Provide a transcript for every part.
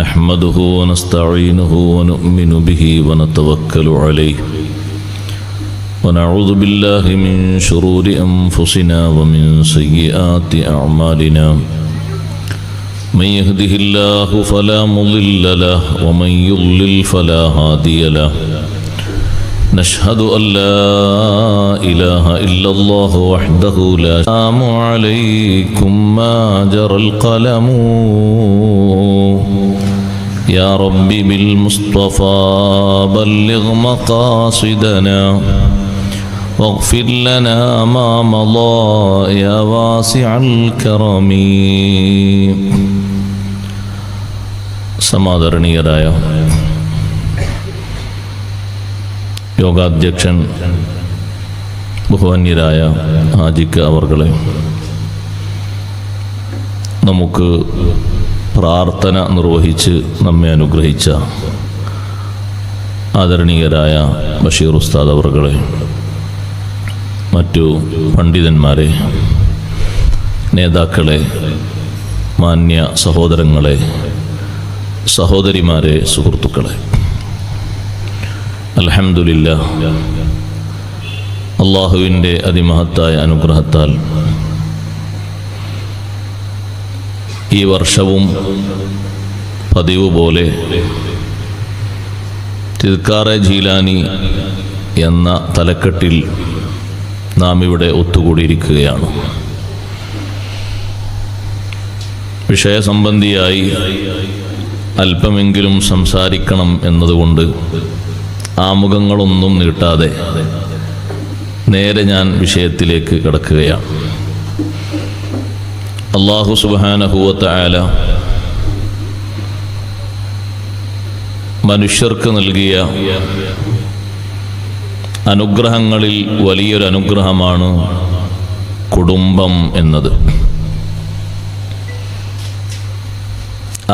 نحمده ونستعينه ونؤمن به ونتوكل عليه ونعوذ بالله من شرور أنفسنا ومن سيئات أعمالنا من يهده الله فلا مضل له ومن يضلل فلا هادي له نشهد أن لا إله إلا الله وحده لا السلام عليكم ما جرى القلم يا رب بالمصطفى بلغ مقاصدنا واغفر لنا ما مضى يا واسع الكرم. സമാദരണീയരായ യോഗാധ്യക്ഷൻ ബഹുമാന്യരായ ഹാജിക്ക് അവർകളെ, നമുക്ക് പ്രാർത്ഥന നിർവഹിച്ച് നമ്മെ അനുഗ്രഹിച്ച ആദരണീയരായ ബഷീർ ഉസ്താദ് അവർകളെ, മറ്റു പണ്ഡിതന്മാരെ, നേതാക്കളെ, മാന്യ സഹോദരങ്ങളെ, സഹോദരിമാരെ, സുഹൃത്തുക്കളെ, അൽഹംദുലില്ലാഹ്, അള്ളാഹുവിൻ്റെ അതിമഹത്തായ അനുഗ്രഹത്താൽ ഈ വർഷവും പതിവ് പോലെ തിദ്കാറെ ജീലാനി എന്ന തലക്കെട്ടിൽ നാം ഇവിടെ ഒത്തുകൂടിയിരിക്കുകയാണ്. വിഷയസംബന്ധിയായി അല്പമെങ്കിലും സംസാരിക്കണം എന്നതുകൊണ്ട് ആമുഖങ്ങളൊന്നും നീട്ടാതെ നേരെ ഞാൻ വിഷയത്തിലേക്ക് കടക്കുകയാണ്. അല്ലാഹു സുബ്ഹാനഹു വ തആല മനുഷ്യർക്ക് നൽകിയ അനുഗ്രഹങ്ങളിൽ വലിയൊരു അനുഗ്രഹമാണ് കുടുംബം എന്നത്.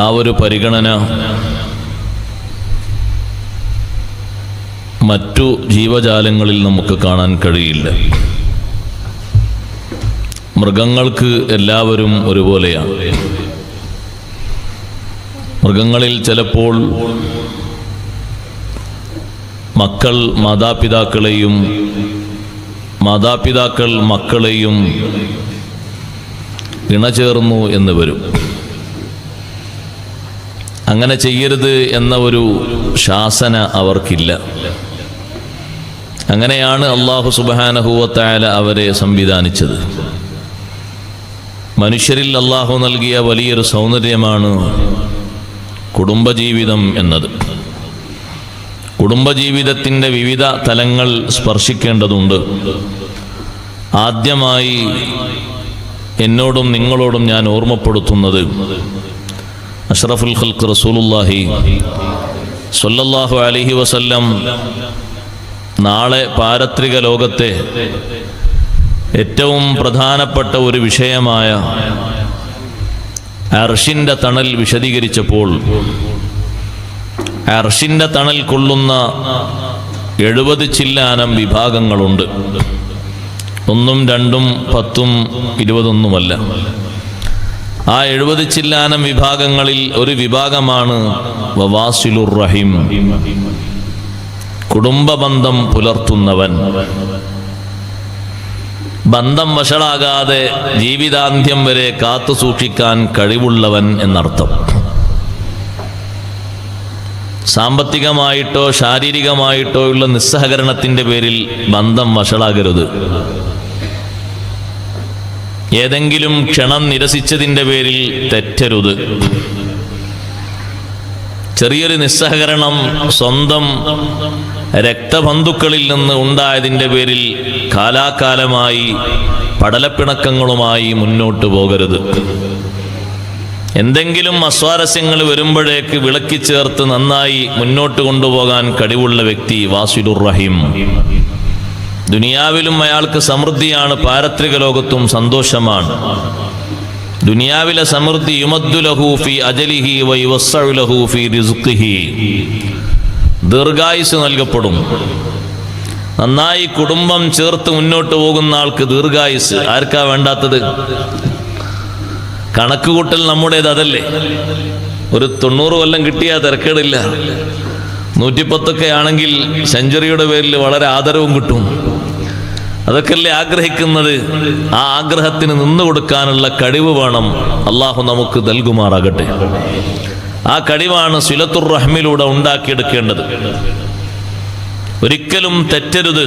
ആ ഒരു പരിഗണന മറ്റു ജീവജാലങ്ങളിൽ നമുക്ക് കാണാൻ കഴിയില്ല. മൃഗങ്ങൾക്ക് എല്ലാവരും ഒരുപോലെയാണ്. മൃഗങ്ങളിൽ ചിലപ്പോൾ മക്കൾ മാതാപിതാക്കളെയും മാതാപിതാക്കൾ മക്കളെയും ഇണചേർന്നു എന്ന് വരും. അങ്ങനെ ചെയ്യരുത് എന്ന ഒരു ശാസന അവർക്കില്ല. അങ്ങനെയാണ് അല്ലാഹു സുബ്ഹാനഹു വ തആല അവരെ സംവിധാനിച്ചത്. മനുഷ്യരിൽ അല്ലാഹു നൽകിയ വലിയൊരു സൗന്ദര്യമാണ് കുടുംബജീവിതം എന്നത്. കുടുംബജീവിതത്തിൻ്റെ വിവിധ തലങ്ങൾ സ്പർശിക്കേണ്ടതുണ്ട്. ആദ്യമായി എന്നോടും നിങ്ങളോടും ഞാൻ ഓർമ്മപ്പെടുത്തുന്നത് അഷ്റഫുൽ ഖൽഖ് റസൂലുള്ളാഹി സ്വല്ലല്ലാഹു അലൈഹി വസല്ലം നാളെ പാരത്രിക ലോകത്തെ ഏറ്റവും പ്രധാനപ്പെട്ട ഒരു വിഷയമായ അർശിൻ്റെ തണൽ വിശദീകരിച്ചപ്പോൾ അർശിൻ്റെ തണൽ കൊള്ളുന്ന 70 ചില്ലാനം വിഭാഗങ്ങളുണ്ട്. 1, 2, 10, 20 ആ 70 ചില്ലാനം വിഭാഗങ്ങളിൽ ഒരു വിഭാഗമാണ് വവാസിലുർ റഹിം, കുടുംബബന്ധം പുലർത്തുന്നവൻ. ബന്ധം വഷളാകാതെ ജീവിതാന്ത്യം വരെ കാത്തു സൂക്ഷിക്കാൻ കഴിവുള്ളവൻ എന്നർത്ഥം. സാമ്പത്തികമായിട്ടോ ശാരീരികമായിട്ടോ ഉള്ള നിസ്സഹകരണത്തിൻ്റെ പേരിൽ ബന്ധം വഷളാകരുത്. ഏതെങ്കിലും ക്ഷണം നിരസിച്ചതിൻ്റെ പേരിൽ തെറ്റരുത്. ചെറിയൊരു നിസ്സഹകരണം സ്വന്തം രക്തബന്ധുക്കളിൽ നിന്ന് ഉണ്ടായതിൻ്റെ പേരിൽ കാലാകാലമായി പടലപ്പിണക്കങ്ങളുമായി മുന്നോട്ട് പോകരുത്. എന്തെങ്കിലും അസ്വാരസ്യങ്ങൾ വരുമ്പോഴേക്ക് വിളക്കി ചേർത്ത് നന്നായി മുന്നോട്ട് കൊണ്ടുപോകാൻ കഴിവുള്ള വ്യക്തി വാസിലുർ റഹീം. ദുനിയാവിലും അയാൾക്ക് സമൃദ്ധിയാണ്, പാരത്രിക ലോകത്തും സന്തോഷമാണ്. ദുനിയാവിലെ സമൃദ്ധി യുമദ്ദു ലഹു ഫി അജലിഹി വ യുവസ്സഉ ലഹു ഫി റിസ്ഖിഹി, ദീർഘായുസ് നൽകപ്പെടും. നന്നായി കുടുംബം ചേർത്ത് മുന്നോട്ട് പോകുന്ന ആൾക്ക് ദീർഘായുസ്. ആർക്കാ വേണ്ടാത്തത്? കണക്കുകൂട്ടൽ നമ്മുടേത് അതല്ലേ? ഒരു 90 കൊല്ലം കിട്ടിയാൽ തിരക്കേടില്ല. 110 ആണെങ്കിൽ സെഞ്ചുറിയുടെ പേരിൽ വളരെ ആദരവും കിട്ടും. അതൊക്കെയല്ലേ ആഗ്രഹിക്കുന്നത്. ആ ആഗ്രഹത്തിന് നിന്നു കൊടുക്കാനുള്ള കഴിവ് വേണം. അള്ളാഹു നമുക്ക് നൽകുമാറാകട്ടെ. ആ കഴിവാണ് സിലത്തുർ റഹ്മിലൂടെ ഉണ്ടാക്കിയെടുക്കേണ്ടത്. ഒരിക്കലും തെറ്റരുത്.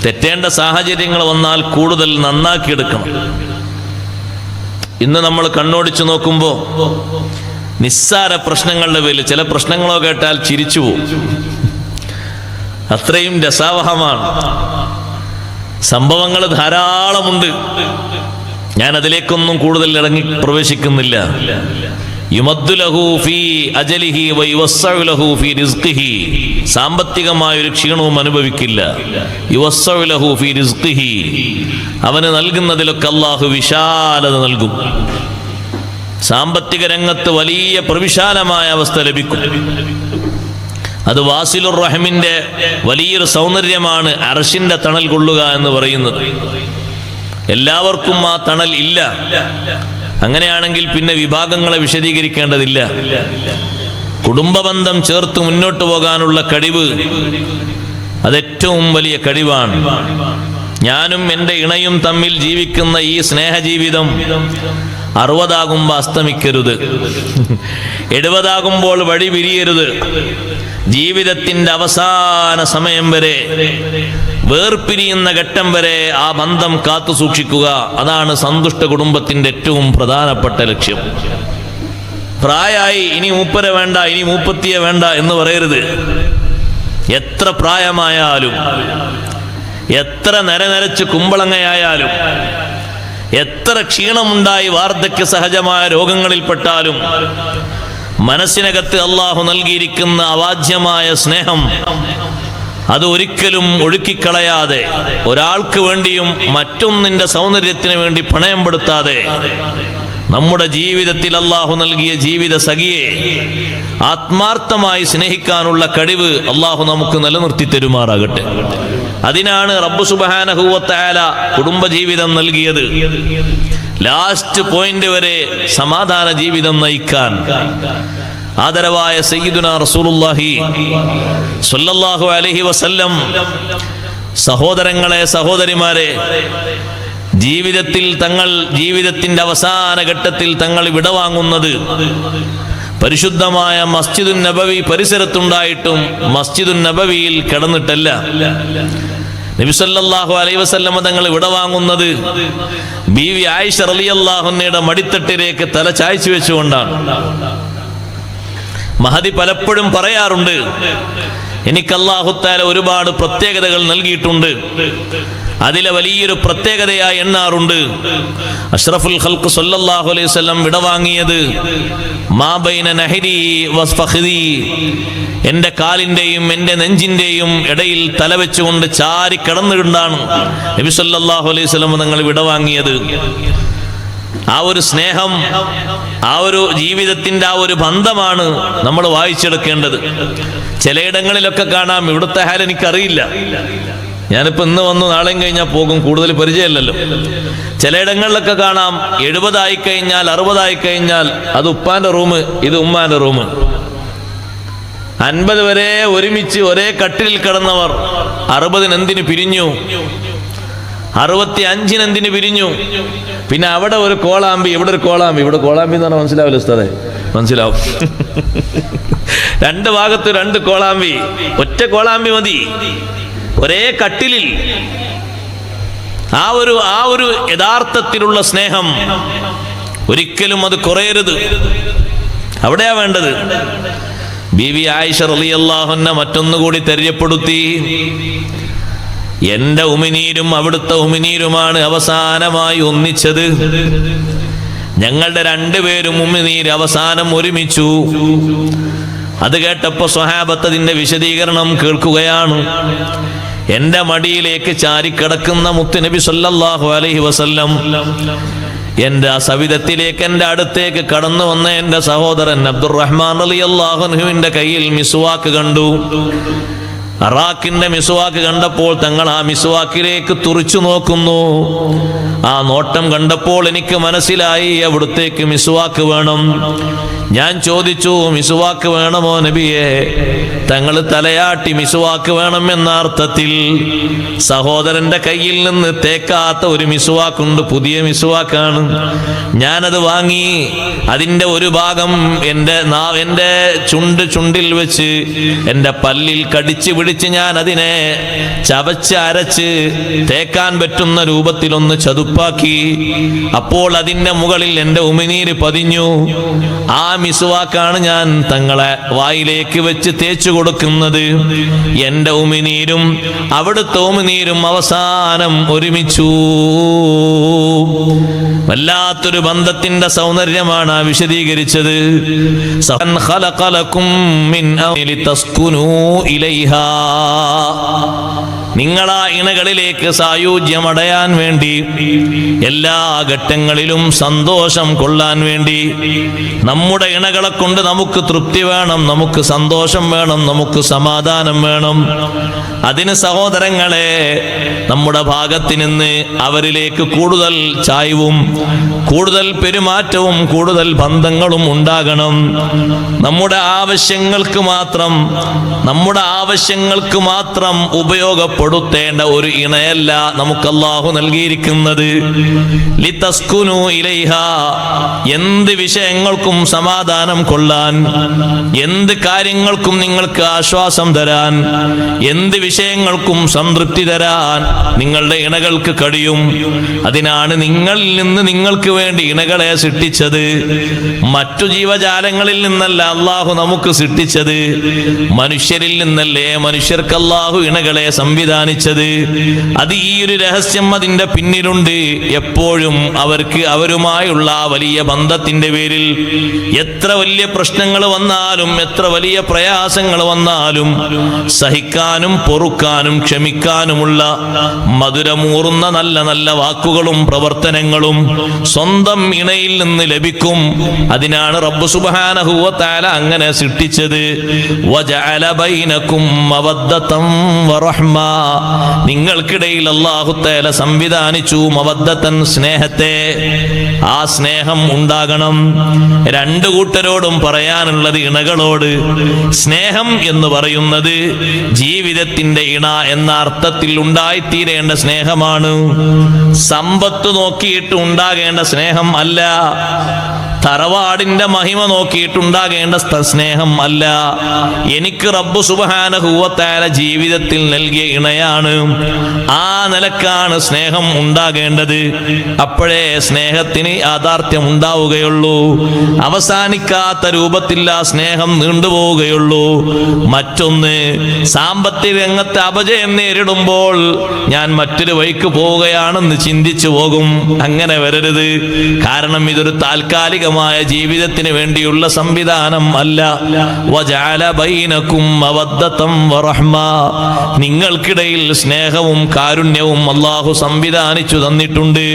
തെറ്റേണ്ട സാഹചര്യങ്ങൾ വന്നാൽ കൂടുതൽ നന്നാക്കിയെടുക്കണം. ഇന്ന് നമ്മൾ കണ്ണോടിച്ചു നോക്കുമ്പോൾ നിസ്സാര പ്രശ്നങ്ങളുടെ പേരിൽ ചില പ്രശ്നങ്ങളോ കേട്ടാൽ ചിരിച്ചു പോകും. അത്രയും രസാവഹമാണ്. സംഭവങ്ങൾ ധാരാളമുണ്ട്. ഞാൻ അതിലേക്കൊന്നും കൂടുതൽ ഇറങ്ങി പ്രവേശിക്കുന്നില്ല. സാമ്പത്തികമായൊരു ക്ഷീണവും അനുഭവിക്കില്ല. അവന് നൽകുന്നതിലൊക്കെ അല്ലാഹു വിശാലത നൽകും. സാമ്പത്തിക രംഗത്ത് വലിയ പ്രവിശാലമായ അവസ്ഥ ലഭിക്കും. അത് വാസിലുർ റഹ്മിന്റെ വലിയൊരു സൗന്ദര്യമാണ്. അർശിന്റെ തണൽ കൊള്ളുക എന്ന് പറയുന്നത്. എല്ലാവർക്കും ആ തണൽ ഇല്ല. അങ്ങനെയാണെങ്കിൽ പിന്നെ വിഭാഗങ്ങളെ വിശദീകരിക്കേണ്ടതില്ല. കുടുംബബന്ധം ചേർത്ത് മുന്നോട്ട് പോകാനുള്ള കഴിവ് അതേറ്റവും വലിയ കഴിവാണ്. ഞാനും എൻ്റെ ഇണയും തമ്മിൽ ജീവിക്കുന്ന ഈ സ്നേഹജീവിതം 60 അസ്തമിക്കരുത്. 70 വഴി പിരിയരുത്. ജീവിതത്തിന്റെ അവസാന സമയം വരെ, വേർപിരിയുന്ന ഘട്ടം വരെ ആ ബന്ധം കാത്തു സൂക്ഷിക്കുക. അതാണ് സന്തുഷ്ട കുടുംബത്തിന്റെ ഏറ്റവും പ്രധാനപ്പെട്ട ലക്ഷ്യം. പ്രായമായി ഇനി മൂപ്പരെ വേണ്ട, ഇനി മൂപ്പത്തിയെ വേണ്ട എന്ന് പറയരുത്. എത്ര പ്രായമായാലും, എത്ര നരനരച്ച് കുമ്പളങ്ങയായാലും, എത്ര ക്ഷീണമുണ്ടായി വാർദ്ധക്യ സഹജമായ രോഗങ്ങളിൽപ്പെട്ടാലും മനസ്സിനകത്ത് അള്ളാഹു നൽകിയിരിക്കുന്ന അവാച്യമായ സ്നേഹം അത് ഒരിക്കലും ഒഴുക്കിക്കളയാതെ, ഒരാൾക്ക് വേണ്ടിയും മറ്റൊന്നിന്റെ സൗന്ദര്യത്തിന് വേണ്ടി പണയം പെടുത്താതെ, നമ്മുടെ ജീവിതത്തിൽ അള്ളാഹു നൽകിയ ജീവിത സഖിയെ ആത്മാർത്ഥമായി സ്നേഹിക്കാനുള്ള കഴിവ് അള്ളാഹു നമുക്ക് നിലനിർത്തി തരുമാറാകട്ടെ. അതിനാണ് റബ്ബ് സുബ്ഹാനഹു വ തആല കുടുംബജീവിതം നൽകിയത്. ലാസ്റ്റ് പോയിന്റ് വരെ സമാധാന ജീവിതം നയിക്കാൻ ആദരവായ സയ്യിദുനാ റസൂലുള്ളാഹി സ്വല്ലല്ലാഹു അലൈഹി വസല്ലം സഹോദരങ്ങളെ, സഹോദരിമാരെ, ജീവിതത്തിന്റെ അവസാന ഘട്ടത്തിൽ തങ്ങൾ വിടവാങ്ങുന്നത് പരിശുദ്ധമായ മസ്ജിദുൻ നബവി പരിസരത്തുണ്ടായിട്ടും മസ്ജിദുൻ നബവിയിൽ കിടന്നിട്ടല്ല. നബി സല്ലല്ലാഹു അലൈഹി വസല്ലം തങ്ങൾ വിടവാങ്ങുന്നത് ബീവി ആയിഷ റളിയല്ലാഹു അൻഹയുടെ മടിത്തട്ടിലേക്ക് തല ചായ്ച്ചു വെച്ചുകൊണ്ടാണ്. മഹദി പലപ്പോഴും പറയാറുണ്ട്, എനിക്ക് അല്ലാഹു തആല ഒരുപാട് പ്രത്യേകതകൾ നൽകിയിട്ടുണ്ട്. അതിലെ വലിയൊരു പ്രത്യേകതയായി എണ്ണാറുണ്ട് അഷ്റഫുൽ ഖൽഖ് സല്ലല്ലാഹു അലൈഹി വസല്ലം വിടവാങ്ങിയത് മാ ബൈന നഹരി വസ്ഫഖദി, എൻ്റെ കാലിൻ്റെയും എൻ്റെ നെഞ്ചിൻ്റെയും ഇടയിൽ തലവെച്ചുകൊണ്ട് ചാരി കിടന്നുകൊണ്ടാണ് നബി സല്ലല്ലാഹു അലൈഹി വസല്ലം തങ്ങൾ വിടവാങ്ങിയത്. ആ ഒരു സ്നേഹം, ആ ഒരു ജീവിതത്തിന്റെ ആ ഒരു ബന്ധമാണ് നമ്മൾ വായിച്ചെടുക്കേണ്ടത്. ചിലയിടങ്ങളിലൊക്കെ കാണാം, ഇവിടുത്തെ ഹാൽ എനിക്കറിയില്ല, ഞാനിപ്പോ ഇന്ന് വന്നു നാളെയും കഴിഞ്ഞാൽ പോകും, കൂടുതൽ പരിചയമല്ലല്ലോ. ചിലയിടങ്ങളിലൊക്കെ കാണാം 70 ആയിക്കഴിഞ്ഞാൽ 60 ആയിക്കഴിഞ്ഞാൽ അത് ഉപ്പാന്റെ റൂം, ഇത് ഉമ്മാന്റെ റൂം. 50 വരെ ഒരുമിച്ച് ഒരേ കട്ടിലിൽ കിടന്നവർ 60 എന്തിന് പിരിഞ്ഞു, 65 എന്തിന് പിരിഞ്ഞു. പിന്നെ അവിടെ ഒരു കോളാമ്പി, ഇവിടെ ഒരു കോളാമ്പി. ഇവിടെ കോളാമ്പി എന്ന് പറഞ്ഞാൽ മനസ്സിലാവില്ല ഉസ്താദേ? മനസ്സിലാവും. 2 ഭാഗത്ത് 2 കോളാമ്പി, ഒറ്റ കോളാമ്പി മതി ഒരേ കട്ടിലിൽ. ആ ഒരു യഥാർത്ഥത്തിലുള്ള സ്നേഹം ഒരിക്കലും അത് കുറയരുത്. അവിടെയാ വേണ്ടത്. ബീവി ആയിഷ റളിയല്ലാഹു അൻഹ മറ്റൊന്നുകൂടി തെര്യപ്പെടുത്തി, എന്റെ ഉമിനീരും അവിടുത്തെ ഉമിനീരുമാണ് അവസാനമായി ഒന്നിച്ചത്. ഞങ്ങളുടെ 2 പേരും ഉമിനീര് അവസാനം ഒരുമിച്ചു. അത് കേട്ടപ്പോ സ്വഹാബത്ത് അതിന്റെ വിശദീകരണം കേൾക്കുകയാണ്. എന്റെ മടിയിലേക്ക് ചാരിക്കിടക്കുന്ന മുത്തുനബി സല്ലല്ലാഹു അലൈഹി വസല്ലം എന്റെ ആ സവിധത്തിലേക്ക്, എന്റെ അടുത്തേക്ക് കടന്നു വന്ന എന്റെ സഹോദരൻ അബ്ദുറഹ്മാൻ റളിയല്ലാഹു അൻഹുവിന്റെ കയ്യിൽ മിസ്വാക്ക് കണ്ടു. അറാഖിന്റെ മിസ്വാക്ക് കണ്ടപ്പോൾ തങ്ങൾ ആ മിസ്വാക്കിലേക്ക് തുറിച്ചു നോക്കുന്നു. ആ നോട്ടം കണ്ടപ്പോൾ എനിക്ക് മനസ്സിലായി അവിടുത്തേക്ക് മിസ്വാക്ക് വേണം. ഞാൻ ചോദിച്ചു, മിസ്വാക്ക് വേണമോ നബിയെ? തങ്ങൾ തലയാട്ടി മിസ്വാക്ക് വേണം എന്ന അർത്ഥത്തിൽ. സഹോദരന്റെ കയ്യിൽ നിന്ന് തേക്കാത്ത ഒരു മിസ്വാക്കുണ്ട്, പുതിയ മിസ്വാക്കാണ്. ഞാനത് വാങ്ങി അതിൻ്റെ ഒരു ഭാഗം എൻ്റെ ചുണ്ടിൽ വെച്ച് എൻ്റെ പല്ലിൽ കടിച്ചു പിടിച്ച് ഞാൻ അതിനെ ചവച്ച് അരച്ച് തേക്കാൻ പറ്റുന്ന രൂപത്തിലൊന്ന് ചതുപ്പാക്കി. അപ്പോൾ അതിൻ്റെ മുകളിൽ എൻ്റെ ഉമിനീര് പതിഞ്ഞു. ആ മിസ്വാക്കാണ് ഞാൻ തങ്ങളെ വായിലേക്ക് വെച്ച് തേച്ചു കൊടുക്കുന്നത്. എൻ്റെ ഉമിനീരും അവിടുത്തെ ഉമിനീരും അവസാനം ഒരുമിച്ചു. വല്ലാത്തൊരു ബന്ധത്തിന്റെ സൗന്ദര്യമാണ് ആ വിശദീകരിച്ചത്. നിങ്ങളാ ഇണകളിലേക്ക് സായുജ്യമടയാൻ വേണ്ടി, എല്ലാ ഘട്ടങ്ങളിലും സന്തോഷം കൊള്ളാൻ വേണ്ടി, നമ്മുടെ ഇണകളെ കൊണ്ട് നമുക്ക് തൃപ്തി വേണം, നമുക്ക് സന്തോഷം വേണം, നമുക്ക് സമാധാനം വേണം. അതിന് സഹോദരങ്ങളെ, നമ്മുടെ ഭാഗത്ത് നിന്ന് അവരിലേക്ക് കൂടുതൽ ചായ്വും കൂടുതൽ പെരുമാറ്റവും കൂടുതൽ ബന്ധങ്ങളും ഉണ്ടാകണം. നമ്മുടെ ആവശ്യങ്ങൾക്ക് മാത്രം ഉപയോഗപ്പെടുത്തേണ്ട ഒരു ഇണയല്ല നമുക്ക് അല്ലാഹു നൽകിയിരിക്കുന്നത്. ലിതസ്കുനു ഇലൈഹാ, എന്ത് വിഷയങ്ങൾക്കും സമാധാനം കൊള്ളാൻ, എന്ത് കാര്യങ്ങൾക്കും നിങ്ങൾക്ക് ആശ്വാസം തരാൻ, എന്ത് വിഷയങ്ങൾക്കും സംതൃപ്തി തരാൻ നിങ്ങളുടെ ഇണകൾക്ക് കഴിയും. അതിനാണ് നിങ്ങളിൽ നിന്ന് നിങ്ങൾക്ക് വേണ്ടി ഇണകളെ സൃഷ്ടിച്ചത്. മറ്റു ജീവജാലങ്ങളിൽ നിന്നല്ല അല്ലാഹു നമുക്ക് സൃഷ്ടിച്ചത്, മനുഷ്യരിൽ നിന്നല്ലേ മനുഷ്യർക്ക് അല്ലാഹു ഇണകളെ സംവിധാനിച്ചത്. അത് ഈ ഒരു രഹസ്യം അതിന്റെ പിന്നിലുണ്ട്. എപ്പോഴും അവരുമായുള്ള വലിയ ബന്ധത്തിന്റെ പേരിൽ എത്ര വലിയ പ്രശ്നങ്ങൾ വന്നാലും, എത്ര വലിയ പ്രയാസങ്ങൾ വന്നാലും സഹിക്കാനും പൊറുക്കാനും ക്ഷമിക്കാനുമുള്ള മധുരമൂറുന്ന നല്ല നല്ല വാക്കുകളും പ്രവർത്തനങ്ങളും സ്വന്തം ഇണയിൽ നിന്ന് ലഭിക്കും. അതിനാണ് റബ്ബ് സുബ്ഹാനഹു വ തആല അങ്ങനെ സൃഷ്ടിച്ചത്. വജഅല ബൈനകും മവദ്ദതൻ വറഹ്മ, നിങ്ങൾക്കിടയിൽ അല്ലാഹു തആല സംവിധാനിച്ചു മവദ്ദതൻ, സ്നേഹത്തെ. ആ സ്നേഹം ഉണ്ടാകണം. രണ്ടു കൂട്ടരോടും പറയാനുള്ളത് ഇണകളോട്. സ്നേഹം എന്ന് പറയുന്നത് ജീവിതത്തിന്റെ ഇണ എന്ന അർത്ഥത്തിൽ ഉണ്ടായിത്തീരേണ്ട സ്നേഹമാണ്. സമ്പത്ത് നോക്കിയിട്ട് ഉണ്ടാകേണ്ട സ്നേഹം അല്ല. തറവാടിന്റെ മഹിമ നോക്കിയിട്ടുണ്ടാകേണ്ട സ്നേഹം അല്ല. എനിക്ക് റബ്ബ് സുബ്ഹാനഹു വ തആല ജീവിതത്തിൽ നൽകിയ ഇണയാണ്. ആ നിലക്കാണ് സ്നേഹം ഉണ്ടാകേണ്ടത്. അപ്പോഴേ സ്നേഹത്തിന് യാഥാർത്ഥ്യം ഉണ്ടാവുകയുള്ളൂ. അവസാനിക്കാത്ത രൂപത്തിൽ ആ സ്നേഹം നീണ്ടുപോവുകയുള്ളൂ. മറ്റൊന്ന്, സാമ്പത്തിക രംഗത്തെ അപജയം നേരിടുമ്പോൾ ഞാൻ മറ്റൊരു വഴിക്ക് പോവുകയാണെന്ന് ചിന്തിച്ചു പോകും. അങ്ങനെ വരരുത്. കാരണം ഇതൊരു താൽക്കാലിക ജീവിതത്തിന് വേണ്ടിയുള്ള സംവിധാനം അല്ല. വജഅല ബൈനകും മവദ്ദതൻ വറഹ്മ, നിങ്ങൾക്കിടയിൽ സ്നേഹവും കാരുണ്യവും അല്ലാഹു സംവിധാനിച്ചു തന്നിട്ടുണ്ട്.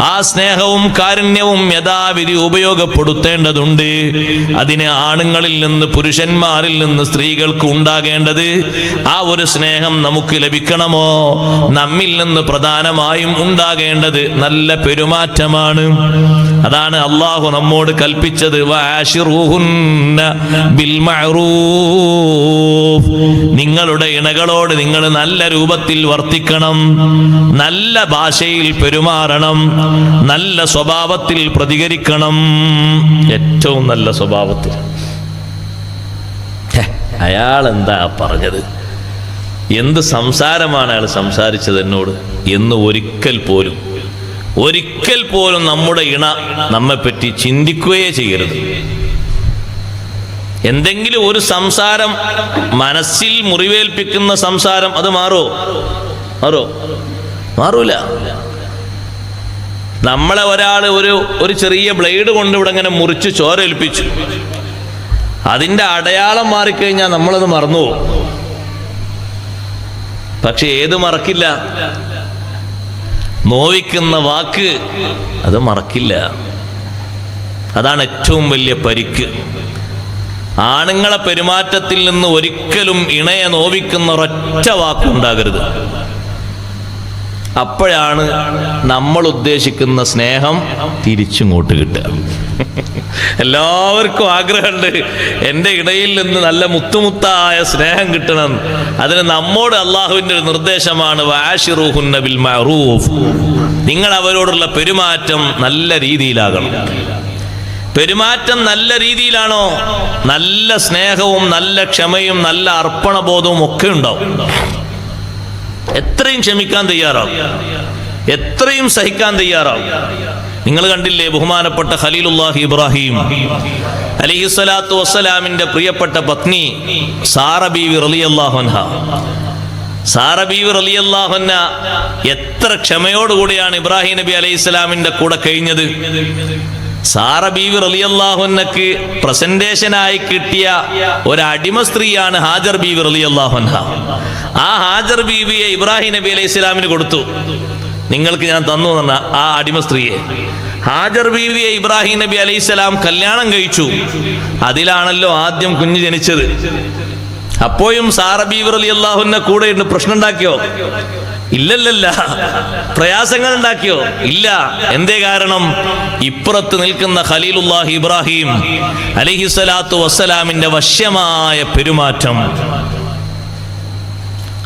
ആ സ്നേഹവും കാരുണ്യവും യഥാവിധി ഉപയോഗപ്പെടുത്തേണ്ടതുണ്ട്. അതിന് ആണുങ്ങളിൽ നിന്ന്, പുരുഷന്മാരിൽ നിന്ന് സ്ത്രീകൾക്ക് ഉണ്ടാകേണ്ടത് ആ ഒരു സ്നേഹം നമുക്ക് ലഭിക്കണമോ, നമ്മിൽ നിന്ന് പ്രധാനമായും ഉണ്ടാകേണ്ടത് നല്ല പെരുമാറ്റമാണ്. അതാണ് അല്ലാഹു നമ്മോട് കൽപ്പിച്ചത്. വആശിറൂഹുന്ന ബിൽ മഅറൂഫ്, നിങ്ങളുടെ ഇണകളോട് നിങ്ങൾ നല്ല രൂപത്തിൽ വർത്തിക്കണം, നല്ല ഭാഷയിൽ പെരുമാറണം, നല്ല സ്വഭാവത്തിൽ പ്രതികരിക്കണം. ഏറ്റവും നല്ല സ്വഭാവത്തിൽ. അയാൾ എന്താ പറഞ്ഞത്, എന്ത് സംസാരമാണ് അയാൾ സംസാരിച്ചത് എന്നോട് എന്ന് ഒരിക്കൽ പോലും നമ്മുടെ ഇണ നമ്മെപ്പറ്റി ചിന്തിക്കുകയേ ചെയ്യരുത്. എന്തെങ്കിലും ഒരു സംസാരം മനസ്സിൽ മുറിവേൽപ്പിക്കുന്ന സംസാരം, അത് മാറൂല. നമ്മളെ ഒരാൾ ഒരു ചെറിയ ബ്ലേഡ് കൊണ്ട് ഇവിടെ ഇങ്ങനെ മുറിച്ച് ചോരേൽപ്പിച്ചു, അതിൻ്റെ അടയാളം മാറിക്കഴിഞ്ഞാൽ നമ്മളത് മറന്നുപോകും. പക്ഷെ ഏത് മറക്കില്ല? നോവിക്കുന്ന വാക്ക് അത് മറക്കില്ല. അതാണ് ഏറ്റവും വലിയ പരിക്ക്. ആണുങ്ങളെ പെരുമാറ്റത്തിൽ നിന്ന് ഒരിക്കലും ഇണയെ നോവിക്കുന്ന ഒരൊറ്റ വാക്കുണ്ടാകരുത്. അപ്പോഴാണ് നമ്മൾ ഉദ്ദേശിക്കുന്ന സ്നേഹം തിരിച്ചിങ്ങോട്ട് കിട്ടുക. എല്ലാവർക്കും ആഗ്രഹമുണ്ട് എൻ്റെ ഇടയിൽ നിന്ന് നല്ല മുത്തുമുത്തായ സ്നേഹം കിട്ടണം. അതിന് നമ്മോട് അള്ളാഹുവിൻ്റെ ഒരു നിർദ്ദേശമാണ്, വഅശിറുഹുന്ന ബിൽ മഅറൂഫ്. നിങ്ങൾ അവരോടുള്ള പെരുമാറ്റം നല്ല രീതിയിലാകണം. പെരുമാറ്റം നല്ല രീതിയിലാണോ, നല്ല സ്നേഹവും നല്ല ക്ഷമയും നല്ല അർപ്പണബോധവും ഒക്കെ ഉണ്ടാവും. എത്രയും ക്ഷമിക്കാൻ തയ്യാറാവും, എത്രയും സഹിക്കാൻ തയ്യാറാവും. നിങ്ങൾ കണ്ടില്ലേ, ബഹുമാനപ്പെട്ട ഖലീലുല്ലാഹി ഇബ്രാഹിം അലൈഹിസ്സലാത്തു വസ്സലാമിന്റെ പ്രിയപ്പെട്ട പത്നി സാറ ബീവി റളിയല്ലാഹു അൻഹ. സാറ ബീവി റളിയല്ലാഹു അൻഹ എത്ര ക്ഷമയോടുകൂടിയാണ് ഇബ്രാഹിം നബി അലൈഹിസ്സലാമിന്റെ കൂടെ കഴിഞ്ഞത്. സാറ ബീവി റളിയല്ലാഹു അൻഹക്ക് പ്രസന്റേഷനായി കിട്ടിയ ഒരു അടിമ സ്ത്രീയാണ് ഹാജർ ബീവി റളിയല്ലാഹു അൻഹ. ആ ഹാജർ ബീവിയെ ഇബ്രാഹിം നബി അലൈഹി സ്വലാമിന് കൊടുത്തു. നിങ്ങൾക്ക് ഞാൻ തന്നു എന്ന ആ അടിമ സ്ത്രീയെ, ഹാജർ ബീവിയെ ഇബ്രാഹിം നബി അലൈഹി സ്വലാം കല്യാണം കഴിച്ചു. അതിലാണല്ലോ ആദ്യം കുഞ്ഞ് ജനിച്ചത്. അപ്പോഴും സാറ ബീവി റളിയല്ലാഹു അൻഹ കൂടെ ഉണ്ട്. പ്രശ്നം ഉണ്ടാക്കിയോ? ഇല്ലല്ല. പ്രയാസങ്ങൾ ഉണ്ടാക്കിയോ? ഇല്ല. എന്തേ കാരണം? ഇപ്പുറത്ത് നിൽക്കുന്ന ഖലീലുല്ലാഹി ഇബ്രാഹിം അലൈഹിസ്സലാത്തു വസ്സലാമിന്റെ വശ്യമായ പെരുമാറ്റം.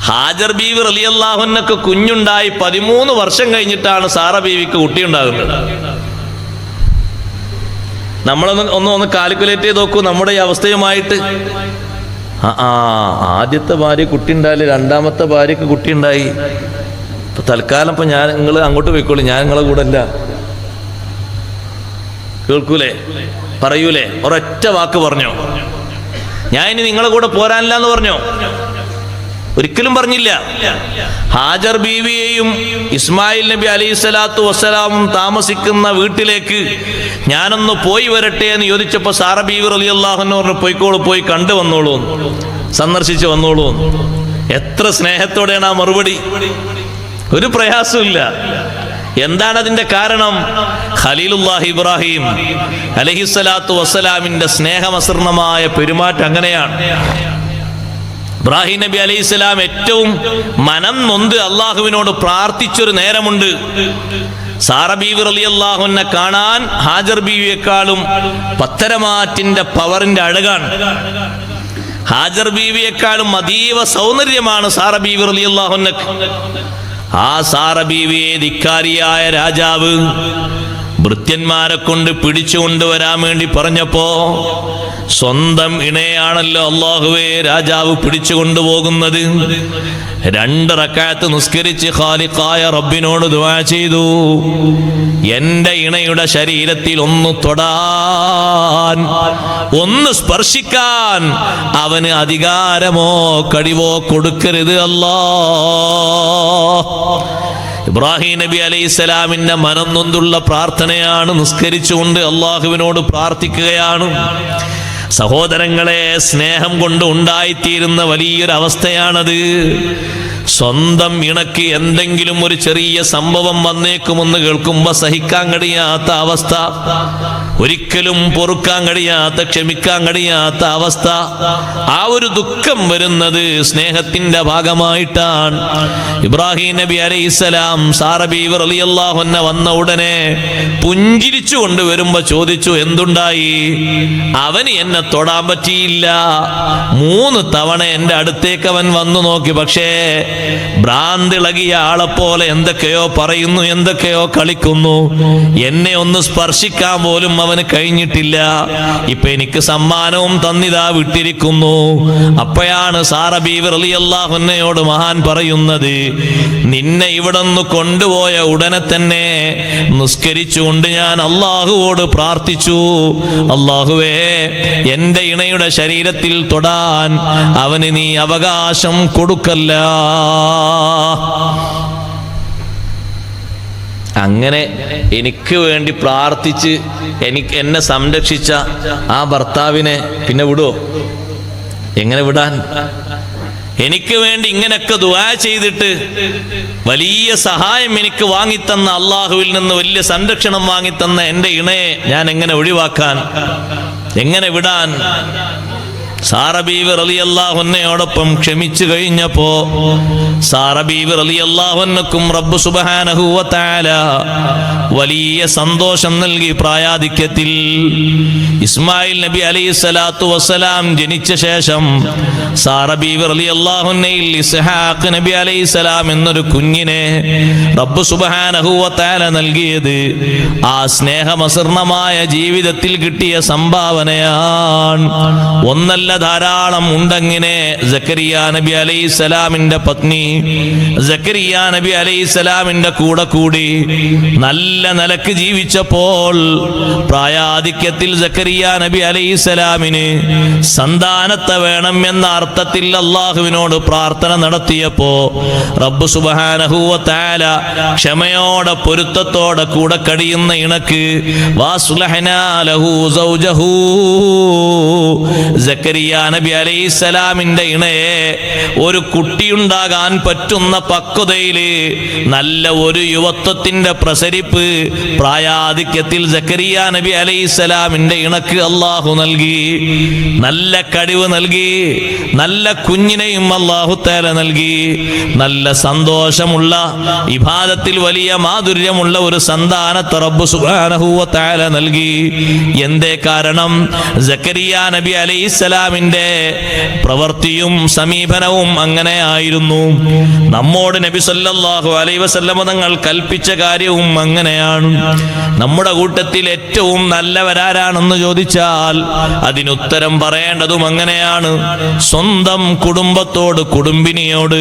ഹാജർ ബീവി റളിയല്ലാഹു അൻഹക്ക് കുഞ്ഞുണ്ടായി 13 വർഷം കഴിഞ്ഞിട്ടാണ് സാറ ബീവിക്ക് കുട്ടിയുണ്ടാകുന്നത്. നമ്മളൊന്ന് കാൽക്കുലേറ്റ് ചെയ്ത് നോക്കൂ നമ്മുടെ ഈ അവസ്ഥയുമായിട്ട്. ആദ്യത്തെ ഭാര്യ കുട്ടി ഉണ്ടായില്ല, രണ്ടാമത്തെ ഭാര്യക്ക് കുട്ടി ഉണ്ടായി. ഇപ്പൊ തൽക്കാലം ഇപ്പൊ നിങ്ങൾ അങ്ങോട്ട് പോയിക്കോളൂ, ഞാൻ നിങ്ങളെ കൂടെ അല്ല. കേൾക്കൂലേ? പറയൂലേ? ഒരൊറ്റ വാക്ക് പറഞ്ഞോ, ഞാൻ ഇനി നിങ്ങളെ കൂടെ പോരാനില്ല എന്ന് പറഞ്ഞോ? ഒരിക്കലും പറഞ്ഞില്ല. ഹാജർ ബീവിയെയും ഇസ്മായിൽ നബി അലൈഹി സ്വലാത്തു വസ്സലാമും താമസിക്കുന്ന വീട്ടിലേക്ക് ഞാനൊന്ന് പോയി വരട്ടെ എന്ന് ചോദിച്ചപ്പോ സാറ ബീവി റളിയല്ലാഹു അൻഹ പറഞ്ഞു, പോയിക്കോളൂ, പോയി കണ്ടു വന്നോളൂ, സന്ദർശിച്ച് വന്നോളൂ. എത്ര സ്നേഹത്തോടെയാണ് ആ മറുപടി. ഒരു പ്രയാസമില്ല. എന്താണ് അതിന്റെ കാരണം? ഖലീലുല്ലാഹി ഇബ്രാഹിം അലൈഹിസ്സലാത്തു വസ്സലാമിന്റെ സ്നേഹമസൃണമായ പെരുമാറ്റം അങ്ങനെയാണ്. ഇബ്രാഹിം നബി അലൈഹി സ്വലാം ഏറ്റവും മനം നൊന്ത് അള്ളാഹുവിനോട് പ്രാർത്ഥിച്ചൊരു നേരമുണ്ട്. സാറ ബീവി റളിയല്ലാഹു അൻഹ കാണാൻ ഹാജർ ബീവിയെക്കാളും പത്തരമാറ്റിന്റെ പവറിന്റെ അഴകാണ്. ഹാജർ ബീവിയെക്കാളും അതീവ സൗന്ദര്യമാണ് സാറ ബീവി റളിയല്ലാഹു അൻഹക്ക്. ആ സാറ ബീവിയെ ധിക്കാരിയായ രാജാവ് ഭൃത്യന്മാരെ കൊണ്ട് പിടിച്ചുകൊണ്ടുവരാൻ വേണ്ടി പറഞ്ഞപ്പോ സ്വന്തം ഇണയാണല്ലോ അല്ലാഹുവേ രാജാവ് പിടിച്ചു കൊണ്ടുപോകുന്നത്. 2 റക്അത്ത് നിസ്കരിച്ച് ഖാലിഖായ റബ്ബിനോട് ദുആ ചെയ്തു, എന്റെ ഇണയുടെ ശരീരത്തിൽ ഒന്ന് തൊടാൻ, ഒന്ന് സ്പർശിക്കാൻ അവന് അധികാരമോ കഴിവോ കൊടുക്കരുത് അല്ലാ. ഇബ്രാഹിം നബി അലൈഹിസ്സലാമിന്റെ മനം നൊന്തുള്ള പ്രാർത്ഥനയാണ്. നിസ്കരിച്ചുകൊണ്ട് അള്ളാഹുവിനോട് പ്രാർത്ഥിക്കുകയാണ്. സഹോദരങ്ങളെ, സ്നേഹം കൊണ്ട് ഉണ്ടായിത്തീരുന്ന വലിയൊരു അവസ്ഥയാണത്. സ്വന്തം ഇണക്ക് എന്തെങ്കിലും ഒരു ചെറിയ സംഭവം വന്നേക്കുമെന്ന് കേൾക്കുമ്പോ സഹിക്കാൻ കഴിയാത്ത അവസ്ഥ, ഒരിക്കലും പൊറുക്കാൻ കഴിയാത്ത, ക്ഷമിക്കാൻ കഴിയാത്ത അവസ്ഥ. ആ ഒരു ദുഃഖം വരുന്നത് സ്നേഹത്തിന്റെ ഭാഗമായിട്ടാണ്. ഇബ്രാഹിം നബി അലൈഹിസ്സലാം സാറ ബീവി റളിയല്ലാഹു അൻഹ വന്ന ഉടനെ പുഞ്ചിരിച്ചു കൊണ്ടുവരുമ്പോ ചോദിച്ചു, എന്തുണ്ടായി? അവന് എന്നെ തൊടാൻ പറ്റിയില്ല. 3 തവണ എന്റെ അടുത്തേക്ക് അവൻ വന്നു നോക്കി. പക്ഷേ ഭ്രാന്തിളകിയ ആളെപ്പോലെ എന്തൊക്കെയോ പറയുന്നു, എന്തൊക്കെയോ കളിക്കുന്നു. എന്നെ ഒന്ന് സ്പർശിക്കാൻ പോലും അവന് കഴിഞ്ഞിട്ടില്ല. ഇപ്പൊ എനിക്ക് സമ്മാനവും തന്നിതാ വിട്ടിരിക്കുന്നു. അപ്പോഴാണ് സാറ ബീവി റളിയല്ലാഹു അൻഹയോട് മഹാൻ പറയുന്നത്, നിന്നെ ഇവിടെ നിന്ന് കൊണ്ടുപോയ ഉടനെ തന്നെ നിസ്കരിച്ചുകൊണ്ട് ഞാൻ അള്ളാഹുവോട് പ്രാർത്ഥിച്ചു, അള്ളാഹുവേ എന്റെ ഇണയുടെ ശരീരത്തിൽ തൊടാൻ അവന് നീ അവകാശം കൊടുക്കല്ല. അങ്ങനെ എനിക്ക് വേണ്ടി പ്രാർത്ഥിച്ച് എന്നെ സംരക്ഷിച്ച ആ ഭർത്താവിനെ പിന്നെ വിടുവോ? എങ്ങനെ വിടാൻ? എനിക്ക് വേണ്ടി ഇങ്ങനെയൊക്കെ ദുആ ചെയ്തിട്ട് വലിയ സഹായം എനിക്ക് വാങ്ങിത്തന്ന അള്ളാഹുവിൽ നിന്ന് വലിയ സംരക്ഷണം വാങ്ങിത്തന്ന എൻ്റെ ഇണയെ ഞാൻ എങ്ങനെ ഒഴിവാക്കാൻ, എങ്ങനെ വിടാൻ? സാറ ബീവി റളിയല്ലാഹു അൻഹയോടൊപ്പം ക്ഷമിച്ചു കഴിഞ്ഞപ്പോ സാറ ബീവി റളിയല്ലാഹു അൻഹക്കും റബ്ബ് സുബ്ഹാനഹു വ തആല വലിയ സന്തോഷം നൽകി. പ്രായാധിക്യത്തിൽ ഇസ്മായിൽ നബി അലൈഹിസ്സലാത്തു വസ്സലാം ജനിച്ച ശേഷം സാറ ബീവി റളിയല്ലാഹു അൻഹയിൽ ഇസ്ഹാഖ് നബി അലൈഹിസ്സലാം എന്നൊരു കുഞ്ഞിനെ റബ്ബ് സുബ്ഹാനഹു വ തആല നൽകിയത് ആ സ്നേഹമസൃണമായ ജീവിതത്തിൽ കിട്ടിയ സംഭാവനയാണ്. ഒന്നല്ല, ധാരാളം ഉണ്ടങ്ങനെ. സക്കരിയ നബി അലൈഹിസ്സലാമിന്റെ പത്നി സക്കരിയ നബി അലൈഹിസ്സലാമിന്റെ കൂടെ കൂടി നല്ല നിലക്ക് ജീവിച്ചപ്പോൾ പ്രായാധിക്യത്തിൽ സക്കരിയ നബി അലൈഹിസ്സലാമിന് സന്താനത്തെ വേണം എന്ന അർത്ഥത്തിൽ അള്ളാഹുവിനോട് പ്രാർത്ഥന നടത്തിയപ്പോ റബ്ബ് സുബ്ഹാനഹു വ തആല ക്ഷമയോടെ പൊരുത്തത്തോടെ കൂടെ കഴിയുന്ന ഇണക്ക് വാസ്ലഹനാ ലഹു സൗജഹു സക്കരിയ നബി അലൈഹിസ്സലാമിന്റെ ഇണയെ ഒരു കുട്ടിയുണ്ടാകാൻ പറ്റുന്ന പക്വതയില് നല്ല ഒരു യുവത്വത്തിന്റെ പ്രസരിപ്പ് പ്രായാധിക്യത്തിൽ സക്കരിയ നബി അലൈഹിസ്സലാമിന്റെ ഇണക്ക് അള്ളാഹു നൽകി. നല്ല കഴിവ് നൽകി. നല്ല കുഞ്ഞിനെയും അള്ളാഹു തആല നൽകി. നല്ല സന്തോഷമുള്ള ഇബാദത്തിൽ വലിയ മാധുര്യമുള്ള ഒരു സന്താനത്തെ റബ്ബ് സുബ്ഹാനഹു വ തആല നൽകി. എന്തേ കാരണം? സക്കരിയ നബി അലൈഹിസ്സലാമിന്റെ പ്രവൃത്തിയും സമീപനവും അങ്ങനെ ആയിരുന്നു. നമ്മോട് നബി സല്ലല്ലാഹു അലൈഹി വസല്ലം തങ്ങൾ കൽപ്പിച്ച കാര്യവും അങ്ങനെയാണ്. നമ്മുടെ കൂട്ടത്തിൽ ഏറ്റവും നല്ലവരാരാണെന്ന് ചോദിച്ചാൽ അതിനുത്തരം പറയേണ്ടതും അങ്ങനെയാണ്. സ്വന്തം കുടുംബത്തോട്, കുടുംബിനിയോട്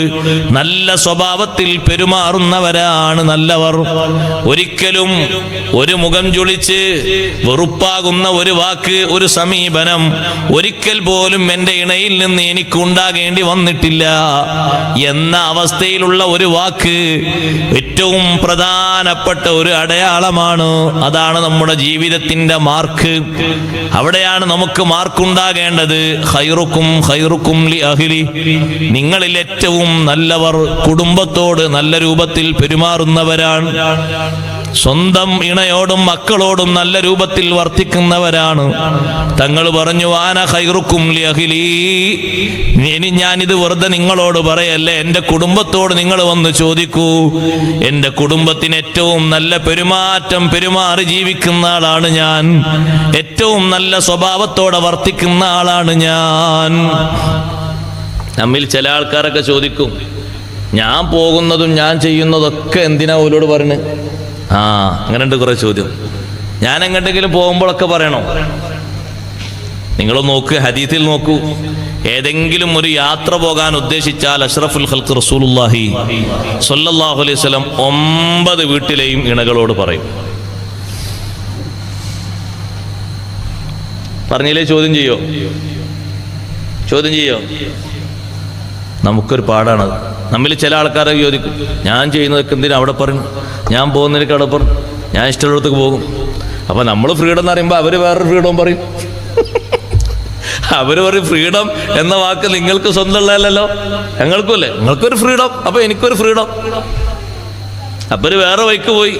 നല്ല സ്വഭാവത്തിൽ പെരുമാറുന്നവരാണ് നല്ലവർ. ഒരിക്കലും ഒരു മുഖം ചുളിച്ച് വെറുപ്പാകുന്ന ഒരു വാക്ക്, ഒരു സമീപനം ഒരിക്കൽ പോലും എൻ്റെ ഇണയിൽ നിന്ന് എനിക്ക് ഉണ്ടാകേണ്ടി വന്നിട്ടില്ല എന്ന അവസ്ഥയിലുള്ള ഒരു വാക്ക് ഏറ്റവും പ്രധാനപ്പെട്ട ഒരു അടയാളമാണ്. അതാണ് നമ്മുടെ ജീവിതത്തിന്റെ മാർക്ക്. അവിടെയാണ് നമുക്ക് മാർക്കുണ്ടാകേണ്ടത്. ഖൈറുക്കും ഖൈറുക്കും ലി അഹ്ലി, നിങ്ങളിൽ ഏറ്റവും നല്ലവർ കുടുംബത്തോട് നല്ല രൂപത്തിൽ പെരുമാറുന്നവരാണ്. സ്വന്തം ഇണയോടും മക്കളോടും നല്ല രൂപത്തിൽ വർത്തിക്കുന്നവരാണ്. തങ്ങൾ പറഞ്ഞു ആന ഖൈറുക്കും ലി അഹ്ലി. ഇനി ഞാനിത് വെറുതെ നിങ്ങളോട് പറയല്ലേ, എൻ്റെ കുടുംബത്തോട് നിങ്ങൾ വന്ന് ചോദിക്കൂ. എൻ്റെ കുടുംബത്തിന് ഏറ്റവും നല്ല പെരുമാറ്റം പെരുമാറി ജീവിക്കുന്ന ആളാണ് ഞാൻ. ഏറ്റവും നല്ല സ്വഭാവത്തോടെ വർത്തിക്കുന്ന ആളാണ് ഞാൻ. നമ്മിൽ ചില ആൾക്കാരൊക്കെ ചോദിക്കും, ഞാൻ പോകുന്നതും ഞാൻ ചെയ്യുന്നതൊക്കെ എന്തിനാ ഓരോട് പറഞ്ഞു? അങ്ങനെയുണ്ട് കുറെ ചോദ്യം. ഞാൻ എങ്ങോട്ടെങ്കിലും പോകുമ്പോഴൊക്കെ പറയണോ? നിങ്ങൾ നോക്ക്, ഹദീസിൽ നോക്കൂ. ഏതെങ്കിലും ഒരു യാത്ര പോകാൻ ഉദ്ദേശിച്ചാൽ അഷ്റഫുൽ ഖൽഖ് റസൂലുള്ളാഹി സ്വല്ലല്ലാഹു അലൈഹി വസല്ലം 9 വീട്ടിലെയും ഇണകളോട് പറയും. പറഞ്ഞില്ലേ? ചോദ്യം ചെയ്യോ? ചോദ്യം ചെയ്യോ? നമുക്കൊരു പാടാണത്. നമ്മിൽ ചില ആൾക്കാരെ ചോദിക്കും, ഞാൻ ചെയ്യുന്നതൊക്കെ എന്തിനാ അവിടെ പറഞ്ഞു, ഞാൻ പോകുന്നതിനൊക്കെ അവിടെ പറഞ്ഞു, ഞാൻ ഇഷ്ടമുള്ളടത്തേക്ക് പോകും. അപ്പം നമ്മൾ ഫ്രീഡം എന്ന് പറയുമ്പോൾ അവർ വേറൊരു ഫ്രീഡം പറയും. അവർ പറയും ഫ്രീഡം എന്ന വാക്ക് നിങ്ങൾക്ക് സ്വന്തമുള്ളതല്ലോ, ഞങ്ങൾക്കും അല്ലേ, നിങ്ങൾക്കൊരു ഫ്രീഡം, അപ്പൊ എനിക്കൊരു ഫ്രീഡം. അപ്പൊ ഒരു വേറെ വഴിക്ക് പോയി.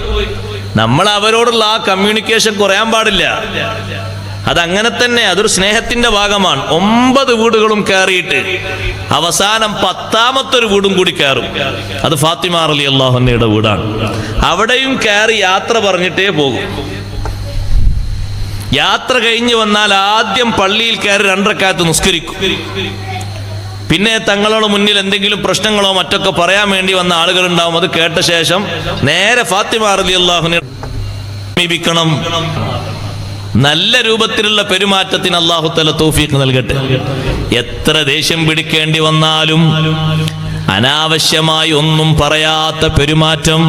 നമ്മൾ അവരോടുള്ള ആ കമ്മ്യൂണിക്കേഷൻ കുറയാൻ പാടില്ല. അതങ്ങനെ തന്നെ, അതൊരു സ്നേഹത്തിന്റെ ഭാഗമാണ്. 9 വീടുകളും കയറിയിട്ട് അവസാനം 10ാമത്തെ വീടും കൂടി കയറും. അത് ഫാത്തിമ റളിയല്ലാഹു അൻഹയുടെ വീടാണ്. അവിടെയും കയറി യാത്ര പറഞ്ഞിട്ടേ പോകും. യാത്ര കഴിഞ്ഞ് വന്നാൽ ആദ്യം പള്ളിയിൽ കയറി 2 റക്അത്ത് നിസ്കരിക്കും. പിന്നെ തങ്ങളുടെ മുന്നിൽ എന്തെങ്കിലും പ്രശ്നങ്ങളോ മറ്റൊക്കെ പറയാൻ വേണ്ടി വന്ന ആളുകൾ ഉണ്ടാവും. അത് കേട്ട ശേഷം നേരെ ഫാത്തിമ റളിയല്ലാഹു അൻഹയെ സമീപിക്കണം. നല്ല രൂപത്തിലുള്ള പെരുമാറ്റത്തിന് അല്ലാഹു തആല തൗഫീഖ് നൽകട്ടെ. എത്ര ദേഷ്യം പിടിക്കേണ്ടി വന്നാലും അനാവശ്യമായി ഒന്നും പറയാത്ത പെരുമാറ്റം,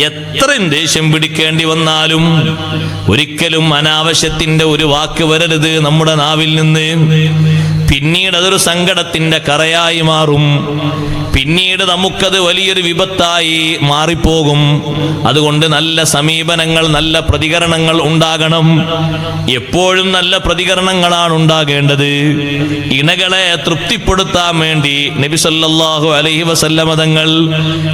എത്രയും ദേഷ്യം പിടിക്കേണ്ടി വന്നാലും ഒരിക്കലും അനാവശ്യത്തിന്റെ ഒരു വാക്ക് വരരുത് നമ്മുടെ നാവിൽ നിന്ന്. പിന്നീട് അതൊരു സങ്കടത്തിന്റെ കറയായി മാറും. പിന്നീട് നമുക്കത് വലിയൊരു വിപത്തായി മാറിപ്പോകും. അതുകൊണ്ട് നല്ല സമീപനങ്ങൾ, നല്ല പ്രതികരണങ്ങൾ ഉണ്ടാകണം. എപ്പോഴും നല്ല പ്രതികരണങ്ങളാണ് ഉണ്ടാകേണ്ടത്. ഇണകളെ തൃപ്തിപ്പെടുത്താൻ വേണ്ടി നബി സല്ലല്ലാഹു അലൈഹി വസല്ലമ തങ്ങൾ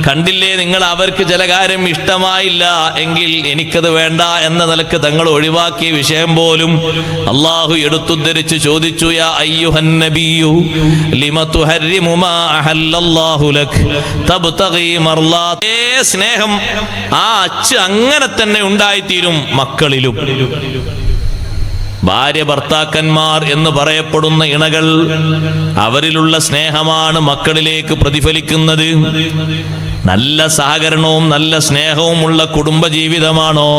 കണ്ടില്ലേ, നിങ്ങൾ അവർക്ക് ചില കാര്യം ഇഷ്ടമായില്ല എങ്കിൽ എനിക്കത് വേണ്ട എന്ന നിലക്ക് തങ്ങൾ ഒഴിവാക്കിയ വിഷയം പോലും അള്ളാഹു എടുത്തുദ്ധരിച്ച് ചോദിച്ചു, യാ അയ്യുഹൻ നബിയു ലിമ തുഹർരിമു മാ അഹല്ലല്ലാഹു ലക് തബ്തഗി മർളാത്. സ്നേഹം ആ അച്ച് അങ്ങനെ തന്നെ ഉണ്ടായിത്തീരും മക്കളിലും. ഭാര്യ ഭർത്താക്കന്മാർ എന്ന് പറയപ്പെടുന്ന ഇണകൾ, അവരിലുള്ള സ്നേഹമാണ് മക്കളിലേക്ക് പ്രതിഫലിക്കുന്നത്. നല്ല സഹകരണവും നല്ല സ്നേഹവും ഉള്ള കുടുംബജീവിതമാണോ,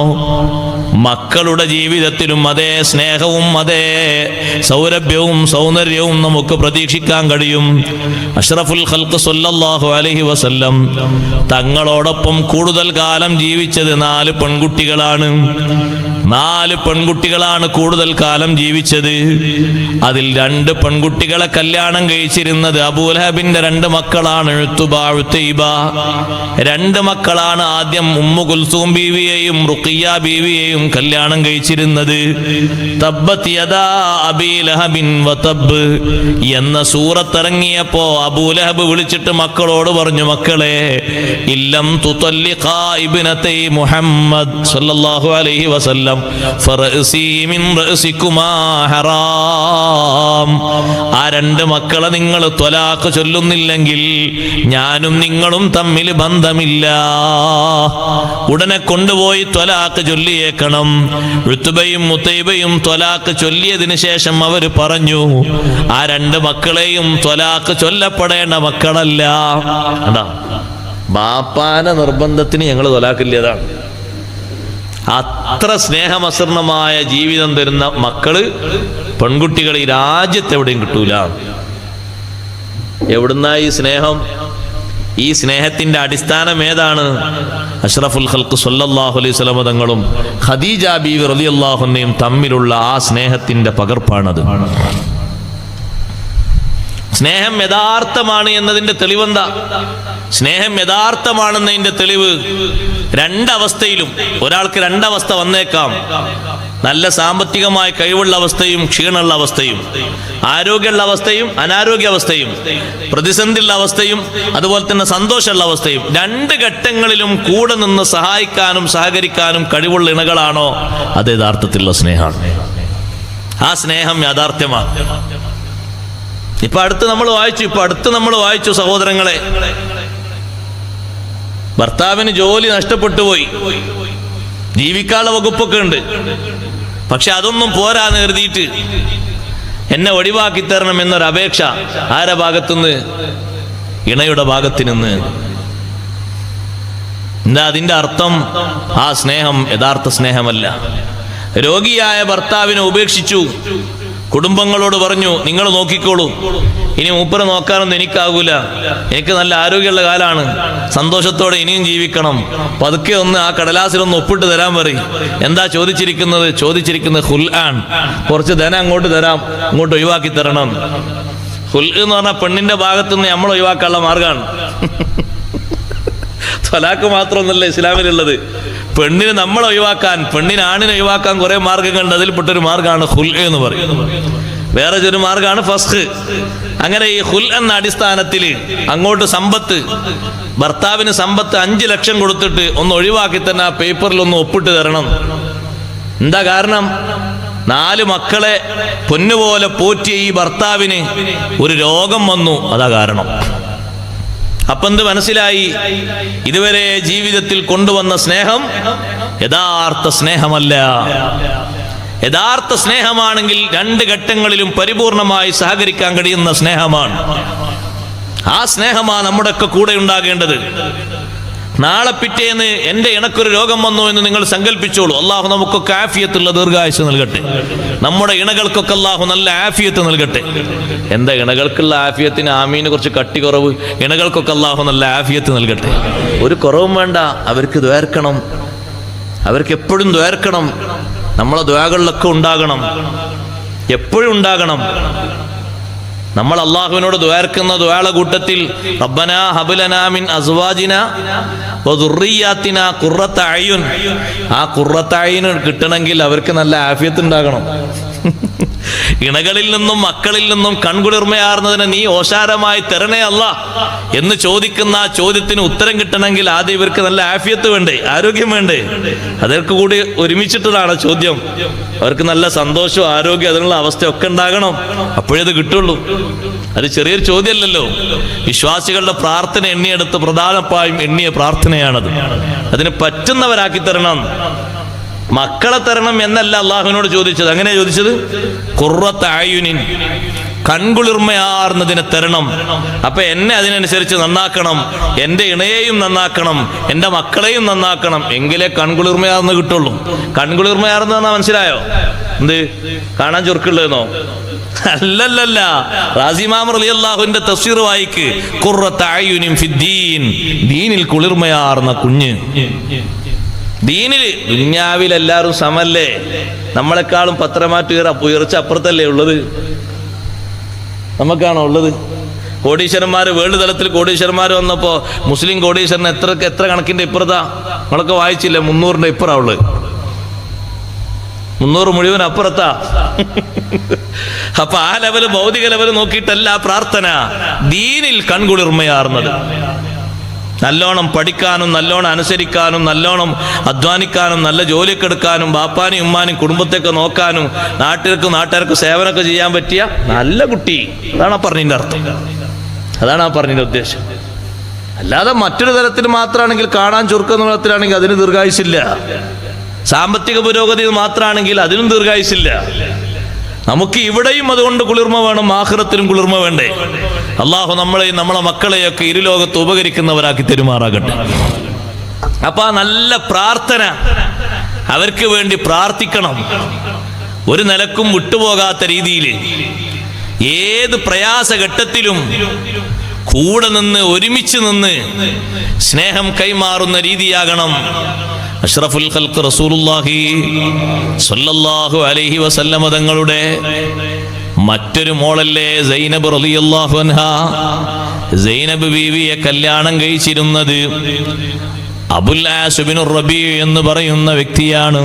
മക്കളുടെ ജീവിതത്തിലും അതേ സ്നേഹവും അതേ സൗരഭ്യവും സൗന്ദര്യവും നമുക്ക് പ്രതീക്ഷിക്കാൻ കഴിയും. അഷ്റഫുൽ ഖൽഖ് സ്വല്ലല്ലാഹു അലൈഹി വസല്ലം തങ്ങളോടൊപ്പം കൂടുതൽ കാലം ജീവിച്ചത് 4 പെൺകുട്ടികളാണ്. 4 പെൺകുട്ടികളാണ് കൂടുതൽ കാലം ജീവിച്ചത്. അതിൽ 2 പെൺകുട്ടികളെ കല്യാണം കഴിച്ചിരുന്നത് അബൂലഹബിന്റെ 2 മക്കളാണ്, ഉത്ബ, ഉതൈബ. 2 മക്കളാണ് ആദ്യം ഉമ്മു കുൽസൂം ബീവിയെയും റുഖിയ ബീവിയെയും കല്യാണം കഴിച്ചിരുന്നത്. തബ്ബത് യദാ അബീ ലഹബിൻ വതബ് എന്ന സൂറത്ത് ഇറങ്ങിയപ്പോ അബൂലഹബ് വിളിച്ചിട്ട് മക്കളോട് പറഞ്ഞു, മക്കളെ, ഇല്ലം തുതല്ലിഖാ ഇബ്നതൈ മുഹമ്മദ് സല്ലല്ലാഹു അലൈഹി വസല്ലം ഫറഅസി മിൻ റഅസികുമാ ഹറാം. ആ 2 മക്കളെ നിങ്ങൾ ത്വലാഖ് ചൊല്ലുന്നില്ലെങ്കിൽ ഞാനും നിങ്ങളും തമ്മിൽ ബന്ധമില്ല. ഉടനെ കൊണ്ടുപോയി ത്വലാഖ് ചൊല്ലിയേക്കണം. ഉത്ബയും മുതൈബയും ത്വലാഖ് ചൊല്ലിയതിനു ശേഷം അവർ പറഞ്ഞു, ആ 2 മക്കളെയും ത്വലാഖ് ചൊല്ലപ്പെടേണ്ട മക്കളല്ല. ബാപ്പാന്റെ നിർബന്ധത്തിന് ഞങ്ങൾ ത്വലാഖില്ലതാണ്. അത്ര സ്നേഹമസൃണമായ ജീവിതം തരുന്ന മക്കള്, പെൺകുട്ടികൾ ഈ രാജ്യത്ത് എവിടെയും കിട്ടൂല. എവിടുന്നാ ഈ സ്നേഹം? ഈ സ്നേഹത്തിന്റെ അടിസ്ഥാനം ഏതാണ്? അഷ്റഫുൽ ഖൽഖ് സ്വല്ലല്ലാഹു അലൈഹി വസല്ലം തങ്ങളും ഖദീജ ബീവി റളിയല്ലാഹു അൻഹയും തമ്മിലുള്ള ആ സ്നേഹത്തിന്റെ പകർപ്പാണത്. സ്നേഹം യഥാർത്ഥമാണ് എന്നതിന്റെ തെളിവെന്താ? സ്നേഹം യഥാർത്ഥമാണെന്നതിന്റെ തെളിവ് 2 അവസ്ഥയിലും, ഒരാൾക്ക് 2 അവസ്ഥ വന്നേക്കാം. നല്ല സാമ്പത്തികമായ കഴിവുള്ള അവസ്ഥയും ക്ഷീണമുള്ള അവസ്ഥയും, ആരോഗ്യമുള്ള അവസ്ഥയും അനാരോഗ്യ അവസ്ഥയും, പ്രതിസന്ധിയുള്ള അവസ്ഥയും അതുപോലെ തന്നെ സന്തോഷമുള്ള അവസ്ഥയും. 2 ഘട്ടങ്ങളിലും കൂടെ നിന്ന് സഹായിക്കാനും സഹകരിക്കാനും കഴിവുള്ള ഇണകളാണോ, അത് യഥാർത്ഥത്തിലുള്ള സ്നേഹമാണ്. ആ സ്നേഹം യാഥാർത്ഥ്യമാണ്. ഇപ്പൊ അടുത്ത് നമ്മൾ വായിച്ചു സഹോദരങ്ങളെ, ഭർത്താവിന് ജോലി നഷ്ടപ്പെട്ടു പോയി, ജീവിക്കാനുള്ള വകുപ്പൊക്കെ ഉണ്ട്. പക്ഷെ അതൊന്നും പോരാന്ന് കരുതിയിട്ട് എന്നെ ഒഴിവാക്കി തരണം എന്നൊരു അപേക്ഷ ആരുടെ ഭാഗത്തുനിന്ന്? ഇണയുടെ ഭാഗത്ത് നിന്ന്. എന്താ അതിന്റെ അർത്ഥം? ആ സ്നേഹം യഥാർത്ഥ സ്നേഹമല്ല. രോഗിയായ ഭർത്താവിനെ ഉപേക്ഷിച്ചു, കുടുംബങ്ങളോട് പറഞ്ഞു, നിങ്ങൾ നോക്കിക്കോളൂ, ഇനി മൂപ്പരെ നോക്കാനൊന്നും എനിക്കാകൂല, എനിക്ക് നല്ല ആരോഗ്യമുള്ള കാലാണ്, സന്തോഷത്തോടെ ഇനിയും ജീവിക്കണം, പതുക്കെ ഒന്ന് ആ കടലാസിലൊന്ന് ഒപ്പിട്ട് തരാൻ പറയും. എന്താ ചോദിച്ചിരിക്കുന്നത് ഖുൽആൻ, കുറച്ച് ധനം അങ്ങോട്ട് തരാം, ഇങ്ങോട്ട് ഒഴിവാക്കി തരണം. ഖുൽ എന്ന് പറഞ്ഞാൽ പെണ്ണിന്റെ ഭാഗത്തുനിന്ന് നമ്മൾ ഒഴിവാക്കാനുള്ള മാർഗമാണ്. ത്വലാഖ് മാത്രമൊന്നുമല്ല ഇസ്ലാമിലുള്ളത്. പെണ്ണിന് നമ്മൾ ഒഴിവാക്കാൻ, പെണ്ണിന് ആണിനെ ഒഴിവാക്കാൻ കുറെ മാർഗങ്ങളുണ്ട്. അതിൽപ്പെട്ടൊരു മാർഗമാണ് ഖുൽ എന്ന് പറയും. വേറെ ഒരു മാർഗമാണ് ഫസ്ഖ്. അങ്ങനെ ഈ ഖുൽ എന്ന അടിസ്ഥാനത്തിൽ അങ്ങോട്ട് സമ്പത്ത്, ഭർത്താവിന് സമ്പത്ത് 5 ലക്ഷം കൊടുത്തിട്ട് ഒന്ന് ഒഴിവാക്കി തന്നെ ആ പേപ്പറിൽ ഒന്ന് ഒപ്പിട്ട് തരണം. എന്താ കാരണം? 4 മക്കളെ പൊന്നുപോലെ പോറ്റിയ ഈ ഭർത്താവിന് ഒരു രോഗം വന്നു, അതാ കാരണം. അപ്പെന്ത് മനസ്സിലായി? ഇതുവരെ ജീവിതത്തിൽ കൊണ്ടുവന്ന സ്നേഹം യഥാർത്ഥ സ്നേഹമല്ല. യഥാർത്ഥ സ്നേഹമാണെങ്കിൽ 2 ഘട്ടങ്ങളിലും പരിപൂർണമായി സഹകരിക്കാൻ കഴിയുന്ന സ്നേഹമാണ്. ആ സ്നേഹമാണ് നമ്മുടെയൊക്കെ കൂടെ ഉണ്ടാകേണ്ടത്. നാളെ പിറ്റേന്ന് എൻ്റെ ഇണക്കൊരു രോഗം വന്നു എന്ന് നിങ്ങൾ സങ്കല്പിച്ചോളൂ. അള്ളാഹു നമുക്കൊക്കെ ആഫിയത്തുള്ള ദീർഘായുസ് നൽകട്ടെ. നമ്മുടെ ഇണകൾക്കൊക്കെ അള്ളാഹു നല്ല ആഫിയത്ത് നൽകട്ടെ. എന്താ ഇണകൾക്കുള്ള ആഫിയത്തിന് ആമീന് കുറച്ച് കട്ടി കുറവ്? ഇണകൾക്കൊക്കെ അള്ളാഹു നല്ല ആഫിയത്ത് നൽകട്ടെ. ഒരു കുറവും വേണ്ട, അവർക്ക് ദ്വാർക്കണം, അവർക്ക് എപ്പോഴും ദ്വാർക്കണം. നമ്മളെ ദ്വാകളിലൊക്കെ ഉണ്ടാകണം, എപ്പോഴും ഉണ്ടാകണം. നമ്മൾ അള്ളാഹുവിനോട് ദുആർക്കുന്ന ദുആയുടെ കൂട്ടത്തിൽ റബ്ബനാ ഹബ് ലനാ മിൻ അസ്വാജിനാ വ ദുർറിയ്യാത്തിനാ ഖുർറത അയ്യുൻ, ആ ഖുർറത അയ്യുൻ കിട്ടണമെങ്കിൽ അവർക്ക് നല്ല ആഫിയത്ത് ഉണ്ടാകണം. ഇണകളിൽ നിന്നും മക്കളിൽ നിന്നും കൺകുളിർമയാർന്നതിന് നീ ഓശാരമായി തരണേ അല്ലാ എന്ന് ചോദിക്കുന്ന ആ ചോദ്യത്തിന് ഉത്തരം കിട്ടണമെങ്കിൽ ആദ്യം ഇവർക്ക് നല്ല ആഫിയത്ത് വേണ്ടേ, ആരോഗ്യം വേണ്ടേ? അതൊക്കെ കൂടി ഒരുമിച്ചിട്ടതാണ് ചോദ്യം. അവർക്ക് നല്ല സന്തോഷവും ആരോഗ്യം അതിനുള്ള അവസ്ഥയൊക്കെ ഉണ്ടാകണം, അപ്പോഴേ അത് കിട്ടുള്ളൂ. അത് ചെറിയൊരു ചോദ്യമല്ലല്ലോ. വിശ്വാസികളുടെ പ്രാർത്ഥന എണ്ണിയെടുത്ത് പ്രധാനമായും എണ്ണിയ പ്രാർത്ഥനയാണത്. അതിന് പറ്റുന്നവരാക്കി തരണം. മക്കളെ തരണം എന്നല്ല അള്ളാഹുവിനോട് ചോദിച്ചത്. അങ്ങനെ ചോദിച്ചത് ഖുർറത അയ്യുനിൻ, കൺകുളിർമയാർന്നതിനെ തരണം. അപ്പൊ എന്നെ അതിനനുസരിച്ച് നന്നാക്കണം, എൻ്റെ ഇണയെയും നന്നാക്കണം, എൻ്റെ മക്കളെയും നന്നാക്കണം, എങ്കിലേ കൺകുളിർമയാർന്ന് കിട്ടുള്ളൂ. കൺകുളിർമയാർന്ന മനസ്സിലായോ? എന്ത് കാണാൻ ചുരുക്കുള്ളതെന്നോ? അല്ലല്ല. റാസി ഇമാം റളിയല്ലാഹുവിന്റെ തഫ്സീർ വായിക്ക്, ഖുർറത അയ്യുനിൻ ഫിദ്ദീൻ, ദീനിൽ കുളിർമയാർന്ന കുഞ്ഞ്. ദീനില് ദുനിയാവിൽ എല്ലാവരും സമല്ലേ? നമ്മളെക്കാളും പത്രമാറ്റ് ഉയർച്ച അപ്പുറത്തല്ലേ ഉള്ളത്? നമുക്കാണോ ഉള്ളത്? കോടീശ്വരന്മാർ, വേൾഡ് തലത്തിൽ കോടീശ്വരന്മാർ വന്നപ്പോ മുസ്ലിം കോടീശ്വരൻ എത്ര കണക്കിന്റെ ഇപ്പുറത്താ? നമ്മളൊക്കെ വായിച്ചില്ലേ? 300ന്റെ ഇപ്പുറാ ഉള്ളത്. 300 മുഴുവൻ അപ്പുറത്താ. അപ്പൊ ആ ലെവല്, ഭൗതിക ലെവല് നോക്കിയിട്ടല്ല പ്രാർത്ഥന. ദീനിൽ കൺകുളിർമയാർന്നത്, നല്ലോണം പഠിക്കാനും നല്ലോണം അനുസരിക്കാനും അധ്വാനിക്കാനും നല്ല ജോലിയൊക്കെ എടുക്കാനും ബാപ്പാനും ഉമ്മാനും കുടുംബത്തെയൊക്കെ നോക്കാനും നാട്ടുകാർക്ക് സേവനമൊക്കെ ചെയ്യാൻ പറ്റിയ നല്ല കുട്ടി. അതാണ് ആ പറഞ്ഞതിൻ്റെ അർത്ഥം, അതാണ് ആ പറഞ്ഞതിൻ്റെ ഉദ്ദേശം. അല്ലാതെ മറ്റൊരു തരത്തിൽ മാത്രമാണെങ്കിൽ, കാണാൻ ചുരുക്കുന്ന തരത്തിലാണെങ്കിൽ അതിന് ദീർഘായുസില്ല. സാമ്പത്തിക പുരോഗതി മാത്രമാണെങ്കിൽ അതിനും ദീർഘായുസില്ല. നമുക്ക് ഇവിടെയും അതുകൊണ്ട് കുളിർമ വേണം, ആഖിറത്തിലും കുളിർമ വേണ്ടേ? അള്ളാഹു നമ്മളെയും നമ്മളെ മക്കളെയൊക്കെ ഇരുലോകത്ത് ഉപകരിക്കുന്നവരാക്കി തെരുമാറാകട്ടെ. അപ്പൊ ആ നല്ല പ്രാർത്ഥന, അവർക്ക് വേണ്ടി പ്രാർത്ഥിക്കണം. ഒരു നിലക്കും വിട്ടുപോകാത്ത രീതിയിൽ ഏത് പ്രയാസഘട്ടത്തിലും കൂടെ നിന്ന്, ഒരുമിച്ച് നിന്ന് സ്നേഹം കൈമാറുന്ന രീതിയാകണം. അഷ്റഫുൽ ഖൽഖ് റസൂലുള്ളാഹി സ്വല്ലല്ലാഹു അലൈഹി വസല്ലമ തങ്ങളുടെ മറ്റൊരു മോളല്ലേ സൈനബ് റളിയല്ലാഹു അൻഹാ. സൈനബ് ബീവിയെ കല്യാണം കഴിച്ചിരുന്നത് അബുൽ ആസ് ഇബ്നു റബീ എന്ന് പറയുന്ന വ്യക്തിയാണ്.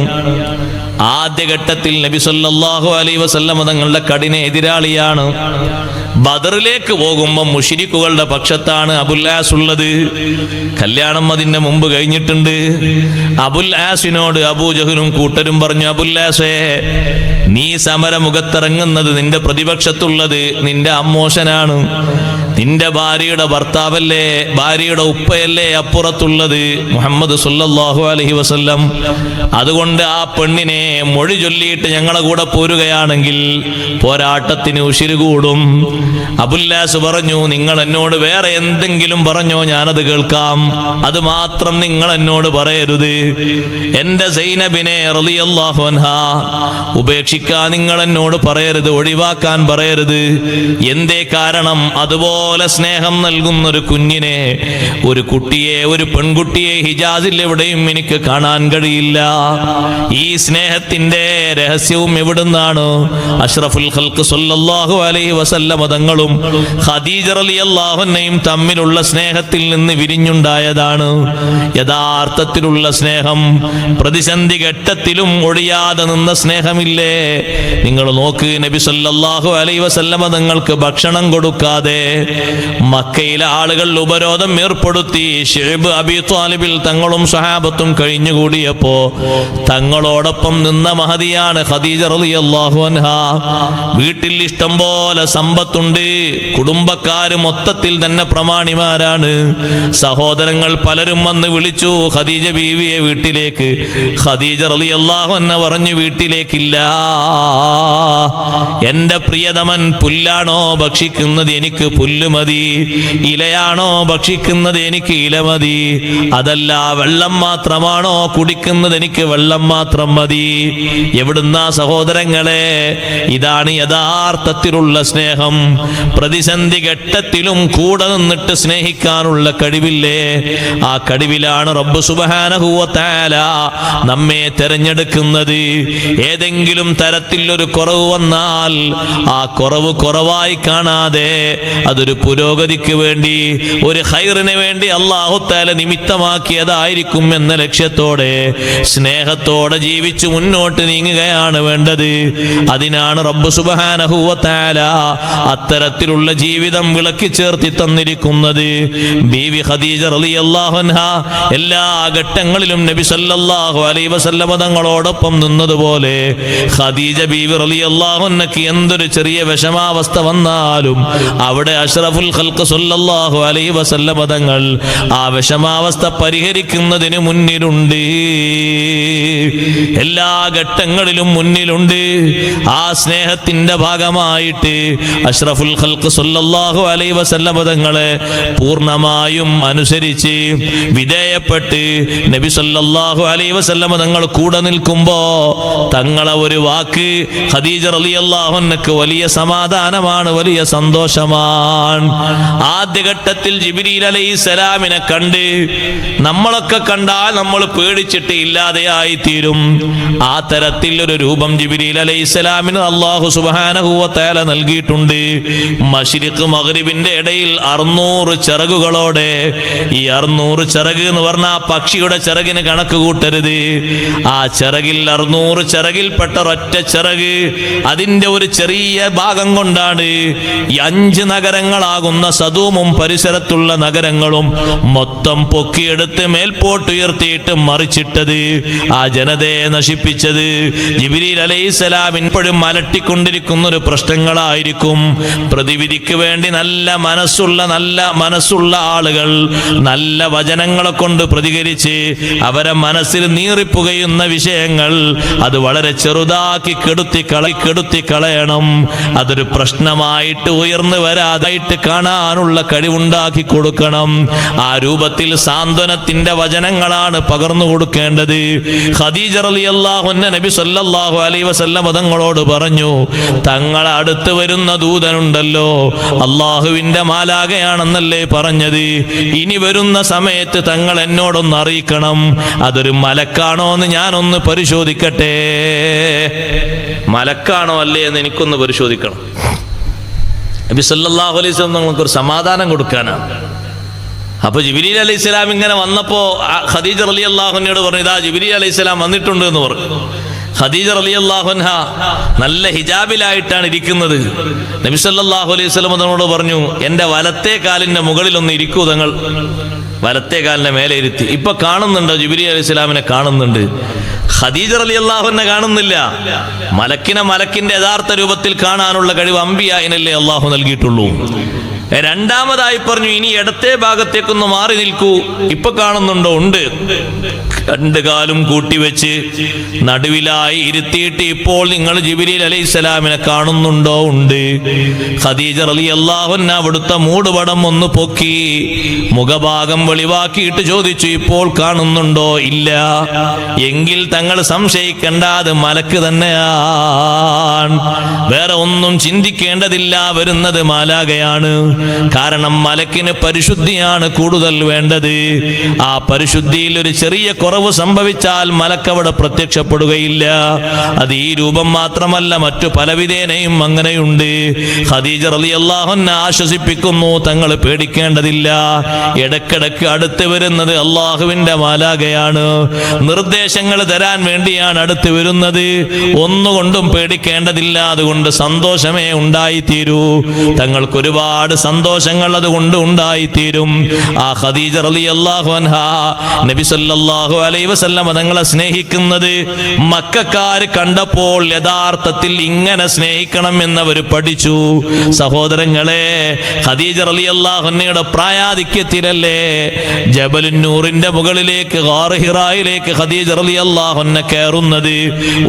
ആദ്യഘട്ടത്തിൽ നബി സല്ലല്ലാഹു അലൈഹി വസല്ലമ തങ്ങളുടെ കഠിന എതിരാളിയാണ്. ബദറിലേക്ക് പോകുമ്പോൾ മുശ്രിക്കുകളുടെ പക്ഷത്താണ് അബുൽ ആസ് ഉള്ളത്. കല്യാണം അതിന്റെ മുമ്പ് കഴിഞ്ഞിട്ടുണ്ട്. അബുൽ ആസിനോട് അബൂജഹലും കൂട്ടരും പറഞ്ഞു, അബുൽ ആസേ, നീ സമരമുഖത്തിറങ്ങുന്നത്, നിന്റെ പ്രതിപക്ഷത്തുള്ളത് നിന്റെ അമ്മോശനാണ്, നിന്റെ ഭാര്യയുടെ ഭർത്താവല്ലേ, ഭാര്യയുടെ ഉപ്പയല്ലേ അപ്പുറത്തുള്ളത് മുഹമ്മദ് സല്ലല്ലാഹു അലൈഹി വസല്ലം. അതുകൊണ്ട് ആ പെണ്ണിനെ മൊഴി ചൊല്ലിയിട്ട് ഞങ്ങളെ കൂടെ പോരുകയാണെങ്കിൽ പോരാട്ടത്തിന് ഉശിര് കൂടും. അബുല്ലാസ് പറഞ്ഞു, നിങ്ങൾ എന്നോട് വേറെ എന്തെങ്കിലും പറഞ്ഞോ, ഞാനത് കേൾക്കാം, അത് മാത്രം നിങ്ങൾ എന്നോട് പറയരുത്. എന്റെ സൈനബിനെ റളിയല്ലാഹു അൻഹാ ഉപേക്ഷിക്കാൻ നിങ്ങൾ എന്നോട് പറയരുത്, ഒഴിവാക്കാൻ പറയരുത്. എന്തേ കാരണം? അതുപോലെ സ്നേഹം നൽകുന്ന ഒരു കുഞ്ഞിനെ, ഒരു കുട്ടിയെ, ഒരു പെൺകുട്ടിയെ ഹിജാസിൽ എവിടെയും എനിക്ക് കാണാൻ കഴിയില്ല. ഈ സ്നേഹത്തിന്റെ രഹസ്യവും എവിടുന്നാണ്? അഷ്റഫുൽ ഖൽഖ് സ്വല്ലല്ലാഹു അലൈഹി വസല്ലം തങ്ങളും ഖദീജ റളിയല്ലാഹു അൻഹയും തമ്മിലുള്ള സ്നേഹത്തിൽ നിന്ന് വിരിഞ്ഞുണ്ടായതാണ്. യഥാർത്ഥത്തിലുള്ള സ്നേഹം, പ്രതിസന്ധി ഘട്ടത്തിലും ഒഴിയാതെ നിന്ന സ്നേഹമില്ലേ? നിങ്ങൾ നോക്ക്, നബി സല്ലല്ലാഹു അലൈഹി വസല്ലം തങ്ങൾക്ക് ഭക്ഷണം കൊടുക്കാതെ മക്കയിലെ ആളുകൾ ഉപരോധം ഏർപ്പെടുത്തി. ശുഐബ് അബീ ത്വാലിബിൽ തങ്ങളും സ്വഹാബത്തും കഴിഞ്ഞുകൂടിയപ്പോ തങ്ങളോടൊപ്പം നിന്ന മഹദിയാണ് ഖദീജ റളിയല്ലാഹു അൻഹാ. വീട്ടിൽ ഇഷ്ടം പോലെ സമ്പത്തുണ്ട്, കുടുംബക്കാര് മൊത്തത്തിൽ തന്നെ പ്രമാണിമാരാണ്. സഹോദരങ്ങൾ പലരും വന്ന് വിളിച്ചു ഖദീജ ബീവിയെ വീട്ടിലേക്ക്. ഖദീജ റളിയല്ലാഹു അൻഹ പറഞ്ഞു, വീട്ടിലേക്കില്ല, എന്റെ പ്രിയതമൻ പുല്ലാണോ ഭക്ഷിക്കുന്നത്, എനിക്ക് പുല്ല് മതി. ഇലയാണോ ഭക്ഷിക്കുന്നത്, എനിക്ക് ഇല മതി. അതല്ല, വെള്ളം മാത്രമാണോ കുടിക്കുന്നത്, എനിക്ക് വെള്ളം മാത്രം മതി. എവിടുന്ന സഹോദരങ്ങളെ, ഇതാണ് യഥാർത്ഥത്തിലുള്ള സ്നേഹം. പ്രതിസന്ധി ഘട്ടത്തിലും കൂടെ നിന്നിട്ട് സ്നേഹിക്കാനുള്ള കഴിവില്ലേ? ആ കഴിവിലാണ് റബ്ബ് സുബ്ഹാനഹു വ തആല നമ്മെ തിരഞ്ഞെടുക്കുന്നത്. ഏതെങ്കിലും തരത്തിൽ ഒരു കുറവ് വന്നാൽ ആ കുറവ് കുറവായി കാണാതെ അതൊരു പുരോഗതിക്ക് വേണ്ടി, ഒരു ഖൈറിന് വേണ്ടി അല്ലാഹു തആല നിമിത്തമാക്കിയതായിരിക്കും എന്ന ലക്ഷ്യത്തോടെ സ്നേഹത്തോടെ ജീവിച്ചു മുന്നോട്ട് നീങ്ങുകയാണ് വേണ്ടത്. അതിനാണ് റബ്ബ് സുബ്ഹാനഹു വ തആല അത്തരത്തിലുള്ള ജീവിതം വിളക്കി ചേർത്തി തന്നിരിക്കുന്നത്. ബീവി ഖദീജ റളിയല്ലാഹു അൻഹാ എല്ലാ ഘട്ടങ്ങളിലും നബി സല്ലല്ലാഹു അലൈഹി വസല്ലം തങ്ങളോടൊപ്പം നിന്നതുപോലെ ഖദീജ ബീവി റളിയല്ലാഹു അൻഹയ്ക്ക് എന്തൊരു ചെറിയ വിഷമാവസ്ഥ വന്നാലും അവിടെ അഷ്റഫുൽ ഖൽഖ് സല്ലല്ലാഹു അലൈഹി വസല്ലം തങ്ങൾ ആ വിഷമാവസ്ഥ പരിഹരിക്കുന്നതിന് മുന്നിലുണ്ട്. എല്ലാ ഘട്ടങ്ങളിലും മുന്നിലുണ്ട്. ആ സ്നേഹത്തിന്റെ ഭാഗമായിട്ട് അഷ്റഫുൽ ഖൽഖ് സല്ലല്ലാഹു അലൈഹി വസല്ലം തങ്ങളെ പൂർണ്ണമായും അനുസരിച്ച് വിധേയപ്പെട്ട് നബി സല്ലല്ലാഹു അലൈഹി വസല്ലം തങ്ങൾ കൂടെ നിൽക്കുമ്പോ തങ്ങളെ ഒരു വാക്ക് ഖദീജ റളിയല്ലാഹു അൻഹയ്ക്ക് വലിയ സമാധാനമാണ്, വലിയ സന്തോഷമാണ്. ആദ്യഘട്ടത്തിൽ ജിബ്രീൽ അലൈഹിസ്സലാമിനെ കണ്ട് നമ്മളൊക്കെ കണ്ടാൽ നമ്മൾ പേടിച്ചിട്ട് ഇല്ലാതെയായി തീരും. ആ തരത്തിൽ ഒരു രൂപം ജിബ്രീൽ അലൈഹിസ്സലാമിന് അല്ലാഹു സുബ്ഹാനഹു വ തആല നൽകിയിട്ടുണ്ട്. മശ്രിഖ് മഗ്രിബിന്റെ ഇടയിൽ 600 ചിറകുകളോടെ, ഈ 600 ചിറക് എന്ന് പറഞ്ഞാൽ പക്ഷിയുടെ ചിറകിന് കണക്ക് കൂട്ടരുത്. ആ ചിറകിൽ 600 ചിറകിൽപ്പെട്ട ഒരൊറ്റ ചിറക്, അതിന്റെ ഒരു ചെറിയ ഭാഗം കൊണ്ടാണ് ഈ 5 നഗരങ്ങളാകുന്ന സദൂമും പരിസരത്തുള്ള നഗരങ്ങളും മൊത്തം പൊക്കിയെടുത്ത് മേൽപോട്ടുയർത്തിയിട്ട് മറിച്ചിട്ടത്, ആ ജനതയെ നശിപ്പിച്ചത്. ജിബ്രീൽ അലൈഹിസ്സലാം ഇപ്പോഴും അലട്ടിക്കൊണ്ടിരിക്കുന്ന ഒരു പ്രശ്നങ്ങളായിരിക്കും. പ്രതിവിധിക്ക് വേണ്ടി നല്ല മനസ്സുള്ള ആളുകൾ നല്ല വചനങ്ങളെ കൊണ്ട് പ്രതികരിച്ച് അവരെ മനസ്സിൽ നീറിപ്പുകയുന്ന വിഷയങ്ങൾ അത് വളരെ ചെറുതാക്കി കെടുത്തി കളയണം. അതൊരു പ്രശ്നമായിട്ട് ഉയർന്നു വരാതായിട്ട് കാണാനുള്ള കഴിവുണ്ടാക്കി കൊടുക്കണം. ആ രൂപത്തിൽ സാന്ത്വനത്തിന്റെ വചനങ്ങളാണ് പകർന്നു കൊടുക്കേണ്ടത്. ഖദീജ റളിയല്ലാഹു അൻഹ നബി സല്ലല്ലാഹു അലൈഹി വസല്ലം തങ്ങളോട് പറഞ്ഞു, തങ്ങളെ അടുത്ത് വരുന്ന ദൂതനുണ്ടല്ലോ അള്ളാഹുവിന്റെ മാലാഖയാണെന്നല്ലേ പറഞ്ഞത്, ഇനി വരുന്ന സമയത്ത് തങ്ങൾ എന്നോടൊന്ന് അറിയിക്കണം. അതൊരു മലക്കാണോ എന്ന് ഞാനൊന്ന് പരിശോധിക്കട്ടെ. മലക്കാണോ അല്ലേ എന്ന് എനിക്കൊന്ന് പരിശോധിക്കണം. നബി സല്ലല്ലാഹു അലൈഹി വസല്ലം തങ്ങൾക്ക് ഒരു സമാധാനം കൊടുക്കാനാണ്. അപ്പൊ ജിബ്രീൽ അലൈഹിസ്സലാം ഇങ്ങനെ വന്നപ്പോ ഖദീജ റളിയല്ലാഹു അൻഹയോട് പറഞ്ഞു, ഇതാ ജിബ്രീൽ അലൈഹിസ്സലാം വന്നിട്ടുണ്ട് എന്ന് പറഞ്ഞു. ഖദീജ റളിയല്ലാഹു അൻഹ നല്ല ഹിജാബിലായിട്ടാണ് ഇരിക്കുന്നത്. നബി സല്ലല്ലാഹു അലൈഹി വസല്ലം തങ്ങളോട് പറഞ്ഞു, എന്റെ വലത്തെ കാലിന്റെ മുകളിൽ ഒന്ന് ഇരിക്കൂ. തങ്ങൾ വലത്തെ കാലിന്റെ മേലെ ഇരുത്തി. ഇപ്പൊ കാണുന്നുണ്ടോ? ജിബ്രീൽ അലൈഹിസ്സലാമിനെ കാണുന്നുണ്ട്. ഖദീജ റളിയല്ലാഹു അൻഹ കാണുന്നില്ല. മലക്കിന്റെ യഥാർത്ഥ രൂപത്തിൽ കാണാനുള്ള കഴിവ് അംബിയായിനല്ലേ അള്ളാഹു നൽകിയിട്ടുള്ളൂ. രണ്ടാമതായി പറഞ്ഞു, ഇനി ഇടത്തെ ഭാഗത്തേക്കൊന്ന് മാറി നിൽക്കൂ. ഇപ്പൊ കാണുന്നുണ്ടോ? ഉണ്ട്. 2 കാലും കൂട്ടിവെച്ച് നടുവിലായി ഇരുത്തിയിട്ട് ഇപ്പോൾ നിങ്ങൾ ജിബ്രീൽ അലൈഹിസ്സലാമിനെ കാണുന്നുണ്ടോ? ഉണ്ട്. ഖദീജ റളിയല്ലാഹു അൻഹ അവിടുത്തെ മൂടുപടം ഒന്ന് പൊക്കി മുഖഭാഗം വെളിവാക്കിയിട്ട് ചോദിച്ചു, ഇപ്പോൾ കാണുന്നുണ്ടോ? ഇല്ല. എങ്കിൽ തങ്ങൾ സംശയിക്കേണ്ട, അത് മലക്ക് തന്നെയാണ്. വേറെ ഒന്നും ചിന്തിക്കേണ്ടതില്ല. വരുന്നത് മാലാഖയാണ്. കാരണം മലക്കിന് പരിശുദ്ധിയാണ് കൂടുതൽ വേണ്ടത്. ആ പരിശുദ്ധിയിൽ ഒരു ചെറിയ കുറവ് സംഭവിച്ചാൽ മലക്ക് അവിടെ പ്രത്യക്ഷപ്പെടുകയില്ല. അത് ഈ രൂപം മാത്രമല്ല, മറ്റു പലവിധേനയും അങ്ങനെയുണ്ട്. ഖദീജ റളിയല്ലാഹു അൻഹ ആശ്വസിപ്പിക്കുന്നു, തങ്ങൾ പേടിക്കേണ്ടതില്ല. ഇടക്കിടക്ക് അടുത്ത് വരുന്നത് അള്ളാഹുവിന്റെ മാലാഖയാണ്. നിർദ്ദേശങ്ങൾ തരാൻ വേണ്ടിയാണ് അടുത്ത് വരുന്നത്. ഒന്നുകൊണ്ടും പേടിക്കേണ്ടതില്ല. അതുകൊണ്ട് സന്തോഷമേ ഉണ്ടായിത്തീരൂ. തങ്ങൾക്ക് ഒരുപാട് സന്തോഷങ്ങൾ അതുകൊണ്ട് ഉണ്ടായിത്തീരും. ആ ഖദീജ റളിയല്ലാഹു അൻഹ നബി സല്ലല്ലാഹു അലൈഹി വസല്ലം തങ്ങളെ സ്നേഹിക്കുന്നത് മക്കക്കാർ കണ്ടപ്പോൾ യഥാർത്ഥത്തിൽ ഇങ്ങനെ സ്നേഹിക്കണം എന്നവർ പഠിച്ചു. സഹോദരങ്ങളെ, ഖദീജ റളിയല്ലാഹു അൻഹയുടെ പ്രായാധിക്യത്തിലല്ലേ ജബലുന്നൂറിന്റെ മുകളിലേക്ക് ഗാർ ഹിറായിലേക്ക് ഖദീജ റളിയല്ലാഹു അൻഹ കയറുന്നത്.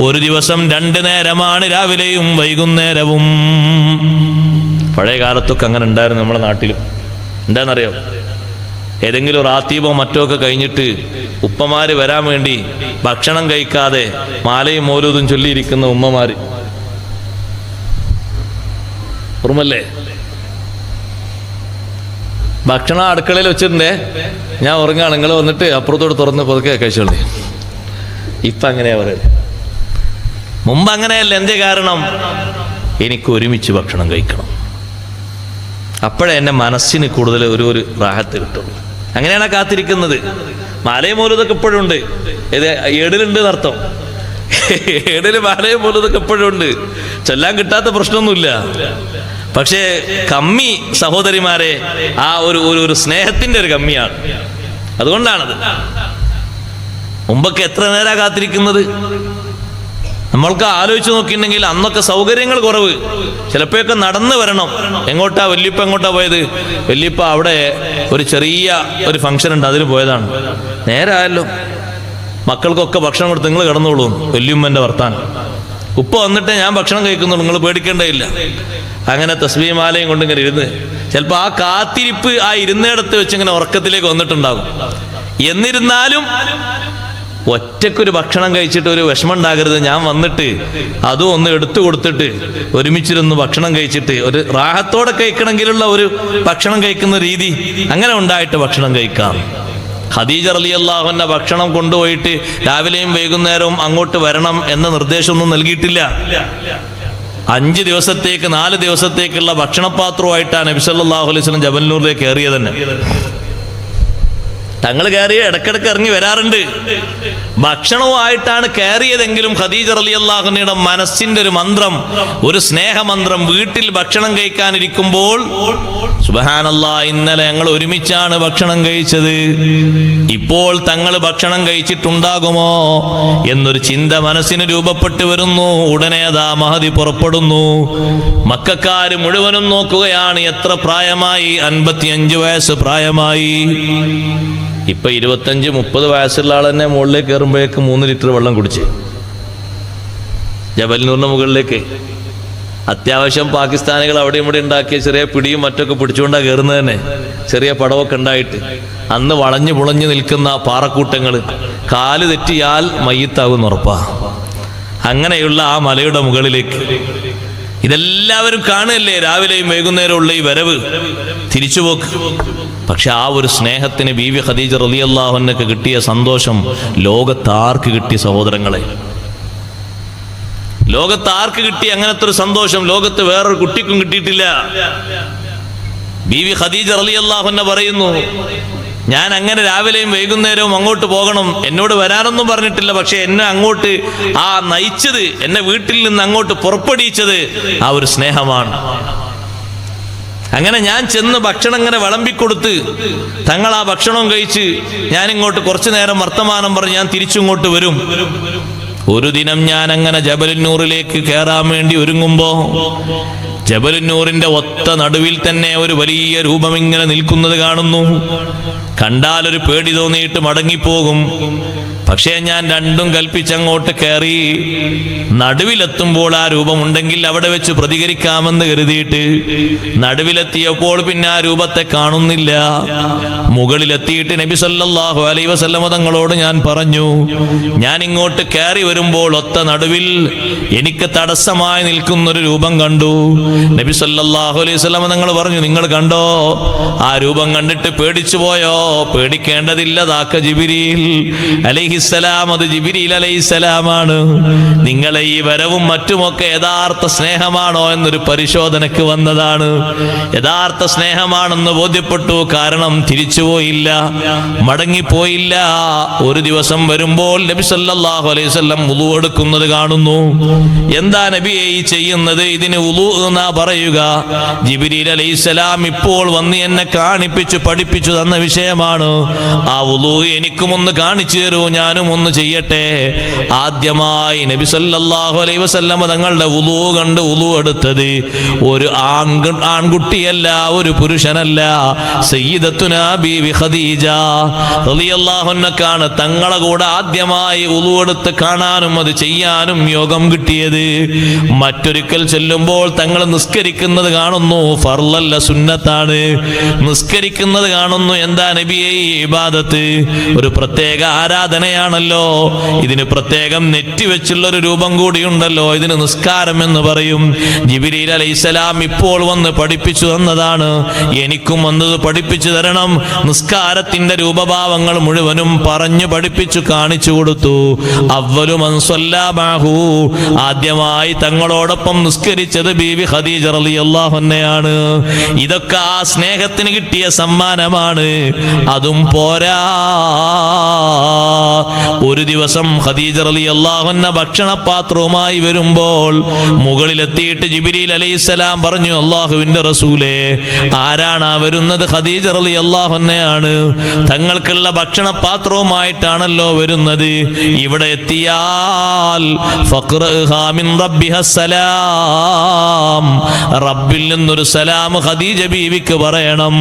ഒരു ദിവസം 2 നേരമാണ്, രാവിലെയും വൈകുന്നേരവും. പഴയ കാലത്തൊക്കെ അങ്ങനെ ഉണ്ടായിരുന്നു. നമ്മുടെ നാട്ടിലും എന്താണെന്നറിയോ? ഏതെങ്കിലും റാത്തീബോ മറ്റോ ഒക്കെ കഴിഞ്ഞിട്ട് ഉപ്പമാര് വരാൻ വേണ്ടി ഭക്ഷണം കഴിക്കാതെ മാലയും മൗലൂദും ചൊല്ലിയിരിക്കുന്ന ഉമ്മമാര് ഓർമ്മല്ലേ? ഭക്ഷണം അടുക്കളയിൽ വെച്ചിട്ടുണ്ടേ, ഞാൻ ഉറങ്ങാണ്, നിങ്ങൾ വന്നിട്ട് അപ്പുറത്തോട് തുറന്ന് പതുക്കെ കഴിച്ചോളി. ഇപ്പം അങ്ങനെയാ പറയുന്നത്. മുമ്പ് അങ്ങനെയല്ല. എന്തേ കാരണം? എനിക്ക് ഒരുമിച്ച് ഭക്ഷണം കഴിക്കണം. അപ്പോഴേ എൻ്റെ മനസ്സിന് കൂടുതൽ ഒരു റാഹത്ത് കിട്ടുള്ളൂ. അങ്ങനെയാണ് കാത്തിരിക്കുന്നത്. മാലയും മൗലൂദൊക്കെ ഇപ്പോഴും ഉണ്ട്. ഇത് ഏടിലുണ്ട് എന്നർത്ഥം. ഏടില് മാലയും മൗലൂദൊക്കെ ഇപ്പോഴും ഉണ്ട്. ചൊല്ലാൻ കിട്ടാത്ത പ്രശ്നമൊന്നുമില്ല. പക്ഷേ കമ്മി സഹോദരിമാരെ, ആ ഒരു സ്നേഹത്തിന്റെ ഒരു കമ്മിയാണ്. അതുകൊണ്ടാണത്. മുമ്പൊക്കെ എത്ര നേരം കാത്തിരിക്കുന്നത്? നമ്മൾക്ക് ആലോചിച്ച് നോക്കിയിട്ടുണ്ടെങ്കിൽ അന്നൊക്കെ സൗകര്യങ്ങൾ കുറവ്. ചിലപ്പോഴൊക്കെ നടന്നു വരണം. എങ്ങോട്ടാ? വല്യപ്പ എങ്ങോട്ടാ പോയത്? വല്യപ്പ അവിടെ ഒരു ചെറിയ ഒരു ഫംഗ്ഷൻ ഉണ്ട്, അതിന് പോയതാണ്. നേരായല്ലോ, മക്കൾക്കൊക്കെ ഭക്ഷണം കൊടുത്ത് നിങ്ങൾ കിടന്നോളൂ. വല്യമ്മന്റെ വർത്താനം. ഉപ്പ വന്നിട്ട് ഞാൻ ഭക്ഷണം കഴിക്കുന്നുള്ളൂ, നിങ്ങൾ പേടിക്കേണ്ടതില്ല. അങ്ങനെ തസ്ബീഹ് മാലയും കൊണ്ട് ഇങ്ങനെ ഇരുന്ന് ചിലപ്പോൾ ആ കാത്തിരിപ്പ് ആ ഇരുന്നിടത്ത് വെച്ച് ഇങ്ങനെ ഉറക്കത്തിലേക്ക് വന്നിട്ടുണ്ടാകും. എന്നിരുന്നാലും ഒറ്റക്കൊരു ഭക്ഷണം കഴിച്ചിട്ട് ഒരു വിഷമം ഉണ്ടാകരുത്. ഞാൻ വന്നിട്ട് അതും ഒന്ന് എടുത്തു കൊടുത്തിട്ട് ഒരുമിച്ചിരുന്ന് ഭക്ഷണം കഴിച്ചിട്ട് ഒരു റാഹത്തോടെ കഴിക്കണമെങ്കിലുള്ള ഒരു ഭക്ഷണം കഴിക്കുന്ന രീതി അങ്ങനെ ഉണ്ടായിട്ട് ഭക്ഷണം കഴിക്കാം. ഖദീജ റളിയല്ലാഹു അൻഹ ഭക്ഷണം കൊണ്ടുപോയിട്ട് രാവിലെയും വൈകുന്നേരവും അങ്ങോട്ട് വരണം എന്ന നിർദ്ദേശമൊന്നും നൽകിയിട്ടില്ല. 5 ദിവസത്തേക്ക് 4 ദിവസത്തേക്കുള്ള ഭക്ഷണപാത്രവുമായിട്ടാണ് നബി സല്ലല്ലാഹു അലൈഹി വസല്ലം ജബൽനൂറിലേക്ക് കയറിയത് തന്നെ. തങ്ങൾ കയറിയ ഇടക്കിടക്ക് ഇറങ്ങി വരാറുണ്ട്. ഭക്ഷണവുമായിട്ടാണ് കയറിയതെങ്കിലും ഖദീജ റളിയല്ലാഹു അൻഹയുടെ മനസ്സിന്റെ ഒരു മന്ത്രം, ഒരു സ്നേഹമന്ത്രം, വീട്ടിൽ ഭക്ഷണം കഴിക്കാനിരിക്കുമ്പോൾ സുബ്ഹാനല്ലാഹ്, ഇന്നലെ ഞങ്ങൾ ഒരുമിച്ചാണ് ഭക്ഷണം കഴിച്ചത്, ഇപ്പോൾ തങ്ങൾ ഭക്ഷണം കഴിച്ചിട്ടുണ്ടാകുമോ എന്നൊരു ചിന്ത മനസ്സിന് രൂപപ്പെട്ടു വരുന്നു. ഉടനെ അതാ മഹദി പുറപ്പെടുന്നു. മക്കക്കാര് മുഴുവനും നോക്കുകയാണ്. എത്ര പ്രായമായി? 55 വയസ്സ് പ്രായമായി. ഇപ്പൊ 25-30 വയസ്സുള്ള ആൾ തന്നെ മുകളിലേക്ക് കയറുമ്പോഴേക്ക് 3 ലിറ്റർ വെള്ളം കുടിച്ച് ജബൽനൂറിന്റെ മുകളിലേക്ക്. അത്യാവശ്യം പാകിസ്ഥാനികൾ അവിടെ ഇവിടെ ഉണ്ടാക്കിയ ചെറിയ പിടിയും മറ്റൊക്കെ പിടിച്ചുകൊണ്ടാണ് കയറുന്നത് തന്നെ. ചെറിയ പടവൊക്കെ ഉണ്ടായിട്ട് അന്ന് വളഞ്ഞു പുളഞ്ഞു നിൽക്കുന്ന പാറക്കൂട്ടങ്ങൾ, കാല് തെറ്റിയാൽ മയ്യത്താകുന്ന ഉറപ്പാ. അങ്ങനെയുള്ള ആ മലയുടെ മുകളിലേക്ക് ഇതെല്ലാവരും കാണുകയല്ലേ, രാവിലെയും വൈകുന്നേരമുള്ള ഈ വരവ്, തിരിച്ചുപോക്ക്. പക്ഷെ ആ ഒരു സ്നേഹത്തിന് ബീവി ഖദീജ റളിയല്ലാഹു അൻഹയ്ക്ക് കിട്ടിയ സന്തോഷം ലോകത്താർക്ക് കിട്ടിയ സഹോദരങ്ങളെ? ലോകത്താർക്ക് കിട്ടിയ അങ്ങനത്തെ ഒരു സന്തോഷം ലോകത്ത് വേറൊരു കുട്ടിക്കും കിട്ടിയിട്ടില്ല. ബീവി ഖദീജ റളിയല്ലാഹു അൻഹ പറയുന്നു, ഞാൻ അങ്ങനെ രാവിലെയും വൈകുന്നേരവും അങ്ങോട്ട് പോകണം, എന്നോട് വരാനൊന്നും പറഞ്ഞിട്ടില്ല. പക്ഷെ എന്നെ അങ്ങോട്ട് നയിച്ചത്, എന്നെ വീട്ടിൽ നിന്ന് അങ്ങോട്ട് പുറപ്പെടിച്ചത് ആ ഒരു സ്നേഹമാണ്. അങ്ങനെ ഞാൻ ചെന്ന് ഭക്ഷണം ഇങ്ങനെ വിളമ്പിക്കൊടുത്ത് തങ്ങൾ ആ ഭക്ഷണം കഴിച്ച് ഞാനിങ്ങോട്ട് കുറച്ചു നേരം വർത്തമാനം പറഞ്ഞ് ഞാൻ തിരിച്ചിങ്ങോട്ട് വരും. ഒരു ദിനം ഞാൻ അങ്ങനെ ജബലുന്നൂറിലേക്ക് കയറാൻ വേണ്ടി ഒരുങ്ങുമ്പോ ജബലുന്നൂറിന്റെ ഒത്ത നടുവിൽ തന്നെ ഒരു വലിയ രൂപം ഇങ്ങനെ നിൽക്കുന്നത് കാണുന്നു. കണ്ടാൽ ഒരു പേടി തോന്നിയിട്ട് മടങ്ങിപ്പോകും. പക്ഷേ ഞാൻ രണ്ടും കൽപ്പിച്ചങ്ങോട്ട് കയറി. നടുവിലെത്തുമ്പോൾ ആ രൂപമുണ്ടെങ്കിൽ അവിടെ വെച്ച് പ്രതികരിക്കാമെന്ന് കരുതിയിട്ട് നടുവിലെത്തിയപ്പോൾ പിന്നെ ആ രൂപത്തെ കാണുന്നില്ല. മുകളിലെത്തിയിട്ട് നബി സല്ലല്ലാഹു അലൈഹി വസല്ലം തങ്ങളോട് ഞാൻ പറഞ്ഞു, ഞാൻ ഇങ്ങോട്ട് കയറി വരുമ്പോൾ ഒത്ത നടുവിൽ എനിക്ക് തടസ്സമായി നിൽക്കുന്നൊരു രൂപം കണ്ടു. നബി സല്ലല്ലാഹു അലൈഹി വസല്ലം തങ്ങൾ പറഞ്ഞു, നിങ്ങൾ കണ്ടോ? ആ രൂപം കണ്ടിട്ട് പേടിച്ചു പോയോ? പേടിക്കേണ്ടതില്ല, ദാക്ക ജിബ്രീൽ അലൈഹിസ്സലാം, അത് ജിബ്രീൽ അലൈഹിസ്സലാമാണ്. നിങ്ങളെ ഈ വരവും മറ്റുമൊക്കെ യഥാർത്ഥ സ്നേഹമാണോ എന്നൊരു പരിശോധനയ്ക്ക് വന്നതാണ്. യഥാർത്ഥ സ്നേഹമാണെന്ന് ബോധ്യപ്പെട്ടു. കാരണം തിരിച്ചുപോയില്ല, മടങ്ങിപ്പോയില്ല. ഒരു ദിവസം വരുമ്പോൾ നബി സല്ലല്ലാഹു അലൈഹി വസല്ലം വുളു എടുക്കുന്നത് കാണുന്നു. എന്താ നബിയെ ഈ ചെയ്യുന്നത്? ഇതിന് വുളു എന്നാ പറയുക. ജിബ്രീൽ അലൈഹിസ്സലാം ഇപ്പോൾ വന്ന് എന്നെ കാണിപ്പിച്ചു പഠിപ്പിച്ചു തന്ന വിഷയമാണ്. ആ വുളു എനിക്കും ഒന്ന് കാണിച്ചു തരൂ, ഞാനും ഒന്ന് ചെയ്യട്ടെ. ആദ്യമായി നബി സല്ലല്ലാഹു അലൈഹി വസല്ലം തങ്ങളുടെ വുളു കണ്ട് വുളു എടുത്തത് ഒരു ആൺകുട്ടിയല്ല, ഒരു പുരുഷനല്ല, സയ്യിദത്തുനാ ബീവി ഖദീജ റളിയല്ലാഹു അൻഹക്കാണ് തങ്ങളെ കൂടെ ആദ്യമായി വുളു എടുത്ത് കാണാനും അത് ചെയ്യാനും യോഗം കിട്ടിയത്. മറ്റൊരിക്കൽ ചെല്ലുമ്പോൾ തങ്ങൾ നിസ്കരിക്കുന്നത് കാണുന്നു. ഫർളല്ല, സുന്നത്താണ്. നിസ്കരിക്കുന്നത് കാണുന്നു. എന്താ നബിയെ ഈ ഇബാദത്ത്? ഒരു പ്രത്യേക ആരാധനയാണ്. പ്രാർത്ഥനയാണല്ലോ. ഇതിന് പ്രത്യേകം നെറ്റി വെച്ചുള്ളൊരു രൂപം കൂടിയുണ്ടല്ലോ. ഇതിന് നിസ്കാരം എന്ന് പറയും. ജിബ്രീൽ അലൈഹിസ്സലാം ഇപ്പോൾ വന്ന് പഠിപ്പിച്ചു തന്നതാണ്. എനിക്കും വന്നത് പഠിപ്പിച്ചു തരണം. നിസ്കാരത്തിന്റെ രൂപഭാവങ്ങൾ മുഴുവനും പറഞ്ഞു പഠിപ്പിച്ചു കാണിച്ചു കൊടുത്തു. അവ്വലു മൻ സ്വല്ലാ മഅഹു, ആദ്യമായി തങ്ങളോടൊപ്പം നിസ്കരിച്ചത് ബീവി ഖദീജ റളിയല്ലാഹു അൻഹയാണ്. ഇതൊക്കെ ആ സ്നേഹത്തിന് കിട്ടിയ സമ്മാനമാണ്. അതും പോരാ, ഒരു ദിവസം ഖദീജ റളിയല്ലാഹു അൻഹ ഭക്ഷണപാത്രവുമായി വരുമ്പോൾ മുകളിലെത്തിയിട്ട് ജിബ്രീൽ അലൈഹിസ്സലാം പറഞ്ഞു, അല്ലാഹുവിന്റെ റസൂലേ, ആരാണ് ആ വരുന്നത്? ഖദീജ റളിയല്ലാഹു അൻഹയാണ്. തങ്ങൾക്കുള്ള ഭക്ഷണപാത്രവുമായിട്ടാണല്ലോ വരുന്നത്. ഇവിടെ എത്തിയാൽ ഫഖ്റഹാ മിൻ റബ്ബിഹസ്സലാം, റബ്ബിൽ നിന്നൊരു സലാം ഖദീജ ബീവിക്ക് പറയണം.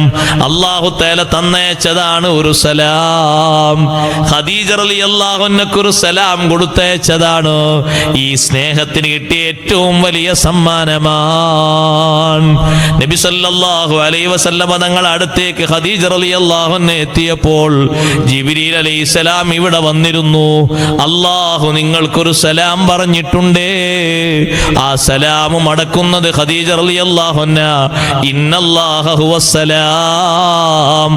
അല്ലാഹു തആല തന്നയച്ചതാണ് ഒരു സലാം. ഖദീജ റളിയല്ലാഹു അൻഹയ്ക്ക് ഒരു സലാം കൊടുത്തയച്ചതാണ്. ഈ സ്നേഹത്തിന് കിട്ടിയ ഏറ്റവും വലിയ സമ്മാനമാണ്. നബി സല്ലല്ലാഹു അലൈഹി വസല്ലമ തങ്ങൾ അടുത്തേക്ക് ഖദീജ റളിയല്ലാഹു അൻഹ എത്തിയപ്പോൾ ജിബ്രീൽ അലൈഹിസ്സലാം ഇവിടെ വന്നിരുന്നു. അല്ലാഹു നിങ്ങൾക്കൊരു സലാം പറഞ്ഞിട്ടുണ്ടേ. ആ സലാം അടക്കുന്നത് ഖദീജ റളിയല്ലാഹു അൻഹ ഇന്നല്ലാഹ ഹുവസ്സലാം,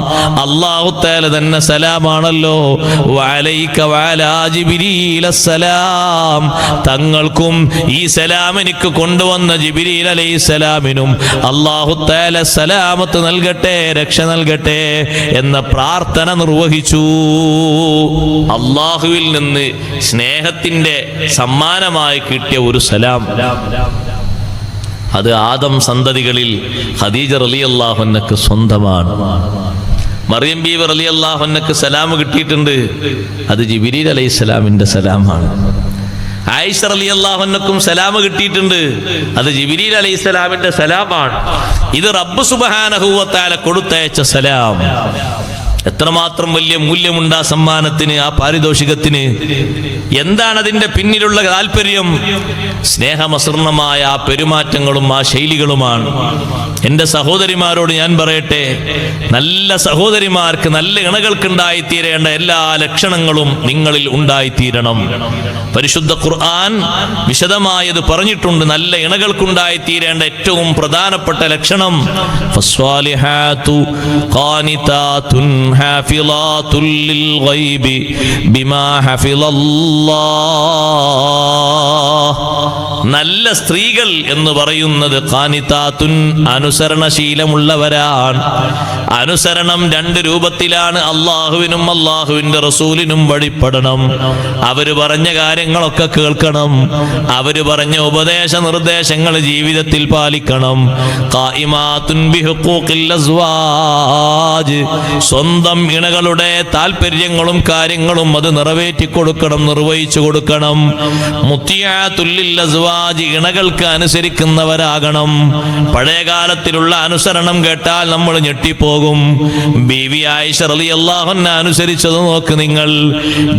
അല്ലാഹു തആല തന്നെ സലാമാണല്ലോ. വഅലൈക വഅലാ ജിബ്രീൽ അസ്സലാം, തങ്ങൾക്കും ഈ സലാം എനിക്ക് കൊണ്ടുവന്ന ജിബ്രീൽ അലൈഹിസ്സലാമിനും അല്ലാഹു തആല സലാമത്ത് നൽകട്ടെ, രക്ഷ നൽകട്ടെ എന്ന പ്രാർത്ഥന നിർവഹിച്ചു. അല്ലാഹുവിൽ നിന്ന് സ്നേഹത്തിന്റെ സമ്മാനമായി കിട്ടിയ ഒരു സലാം, അത് ആദം സന്തതികളിൽ ഖദീജ റളിയല്ലാഹു അൻഹയ്ക്ക് സ്വന്തമാണ്. മറിയം ബീവി റളിയല്ലാഹു അൻഹയ്ക്ക് സലാം കിട്ടിയിട്ടുണ്ട്. അത് ജിബ്രീൽ അലൈഹിസ്സലാമിന്റെ സലാമാണ്. ആയിഷ റളിയല്ലാഹു അൻഹയ്ക്കും സലാം കിട്ടിയിട്ടുണ്ട്. അത് ജിബ്രീൽ അലൈഹിസ്സലാമിന്റെ സലാമാണ്. ഇത് റബ്ബ് സുബ്ഹാനഹു വ തആല കൊടുത്തയച്ച സലാം. എത്രമാത്രം വലിയ മൂല്യമുണ്ട് ആ സമ്മാനത്തിന്, ആ പാരിതോഷികത്തിന്. എന്താണ് അതിന്റെ പിന്നിലുള്ള താല്പര്യം? സ്നേഹമസൃണമായ ആ പെരുമാറ്റങ്ങളും ആ ശൈലികളുമാണ്. എൻ്റെ സഹോദരിമാരോട് ഞാൻ പറയട്ടെ, നല്ല സഹോദരിമാർക്ക്, നല്ല ഇണകൾക്കുണ്ടായിത്തീരേണ്ട എല്ലാ ലക്ഷണങ്ങളും നിങ്ങളിൽ ഉണ്ടായിത്തീരണം. പരിശുദ്ധ ഖുർആൻ വിശദമായത് പറഞ്ഞിട്ടുണ്ട്. നല്ല ഇണകൾക്കുണ്ടായിത്തീരേണ്ട ഏറ്റവും പ്രധാനപ്പെട്ട ലക്ഷണം ഫസ്വാലിഹാതു ഖാനിതാതുൻ ഹാഫിളാതുൽ ലിൽ ഗൈബി ബിമാ ഹഫിളല്ലാഹ്. നല്ല സ്ത്രീകൾ എന്ന് പറയുന്നത് ഖാനിതാതുൻ, അനുസരണശീലമുള്ളവരാണ്. അനുസരണം രണ്ട് രൂപത്തിലാണ്. അള്ളാഹുവിനും അള്ളാഹുവിന്റെ റസൂലിനും വഴിപ്പെടണം. അവര് പറഞ്ഞ കാര്യങ്ങളൊക്കെ കേൾക്കണം. അവര് പറഞ്ഞ ഉപദേശ നിർദ്ദേശങ്ങൾ ജീവിതത്തിൽ പാലിക്കണം. ഖായിമാതുൻ ബിഹുഖൂഖിൽ അസ്വാജ്, സ്വന്തം ഇണകളുടെ താല്പര്യങ്ങളും കാര്യങ്ങളും അത് നിറവേറ്റി കൊടുക്കണം, നിർവഹിച്ചു കൊടുക്കണം. മുത്തിയാതുൽ ലിൽ അസ്വാജ്, ഇണകൾക്ക് അനുസരിക്കുന്നവരാകണം. പഴയകാലത്തിലുള്ള അനുസരണം കേട്ടാൽ നമ്മൾ ഞെട്ടിപ്പോകും. ബീവി ആയിഷ റളിയല്ലാഹു അൻഹ അനുസരിച്ചത് നോക്ക് നിങ്ങൾ.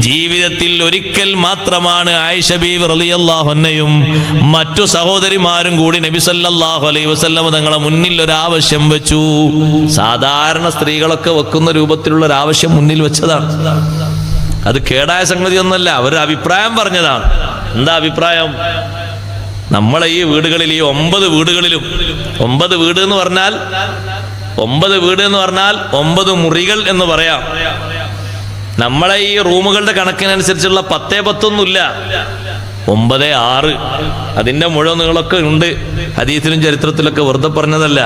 ജീവിതത്തിൽ ഒരിക്കൽ മാത്രമാണ് ആയിഷ ബീവി റളിയല്ലാഹു അൻഹയും മറ്റു സഹോദരിമാരും കൂടി നബി സല്ലല്ലാഹു അലൈഹി വസല്ലം തങ്ങളെ മുന്നിൽ ഒരു ആവശ്യം വെച്ചു. സാധാരണ സ്ത്രീകളൊക്കെ വെക്കുന്ന രൂപത്തിലുള്ള ഒരു ആവശ്യം മുന്നിൽ വെച്ചതാണ്. അത് കേടായ സംഗതിയൊന്നുമല്ല, അവരുടെ അഭിപ്രായം പറഞ്ഞതാണ്. എന്താ അഭിപ്രായം? നമ്മളെ ഈ വീടുകളിൽ, ഈ 9 വീടുകളിലും, 9 വീട് എന്ന് പറഞ്ഞാൽ 9 മുറികൾ എന്ന് പറയാം. നമ്മളെ ഈ റൂമുകളുടെ കണക്കിനനുസരിച്ചുള്ള 10-10 9, 6. അതിന്റെ മുഴുവൻ നീളമൊക്കെ ഉണ്ട്. ഹദീസിലും ചരിത്രത്തിലൊക്കെ വെറുതെ പറഞ്ഞതല്ല.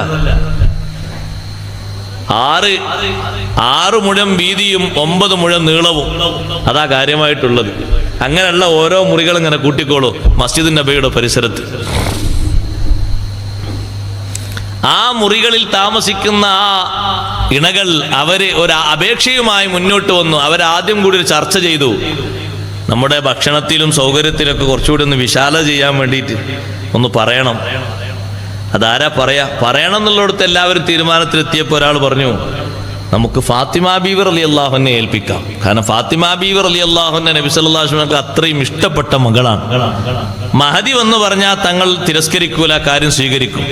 6 മുഴം വീതിയും 9 മുഴം നീളവും, അതാ കാര്യമായിട്ടുള്ളത്. അങ്ങനെയുള്ള ഓരോ മുറികൾ ഇങ്ങനെ കൂട്ടിക്കോളൂ മസ്ജിദ് നബിയുടെ പരിസരത്ത്. ആ മുറികളിൽ താമസിക്കുന്ന ആ ഇണകൾ അവര് ഒരു അപേക്ഷയുമായി മുന്നോട്ട് വന്നു. അവരാദ്യം കൂടി ഒരു ചർച്ച ചെയ്തു. നമ്മുടെ ഭക്ഷണത്തിലും സൗകര്യത്തിലൊക്കെ കുറച്ചുകൂടി ഒന്ന് വിശാല ചെയ്യാൻ വേണ്ടിയിട്ട് ഒന്ന് പറയണം. അതാരാ പറയണം എന്നുള്ളിടത്ത് എല്ലാവരും തീരുമാനത്തിലെത്തിയപ്പോൾ ഒരാൾ പറഞ്ഞു, നമുക്ക് ഫാത്തിമ ബീവി റളിയല്ലാഹു അൻഹയെ ഏൽപ്പിക്കാം. കാരണം ഫാത്തിമ ബീവി റളിയല്ലാഹു അൻഹ നബി സല്ലല്ലാഹു അലൈഹി വസല്ലം അത്രയും ഇഷ്ടപ്പെട്ട മകളാണ്. മഹദി എന്ന് പറഞ്ഞാൽ തങ്ങൾ തിരസ്കരിക്കൂല, കാര്യം സ്വീകരിക്കും.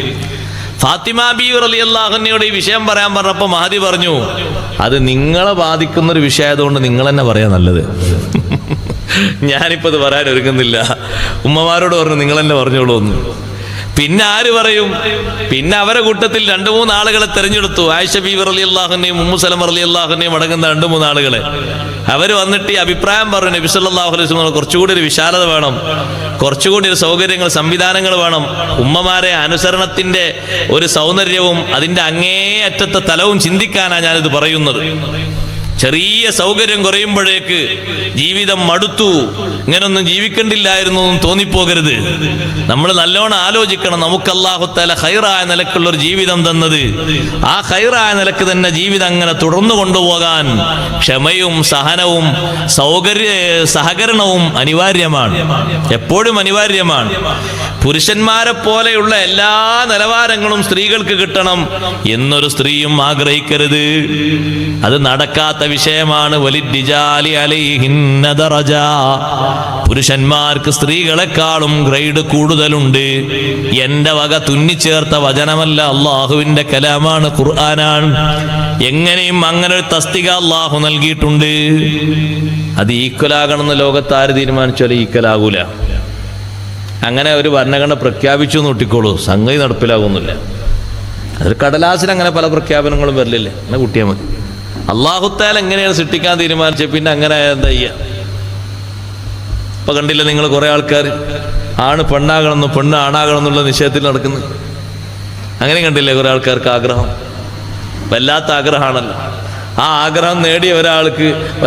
ഫാത്തിമ ബീവി റളിയല്ലാഹു അൻഹയോട് ഈ വിഷയം പറയാൻ പറഞ്ഞപ്പോൾ മഹദി പറഞ്ഞു, അത് നിങ്ങളെ ബാധിക്കുന്നൊരു വിഷയമായതുകൊണ്ട് നിങ്ങൾ തന്നെ പറയാൻ നല്ലത്. ഞാനിപ്പോൾ ഇത് പറയാൻ ഒരുങ്ങുന്നില്ല. ഉമ്മമാരോട് പറഞ്ഞു നിങ്ങൾ തന്നെ പറഞ്ഞോളൂ എന്ന്. പിന്നെ ആര് പറയും? പിന്നെ അവരെ കൂട്ടത്തിൽ 2-3 ആളുകളെ തെരഞ്ഞെടുത്തു. ആയിഷ ബീവി റളിയല്ലാഹു അൻഹയും ഉമ്മു സലമ റളിയല്ലാഹു അൻഹയും അടങ്ങുന്ന 2-3 ആളുകളെ. അവർ വന്നിട്ട് ഈ അഭിപ്രായം പറഞ്ഞു, നബി സല്ലല്ലാഹു അലൈഹി വസല്ലം കുറച്ചുകൂടി ഒരു വിശാലത വേണം, കുറച്ചുകൂടി ഒരു സൗകര്യങ്ങൾ, സംവിധാനങ്ങൾ വേണം. ഉമ്മമാരെ അനുസരണത്തിന്റെ ഒരു സൗന്ദര്യവും അതിന്റെ അങ്ങേയറ്റത്തെ തലവും ചിന്തിക്കാനാണ് ഞാനിത് പറയുന്നത്. ചെറിയ സൗകര്യം കുറയുമ്പോഴേക്ക് ജീവിതം മടുത്തു, ഇങ്ങനൊന്നും ജീവിക്കണ്ടില്ലായിരുന്നു എന്ന് തോന്നിപ്പോകരുത്. നമ്മൾ നല്ലോണം ആലോചിക്കണം. നമുക്ക് അല്ലാഹു തആല ഖൈറായ നിലക്കുള്ള ഒരു ജീവിതം തന്നത്, ആ ഖൈറായ നിലക്ക് തന്നെ ജീവിതം അങ്ങനെ തുടർന്നു കൊണ്ടുപോകാൻ ക്ഷമയും സഹനവും സഹകരണവും അനിവാര്യമാണ്, എപ്പോഴും അനിവാര്യമാണ്. പുരുഷന്മാരെ പോലെയുള്ള എല്ലാ നിലവാരങ്ങളും സ്ത്രീകൾക്ക് കിട്ടണം എന്നൊരു സ്ത്രീയും ആഗ്രഹിക്കരുത്. അത് നടക്കാത്ത വിഷയമാണ്. വലിർരിജാലി അലൈഹിന്ന ദറജ, പുരുഷന്മാർക്ക് സ്ത്രീകളെക്കാളും ഗ്രേഡ് കൂടുതലുണ്ട്. എന്റെ വക തുന്നിച്ചേർത്ത വചനമല്ല, അള്ളാഹുവിന്റെ കലാമാണ്, ഖുർആനാണ്. എങ്ങനെയും അങ്ങനെ ഒരു തസ്തിക അള്ളാഹു നൽകിയിട്ടുണ്ട്. അത് ഈക്വലാകണമെന്ന് ലോകത്ത് ആര് തീരുമാനിച്ചാലും ഈക്വലാകൂല. അങ്ങനെ ഒരു ഭരണഘടന പ്രഖ്യാപിച്ചു എന്ന് ഒട്ടിക്കോളൂ, സംഗതി നടപ്പിലാകുന്നില്ല. അതൊരു കടലാസിൽ അങ്ങനെ പല പ്രഖ്യാപനങ്ങളും വരില്ലേ, അങ്ങനെ കൂട്ടിയാൽ മതി. അല്ലാഹു തആല എങ്ങനെയാണ് സൃഷ്ടിക്കാൻ തീരുമാനിച്ചത്, പിന്നെ അങ്ങനെ എന്താ ചെയ്യുക? ഇപ്പൊ കണ്ടില്ല നിങ്ങൾ കുറെ ആൾക്കാർ ആണ് പെണ്ണാകണമെന്ന്, പെണ്ണ് ആണാകണം എന്നുള്ള നിശ്ചയത്തിൽ നടക്കുന്നത്. അങ്ങനെ കണ്ടില്ലേ കുറെ ആൾക്കാർക്ക് ആഗ്രഹം, വല്ലാത്ത ആഗ്രഹമാണല്ലോ. ആ ആഗ്രഹം നേടിയ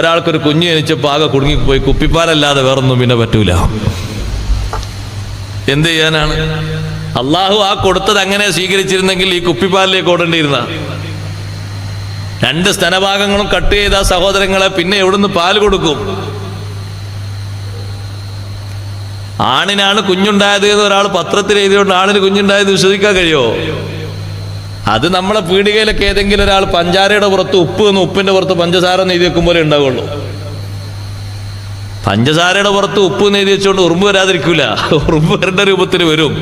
ഒരാൾക്കൊരു കുഞ്ഞ് ജനിച്ചപ്പോൾ ആകെ കുടുങ്ങിപ്പോയി. കുപ്പിപ്പാലല്ലാതെ വേറൊന്നും പിന്നെ പറ്റൂല. എന്ത് ചെയ്യാനാണ്? അള്ളാഹു ആ കൊടുത്തത് അങ്ങനെ സ്വീകരിച്ചിരുന്നെങ്കിൽ ഈ കുപ്പിപ്പാലിലേക്ക് ഓടേണ്ടിയിരുന്ന. 2 സ്തനഭാഗങ്ങളും കട്ട് ചെയ്ത സഹോദരങ്ങളെ പിന്നെ എവിടുന്ന് പാല് കൊടുക്കും? ആണിനാണ് കുഞ്ഞുണ്ടായത് എന്ന് ഒരാൾ പത്രത്തിൽ എഴുതിയോണ്ട് ആണിന് കുഞ്ഞുണ്ടായത് വിശ്വസിക്കാൻ കഴിയുമോ? അത് നമ്മളെ പീടികയിലൊക്കെ ഏതെങ്കിലും ഒരാൾ പഞ്ചാരയുടെ പുറത്ത് ഉപ്പ് എന്ന്, ഉപ്പിന്റെ പുറത്ത് പഞ്ചസാര എന്ന് എഴുതി വെക്കുമ്പോൾ ഉണ്ടാവുള്ളൂ. പഞ്ചസാരയുടെ പുറത്ത് ഉപ്പ് എന്ന് എഴുതി വെച്ചുകൊണ്ട് ഉറുമ്പ് വരാതിരിക്കൂല, ഉറുമ്പ് വരേണ്ട രൂപത്തിൽ വരും.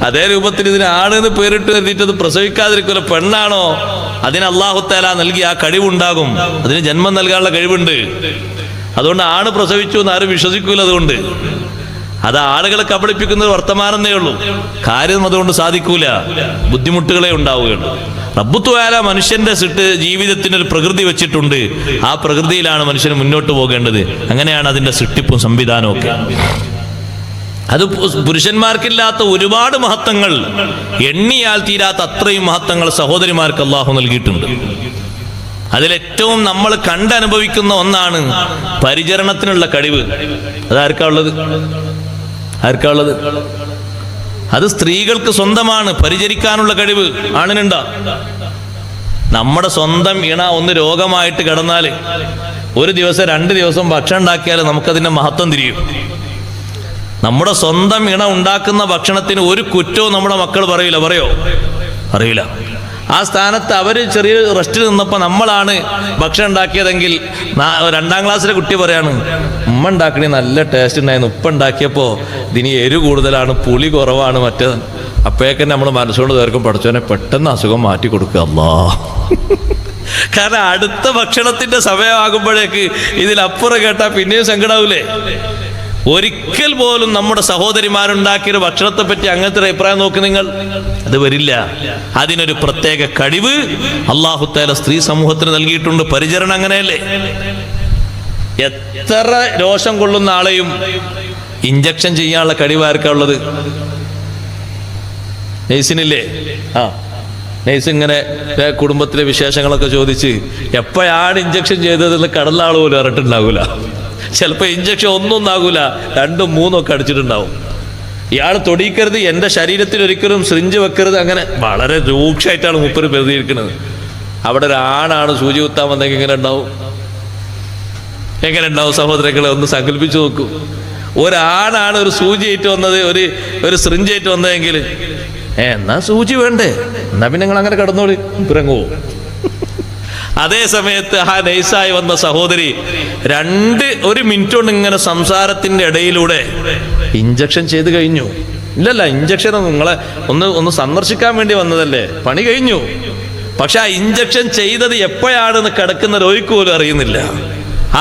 അതേ രൂപത്തിൽ ഇതിന് ആണെന്ന് പേരിട്ട് എഴുതിയിട്ടത് പ്രസവിക്കാതിരിക്കൂല. പെണ്ണാണോ അതിന് അല്ലാഹു തആല നൽകി ആ കഴിവുണ്ടാകും, അതിന് ജന്മം നൽകാനുള്ള കഴിവുണ്ട്. അതുകൊണ്ട് ആണ് പ്രസവിച്ചു എന്ന് ആരും വിശ്വസിക്കൂല. അതുകൊണ്ട് അത് ആളുകളെ കബളിപ്പിക്കുന്ന വർത്തമാനമേ ഉള്ളൂ. കാര്യം അതുകൊണ്ട് സാധിക്കൂല, ബുദ്ധിമുട്ടുകളെ ഉണ്ടാവുകയുള്ളൂ. റബ്ബു തആല മനുഷ്യന്റെ ജീവിതത്തിന് ഒരു പ്രകൃതി വെച്ചിട്ടുണ്ട്. ആ പ്രകൃതിയിലാണ് മനുഷ്യന് മുന്നോട്ട് പോകേണ്ടത്. അങ്ങനെയാണ് അതിന്റെ സൃഷ്ടിപ്പും സംവിധാനവും ഒക്കെ. അത് പുരുഷന്മാർക്കില്ലാത്ത ഒരുപാട് മഹത്വങ്ങൾ, എണ്ണിയാൽ തീരാത്ത അത്രയും മഹത്വങ്ങൾ സഹോദരിമാർക്ക് അല്ലാഹു നൽകിയിട്ടുണ്ട്. അതിലേറ്റവും നമ്മൾ കണ്ടനുഭവിക്കുന്ന ഒന്നാണ് പരിചരണത്തിനുള്ള കഴിവ്. അതാർക്കാ ഉള്ളത്? അത് സ്ത്രീകൾക്ക് സ്വന്തമാണ്. പരിചരിക്കാനുള്ള കഴിവ് ആണിനുണ്ടാ. നമ്മുടെ സ്വന്തം ഇണ ഒന്ന് രോഗമായിട്ട് കിടന്നാൽ 1 ദിവസം 2 ദിവസം ഭക്ഷണം ഉണ്ടാക്കിയാൽ നമുക്കതിന്റെ മഹത്വം തിരിയും. നമ്മുടെ സ്വന്തം ഇണ ഉണ്ടാക്കുന്ന ഭക്ഷണത്തിന് ഒരു കുറ്റവും നമ്മുടെ മക്കൾ പറയില്ല. പറയില്ല. ആ സ്ഥാനത്ത് അവർ ചെറിയ റെസ്റ്റിൽ നിന്നപ്പോൾ നമ്മളാണ് ഭക്ഷണം ഉണ്ടാക്കിയതെങ്കിൽ 2ാം ക്ലാസ്സിലെ കുട്ടി പറയാണ്, ഉമ്മ ഉണ്ടാക്കണേ നല്ല ടേസ്റ്റ് ഉണ്ടായിരുന്നു, ഉപ്പ ഉണ്ടാക്കിയപ്പോൾ ഇതിന് എരിവ് കൂടുതലാണ്, പുളി കുറവാണ്, മറ്റേ. അപ്പോഴേക്കെ നമ്മൾ മനസ്സുകൊണ്ട് തീർക്കും, പഠിച്ചവനെ പെട്ടെന്ന് അസുഖം മാറ്റി കൊടുക്കുക അല്ലാ. കാരണം അടുത്ത ഭക്ഷണത്തിന്റെ സമയമാകുമ്പോഴേക്ക് ഇതിലപ്പുറം കേട്ടാൽ പിന്നെയും സങ്കടാവൂലേ? ഒരിക്കൽ പോലും നമ്മുടെ സഹോദരിമാരുണ്ടാക്കിയൊരു ഭക്ഷണത്തെ പറ്റി അങ്ങനത്തെ ഒരു അഭിപ്രായം നോക്ക് നിങ്ങൾ. അത് വരില്ല. അതിനൊരു പ്രത്യേക കഴിവ് അല്ലാഹു തആല സ്ത്രീ സമൂഹത്തിന് നൽകിയിട്ടുണ്ട്. പരിചരണം അങ്ങനെയല്ലേ? എത്ര രോഷം കൊള്ളുന്ന ആളെയും ഇഞ്ചക്ഷൻ ചെയ്യാനുള്ള കഴിവാർക്കാ ഉള്ളത്? നഴ്സിനില്ലേ? നഴ്സ് ഇങ്ങനെ കുടുംബത്തിലെ വിശേഷങ്ങളൊക്കെ ചോദിച്ച് എപ്പോഴാണ് ഇഞ്ചക്ഷൻ ചെയ്തതെന്ന് കടലാൾ പോലും അറിഞ്ഞിട്ടുണ്ടാകൂല. ചിലപ്പോൾ ഇഞ്ചക്ഷൻ ഒന്നും ആകൂല, 2, 3 ഒക്കെ അടിച്ചിട്ടുണ്ടാവും. ഇയാൾ തൊടിക്കരുത്, എൻ്റെ ശരീരത്തിൽ ഒരിക്കലും സിറിഞ്ച് വെക്കരുത്, അങ്ങനെ വളരെ രൂക്ഷമായിട്ടാണ് മൂപ്പര് പ്രതികരിക്കുന്നത്. അവിടെ ഒരാണാണ് സൂചി കുത്താൻ വന്നെങ്കിൽ എങ്ങനെ ഉണ്ടാവും സഹോദരങ്ങളെ? ഒന്ന് സങ്കല്പിച്ചു നോക്കൂ. ഒരാണാണ് ഒരു സൂചിയായിട്ട് വന്നത്, ഒരു സിറിഞ്ചായിട്ട് വന്നതെങ്കിൽ എന്നാ സൂചി വേണ്ടേ, എന്നാ പിന്നെ നിങ്ങൾ അങ്ങനെ കിടന്നോളി, ഇറങ്ങുവോ? അതേ സമയത്ത് ആ നൈസായി വന്ന സഹോദരി 1 മിനിറ്റ് കൊണ്ട് ഇങ്ങനെ സംസാരത്തിന്റെ ഇടയിലൂടെ ഇഞ്ചക്ഷൻ ചെയ്ത് കഴിഞ്ഞു. ഇല്ലല്ല, ഇഞ്ചക്ഷൻ നിങ്ങളെ ഒന്ന് സന്ദർശിക്കാൻ വേണ്ടി വന്നതല്ലേ, പണി കഴിഞ്ഞു. പക്ഷെ ആ ഇഞ്ചക്ഷൻ ചെയ്തത് എപ്പോഴാണെന്ന് കിടക്കുന്ന രോഗിക്ക് പോലും അറിയുന്നില്ല.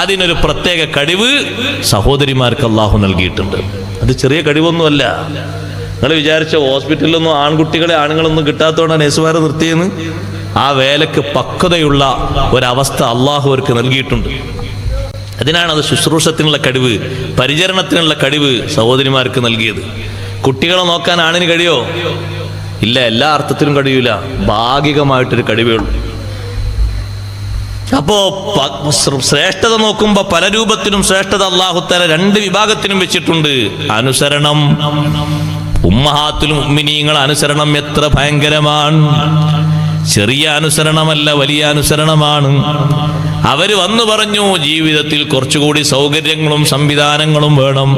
അതിനൊരു പ്രത്യേക കഴിവ് സഹോദരിമാർക്ക് അള്ളാഹു നൽകിയിട്ടുണ്ട്. അത് ചെറിയ കഴിവൊന്നുമല്ല. നിങ്ങൾ വിചാരിച്ച ഹോസ്പിറ്റലിലൊന്നും ആണുങ്ങളൊന്നും കിട്ടാത്തതുകൊണ്ടാണ് നേഴ്സുമാരെ നിർത്തിയെന്ന്. ആ വേലക്ക് പക്വതയുള്ള ഒരവസ്ഥ അള്ളാഹു അവർക്ക് നൽകിയിട്ടുണ്ട്. അതിനാണ് അത് ശുശ്രൂഷത്തിനുള്ള കഴിവ്, പരിചരണത്തിനുള്ള കഴിവ് സഹോദരിമാർക്ക് നൽകിയത്. കുട്ടികളെ നോക്കാൻ ആണിന് കഴിയോ? ഇല്ല, എല്ലാ അർത്ഥത്തിലും കഴിയൂല. ഭാഗികമായിട്ടൊരു കഴിവേ ഉള്ളൂ. അപ്പോ ശ്രേഷ്ഠത നോക്കുമ്പോ പല രൂപത്തിലും ശ്രേഷ്ഠത അല്ലാഹു തആല രണ്ട് വിഭാഗത്തിനും വെച്ചിട്ടുണ്ട്. അനുസരണം, ഉമ്മഹാത്തുൽ മുഅ്മിനീങ്ങൾ അനുസരണം എത്ര ഭയങ്കരമാണ്! ചെറിയ അനുസരണമല്ല, വലിയ അനുസരണമാണ്. അവര് വന്നു പറഞ്ഞു, ജീവിതത്തിൽ കുറച്ചുകൂടി സൗകര്യങ്ങളും സംവിധാനങ്ങളും വേണം.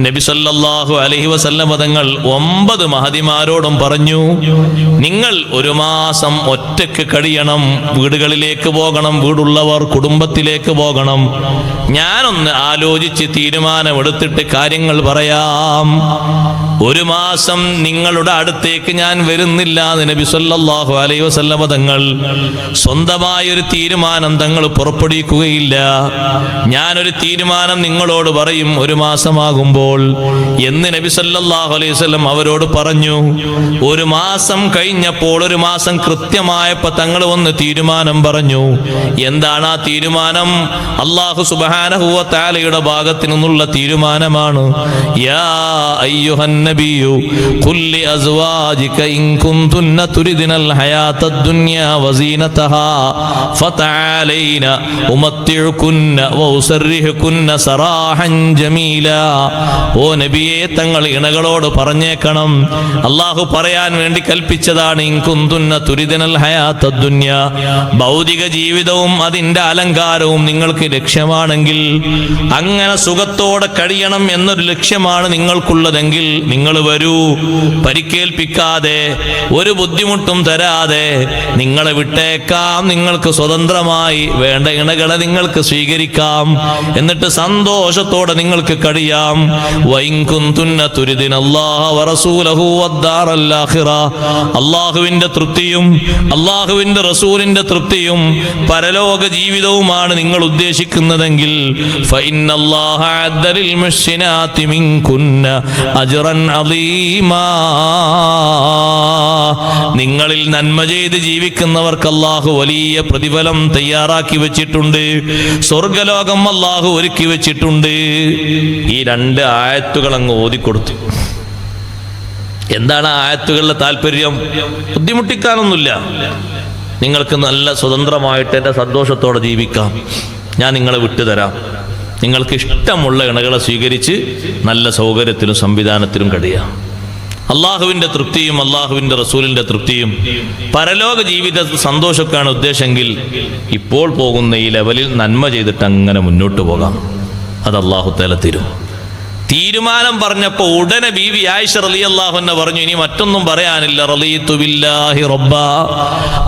നബി സല്ലല്ലാഹു അലൈഹി വസല്ലം തങ്ങൾ 9 മഹദിമാരോടും പറഞ്ഞു, നിങ്ങൾ 1 മാസം ഒറ്റക്ക് കഴിയണം. വീടുകളിലേക്ക് പോകണം, വീടുള്ളവർ കുടുംബത്തിലേക്ക് പോകണം. ഞാനൊന്ന് ആലോചിച്ച് തീരുമാനമെടുത്തിട്ട് കാര്യങ്ങൾ പറയാം. 1 മാസം നിങ്ങളുടെ അടുത്തേക്ക് ഞാൻ വരുന്നില്ല എന്ന് നബി സല്ലല്ലാഹു അലൈഹി വസല്ലം തങ്ങൾ സ്വന്തമായൊരു തീരുമാനം തങ്ങൾ പുറപ്പെടുവിക്കുകയില്ല. ഞാനൊരു തീരുമാനം നിങ്ങളോട് പറയും 1 മാസമാകുമ്പോൾ എന്ന് നബി സല്ലല്ലാഹു അലൈഹി വസല്ലം അവരോട് പറഞ്ഞു. 1 മാസം കഴിഞ്ഞപ്പോൾ, 1 മാസം കൃത്യമായപ്പോൾ തങ്ങൾ വന്ന് തീരുമാനം പറഞ്ഞു. എന്താണ് ആ തീരുമാനം? അല്ലാഹു സുബ്ഹാനഹു വ തആലയുടെ ഭാഗത്തു നിന്നുള്ള തീരുമാനമാണ്. യാ അയ്യുഹൻ നബിയു ഖുൽ ലി അസ്വാജിക ഇൻ കുൻതുന്ന തുരിദിനൽ ഹയാത്തദ് ദുനിയാ വസീനതഹാ ഫതആലൈന ഉമത്തിഉകുന്ന വഉസർരിഹുകുന്ന സറാഹൻ ജമീലാ. ഓ നബിയെ, തങ്ങൾ ഇണകളോട് പറഞ്ഞേക്കണം, അള്ളാഹു പറയാൻ വേണ്ടി കൽപ്പിച്ചതാണ്. ഇൻ കുൻതുന്ന തുരിദിനൽ ഹയാത്തദ് ദുനിയാ, ഭൗതിക ജീവിതവും അതിന്റെ അലങ്കാരവും നിങ്ങൾക്ക് ലക്ഷ്യമാണെങ്കിൽ, അങ്ങനെ സുഖത്തോടെ കഴിയണം എന്നൊരു ലക്ഷ്യമാണ് നിങ്ങൾക്കുള്ളതെങ്കിൽ നിങ്ങൾ വരൂ. പരിക്കേൽപ്പിക്കാതെ, ഒരു ബുദ്ധിമുട്ടും തരാതെ നിങ്ങളെ വിട്ടേക്കാം. നിങ്ങൾക്ക് സ്വതന്ത്രമായി വേണ്ട ഇണകളെ നിങ്ങൾക്ക് സ്വീകരിക്കാം. എന്നിട്ട് സന്തോഷത്തോടെ നിങ്ങൾക്ക് കഴിയാം. അള്ളാഹുവിന്റെ തൃപ്തിയും അള്ളാഹുവിന്റെ റസൂലിന്റെ തൃപ്തിയും പരലോക ജീവിതവുമാണ് നിങ്ങൾ ഉദ്ദേശിക്കുന്നതെങ്കിൽ നിങ്ങളിൽ നന്മ ചെയ്ത് ജീവിക്കുന്നവർക്ക് അല്ലാഹു വലിയ പ്രതിഫലം തയ്യാറാക്കി വെച്ചിട്ടുണ്ട്. സ്വർഗലോകം അല്ലാഹു ഒരുക്കി വെച്ചിട്ടുണ്ട്. ഈ 2 ആയത്തുകൾ അങ്ങ് ഓതിക്കൊടുത്തു. എന്താണ് ആ ആയത്തുകളുടെ താല്പര്യം? ബുദ്ധിമുട്ടിക്കാനൊന്നുമില്ല. നിങ്ങൾക്ക് നല്ല സ്വതന്ത്രമായിട്ട് എൻ്റെ സന്തോഷത്തോടെ ജീവിക്കാം. ഞാൻ നിങ്ങളെ വിട്ടുതരാം. നിങ്ങൾക്ക് ഇഷ്ടമുള്ള ഇണകളെ സ്വീകരിച്ച് നല്ല സൗകര്യത്തിലും സംവിധാനത്തിലും കഴിയാം. അള്ളാഹുവിൻ്റെ തൃപ്തിയും അള്ളാഹുവിൻ്റെ റസൂലിൻ്റെ തൃപ്തിയും പരലോക ജീവിത സന്തോഷമൊക്കെയാണ് ഉദ്ദേശമെങ്കിൽ ഇപ്പോൾ പോകുന്ന ഈ ലെവലിൽ നന്മ ചെയ്തിട്ട് അങ്ങനെ മുന്നോട്ട് പോകാം. അത് അല്ലാഹു തആല തരും. തീരുമാനം പറഞ്ഞപ്പോ ഉടനെ ബീവി ആയിഷ റളിയല്ലാഹു അൻഹ പറഞ്ഞു, ഇനി മറ്റൊന്നും പറയാനില്ല. റളീതു ബില്ലാഹി റബ്ബാ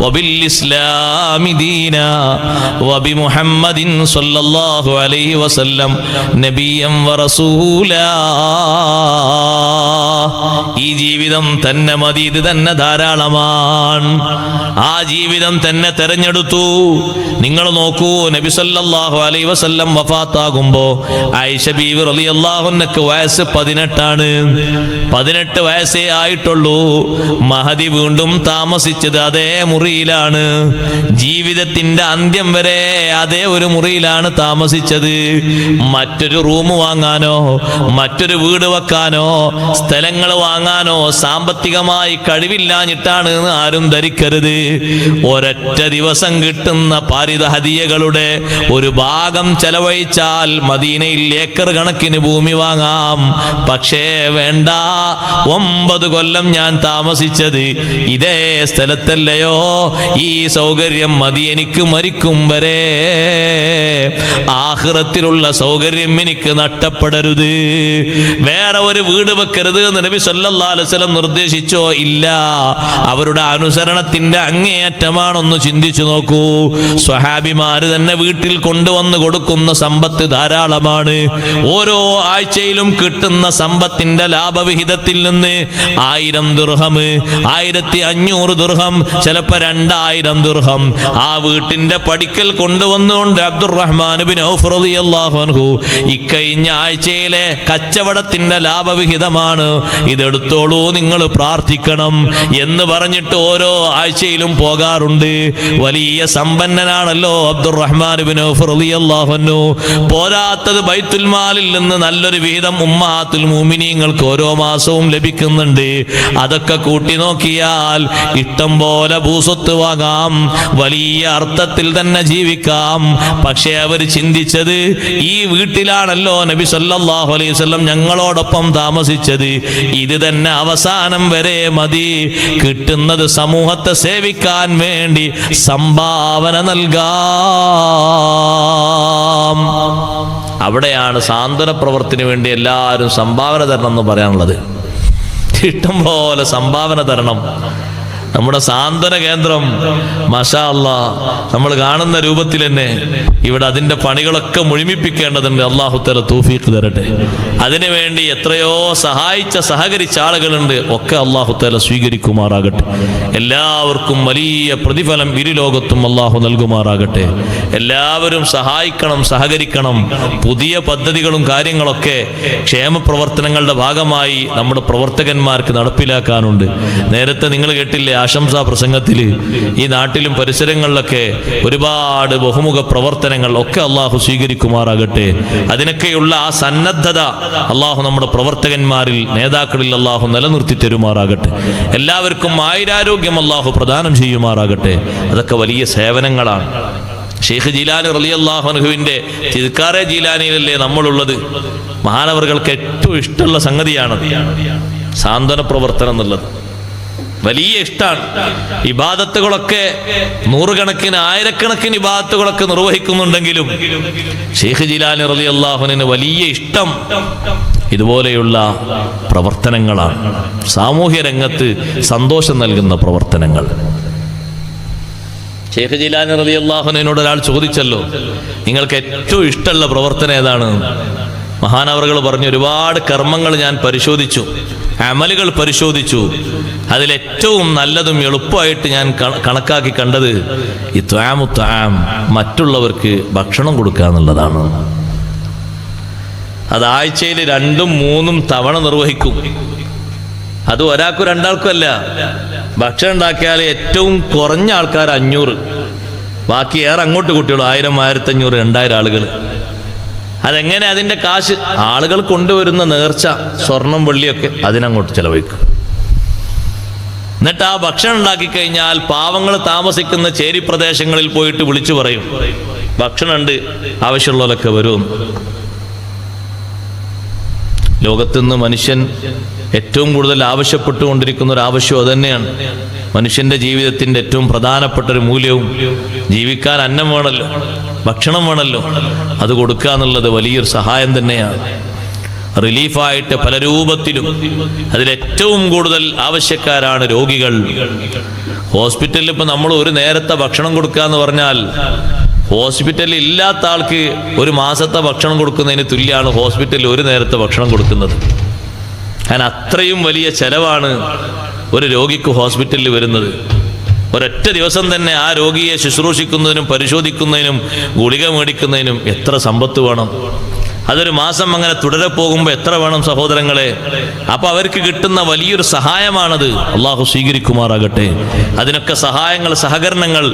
വബിൽ ഇസ്ലാമി ദീനാ വബി മുഹമ്മദിൻ സ്വല്ലല്ലാഹു അലൈഹി വസല്ലം നബിയ്യൻ വറസൂലാ. ഈ ജീവിതം തന്നെ മതി, ഇത് തന്നെ ധാരാളമാണ്. ആ ജീവിതം തന്നെ തെരഞ്ഞെടുത്തു. നിങ്ങൾ നോക്കൂ, നബി സല്ലല്ലാഹു അലൈഹി വസല്ലം വഫാത്താകുമ്പോ ആയിഷ ബീവി റളിയല്ലാഹു അൻഹ വയസ്സ് 18 18 വയസ്സേ ആയിട്ടുള്ളൂ. മഹദി വീണ്ടും താമസിച്ചത് അതേ മുറിയിലാണ്. ജീവിതത്തിന്റെ അന്ത്യം വരെ അതേ ഒരു മുറിയിലാണ് താമസിച്ചത്. മറ്റൊരു റൂം വാങ്ങാനോ മറ്റൊരു വീട് വെക്കാനോ സ്ഥലങ്ങൾ വാങ്ങാനോ സാമ്പത്തികമായി കഴിവില്ലാഞ്ഞിട്ടാണ് എന്ന് ആരും ധരിക്കരുത്. ഒരൊറ്റ ദിവസം കിട്ടുന്ന പാരിതഹദിയകളുടെ ഒരു ഭാഗം ചെലവഴിച്ചാൽ മദീനയിൽ ഏക്കർ കണക്കിന് ഭൂമി വാങ്ങാം. പക്ഷേ വേണ്ട, 9 കൊല്ലം ഞാൻ താമസിച്ചത് ഇതേ സ്ഥലത്തല്ലയോ? ഈ സൗകര്യം മതി എനിക്ക് മരിക്കും വരെ. ആഖിറത്തിലുള്ള സൗകര്യം എനിക്ക് നഷ്ടപ്പെടരുത്. വേറെ ഒരു വീട് വെക്കരുത് എന്ന് നബി സല്ലല്ലാഹു അലൈഹി വസല്ലം നിർദ്ദേശിച്ചോ? ഇല്ല. അവരുടെ അനുസരണത്തിന്റെ അങ്ങേയറ്റമാണൊന്ന് ചിന്തിച്ചു നോക്കൂ. സ്വഹാബിമാര് തന്നെ വീട്ടിൽ കൊണ്ടുവന്ന് കൊടുക്കുന്ന സമ്പത്ത് ധാരാളമാണ്. ഓരോ ആഴ്ചയിലും കിട്ടുന്ന സമ്പത്തിന്റെ ലാഭവിഹിതത്തിൽ നിന്ന് 1000 ദിർഹം, 1500 ദിർഹം, ചിലപ്പോ 2000 ദിർഹം ആ വീട്ടിന്റെ പടിക്കൽ കൊണ്ടുവന്നുകൊണ്ട് അബ്ദുറഹ്മാൻ ബിൻ ഔഫ് റളിയല്ലാഹു അൻഹു ഇക്കഴിഞ്ഞ ആഴ്ചയിലെ കച്ചവടത്തിന്റെ ലാഭവിഹിതമാണ്, ഇതെടുത്തോളൂ, നിങ്ങൾ പ്രാർത്ഥിക്കണം എന്ന് പറഞ്ഞിട്ട് ഓരോ ആഴ്ചയിലും പോകാറുണ്ട്. വലിയ സമ്പന്നനാണല്ലോ അബ്ദുറഹ്മാൻ ബിൻ ഔഫ് റളിയല്ലാഹു അൻഹു. പോരാത്തത് ബൈത്തുൽ മാലിൽ നിന്ന് നല്ലൊരു വിഹിതം ഉമ്മഹാത്തുൽ മുഅ്മിനീങ്ങൾക്ക് ഓരോ മാസവും ലഭിക്കുന്നുണ്ട്. അതൊക്കെ കൂട്ടി നോക്കിയാൽ ഇഷ്ടം പോലെ ഭൂസ്വത്ത് വാങ്ങാം, വലിയ അർത്ഥത്തിൽ തന്നെ ജീവിക്കാം. പക്ഷെ അവർ ചിന്തിച്ചത് ഈ വീട്ടിലാണല്ലോ നബി സല്ലല്ലാഹു അലൈഹി വസല്ലം ഞങ്ങളോടൊപ്പം താമസിച്ചത്, ഇത് തന്നെ അവസാനം വരെ മതി, കിട്ടുന്നത് സമൂഹത്തെ സേവിക്കാൻ വേണ്ടി സംഭാവന നൽകാം. അവിടെയാണ് സാന്ത്വന പ്രവർത്തനത്തിന് വേണ്ടി എല്ലാവരും സംഭാവന തരണം എന്ന് പറയാനുള്ളത്. ഇഷ്ടം പോലെ സംഭാവന തരണം. നമ്മുടെ സാന്ത്വന കേന്ദ്രം മാഷാ അല്ലാഹ് നമ്മൾ കാണുന്ന രൂപത്തിൽ തന്നെ ഇവിടെ അതിന്റെ പണികളൊക്കെ മുഴുമിപ്പിക്കേണ്ടതുണ്ട്. അല്ലാഹു തആല തൗഫീഖ് തരട്ടെ. അതിനുവേണ്ടി എത്രയോ സഹകരിച്ച ആളുകളുണ്ട്. ഒക്കെ അല്ലാഹു തആല സ്വീകരിക്കുമാറാകട്ടെ. എല്ലാവർക്കും വലിയ പ്രതിഫലം ഇരുലോകത്തും അല്ലാഹു നൽകുമാറാകട്ടെ. എല്ലാവരും സഹായിക്കണം, സഹകരിക്കണം. പുതിയ പദ്ധതികളും കാര്യങ്ങളൊക്കെ ക്ഷേമ പ്രവർത്തനങ്ങളുടെ ഭാഗമായി നമ്മുടെ പ്രവർത്തകന്മാർക്ക് നടപ്പിലാക്കാനുണ്ട്. നേരത്തെ നിങ്ങൾ കേട്ടില്ലേ ആശംസാ പ്രസംഗത്തിൽ, ഈ നാട്ടിലും പരിസരങ്ങളിലൊക്കെ ഒരുപാട് ബഹുമുഖ പ്രവർത്തനങ്ങൾ ഒക്കെ അള്ളാഹു സ്വീകരിക്കുമാറാകട്ടെ. അതിനൊക്കെയുള്ള ആ സന്നദ്ധത അള്ളാഹു നമ്മുടെ പ്രവർത്തകന്മാരിൽ, നേതാക്കളിൽ അള്ളാഹു നിലനിർത്തി തരുമാറാകട്ടെ. എല്ലാവർക്കും ആയുരാരോഗ്യം അള്ളാഹു പ്രദാനം ചെയ്യുമാറാകട്ടെ. അതൊക്കെ വലിയ സേവനങ്ങളാണ്. ഷെയ്ഖ് ജീലാനി റളിയല്ലാഹു അൻഹുവിന്റെ തിദ്കാറെ ജീലാനിയിലല്ലേ നമ്മളുള്ളത്. മഹാനവറുകൾക്ക് ഏറ്റവും ഇഷ്ടമുള്ള സംഗതിയാണത് സാന്ത്വന പ്രവർത്തനം എന്നുള്ളത്. വലിയ ഇഷ്ടമാണ്. ഇബാദത്തുകളൊക്കെ നൂറുകണക്കിന് ആയിരക്കണക്കിന് ഇബാദത്തുകളൊക്കെ നിർവഹിക്കുന്നുണ്ടെങ്കിലും ഷെയ്ഖ് ജീലാനി റളിയല്ലാഹു അൻഹുവിന് വലിയ ഇഷ്ടം ഇതുപോലെയുള്ള പ്രവർത്തനങ്ങളാണ്. സാമൂഹ്യ രംഗത്ത് സന്തോഷം നൽകുന്ന പ്രവർത്തനങ്ങൾ. ഷെയ്ഖ് ജീലാനി റളിയല്ലാഹു അൻഹുവിനോട് ഒരാൾ ചോദിച്ചല്ലോ, നിങ്ങൾക്ക് ഏറ്റവും ഇഷ്ടമുള്ള പ്രവർത്തനം ഏതാണ്? മഹാനവറുകൾ പറഞ്ഞു, ഒരുപാട് കർമ്മങ്ങൾ ഞാൻ പരിശോധിച്ചു, അമലുകൾ പരിശോധിച്ചു. അതിലേറ്റവും നല്ലതും എളുപ്പമായിട്ട് ഞാൻ കണക്കാക്കി കണ്ടത് ഈ ത്വാമു ത്വാം, മറ്റുള്ളവർക്ക് ഭക്ഷണം കൊടുക്കുക എന്നുള്ളതാണ്. അത് ആഴ്ചയിൽ 2-3 തവണ നിർവഹിക്കും. അത് ഒരാൾക്കും രണ്ടാൾക്കും അല്ല. ഭക്ഷണം ഉണ്ടാക്കിയാൽ ഏറ്റവും കുറഞ്ഞ ആൾക്കാർ 500, ബാക്കി ഏറെ അങ്ങോട്ട് കുട്ടികൾ 1000, 1500, 2000 ആളുകൾ. അതെങ്ങനെ? അതിൻ്റെ കാശ് ആളുകൾ കൊണ്ടുവരുന്ന നേർച്ച, സ്വർണം, വെള്ളിയൊക്കെ അതിനങ്ങോട്ട് ചെലവഴിക്കും. എന്നിട്ട് ആ ഭക്ഷണം ഉണ്ടാക്കി കഴിഞ്ഞാൽ പാവങ്ങൾ താമസിക്കുന്ന ചേരി പ്രദേശങ്ങളിൽ പോയിട്ട് വിളിച്ചു പറയും, ഭക്ഷണം ഉണ്ട്, ആവശ്യമുള്ളവരൊക്കെ വരും. ലോകത്തുനിന്ന് മനുഷ്യൻ ഏറ്റവും കൂടുതൽ ആവശ്യപ്പെട്ടുകൊണ്ടിരിക്കുന്ന ഒരു ആവശ്യം അതുതന്നെയാണ്. മനുഷ്യന്റെ ജീവിതത്തിന്റെ ഏറ്റവും പ്രധാനപ്പെട്ട ഒരു മൂല്യവും ജീവിക്കാൻ അന്നം വേണമല്ലോ, ഭക്ഷണം വേണമല്ലോ. അത് കൊടുക്കുക എന്നുള്ളത് വലിയൊരു സഹായം തന്നെയാണ്. റിലീഫായിട്ട് പല രൂപത്തിലും. അതിലേറ്റവും കൂടുതൽ ആവശ്യക്കാരാണ് രോഗികൾ. ഹോസ്പിറ്റലിൽ ഇപ്പം നമ്മൾ ഒരു നേരത്തെ ഭക്ഷണം കൊടുക്കുക എന്ന് പറഞ്ഞാൽ ഹോസ്പിറ്റലിൽ ഇല്ലാത്ത ആൾക്ക് ഒരു മാസത്തെ ഭക്ഷണം കൊടുക്കുന്നതിന് തുല്യമാണ് ഹോസ്പിറ്റലിൽ ഒരു നേരത്തെ ഭക്ഷണം കൊടുക്കുന്നത്. കാരണം അത്രയും വലിയ ചെലവാണ് ഒരു രോഗിക്ക് ഹോസ്പിറ്റലിൽ വരുന്നത്. ഒരൊറ്റ ദിവസം തന്നെ ആ രോഗിയെ ശുശ്രൂഷിക്കുന്നതിനും പരിശോധിക്കുന്നതിനും ഗുളിക മേടിക്കുന്നതിനും എത്ര സമ്പത്ത് വേണം? അതൊരു മാസം അങ്ങനെ തുടരെ പോകുമ്പോൾ എത്ര വേണം സഹോദരങ്ങളെ? അപ്പൊ അവർക്ക് കിട്ടുന്ന വലിയൊരു സഹായമാണത്. അള്ളാഹു സ്വീകരിക്കുമാറാകട്ടെ. അതിനൊക്കെ സഹായങ്ങൾ, സഹകരണങ്ങൾ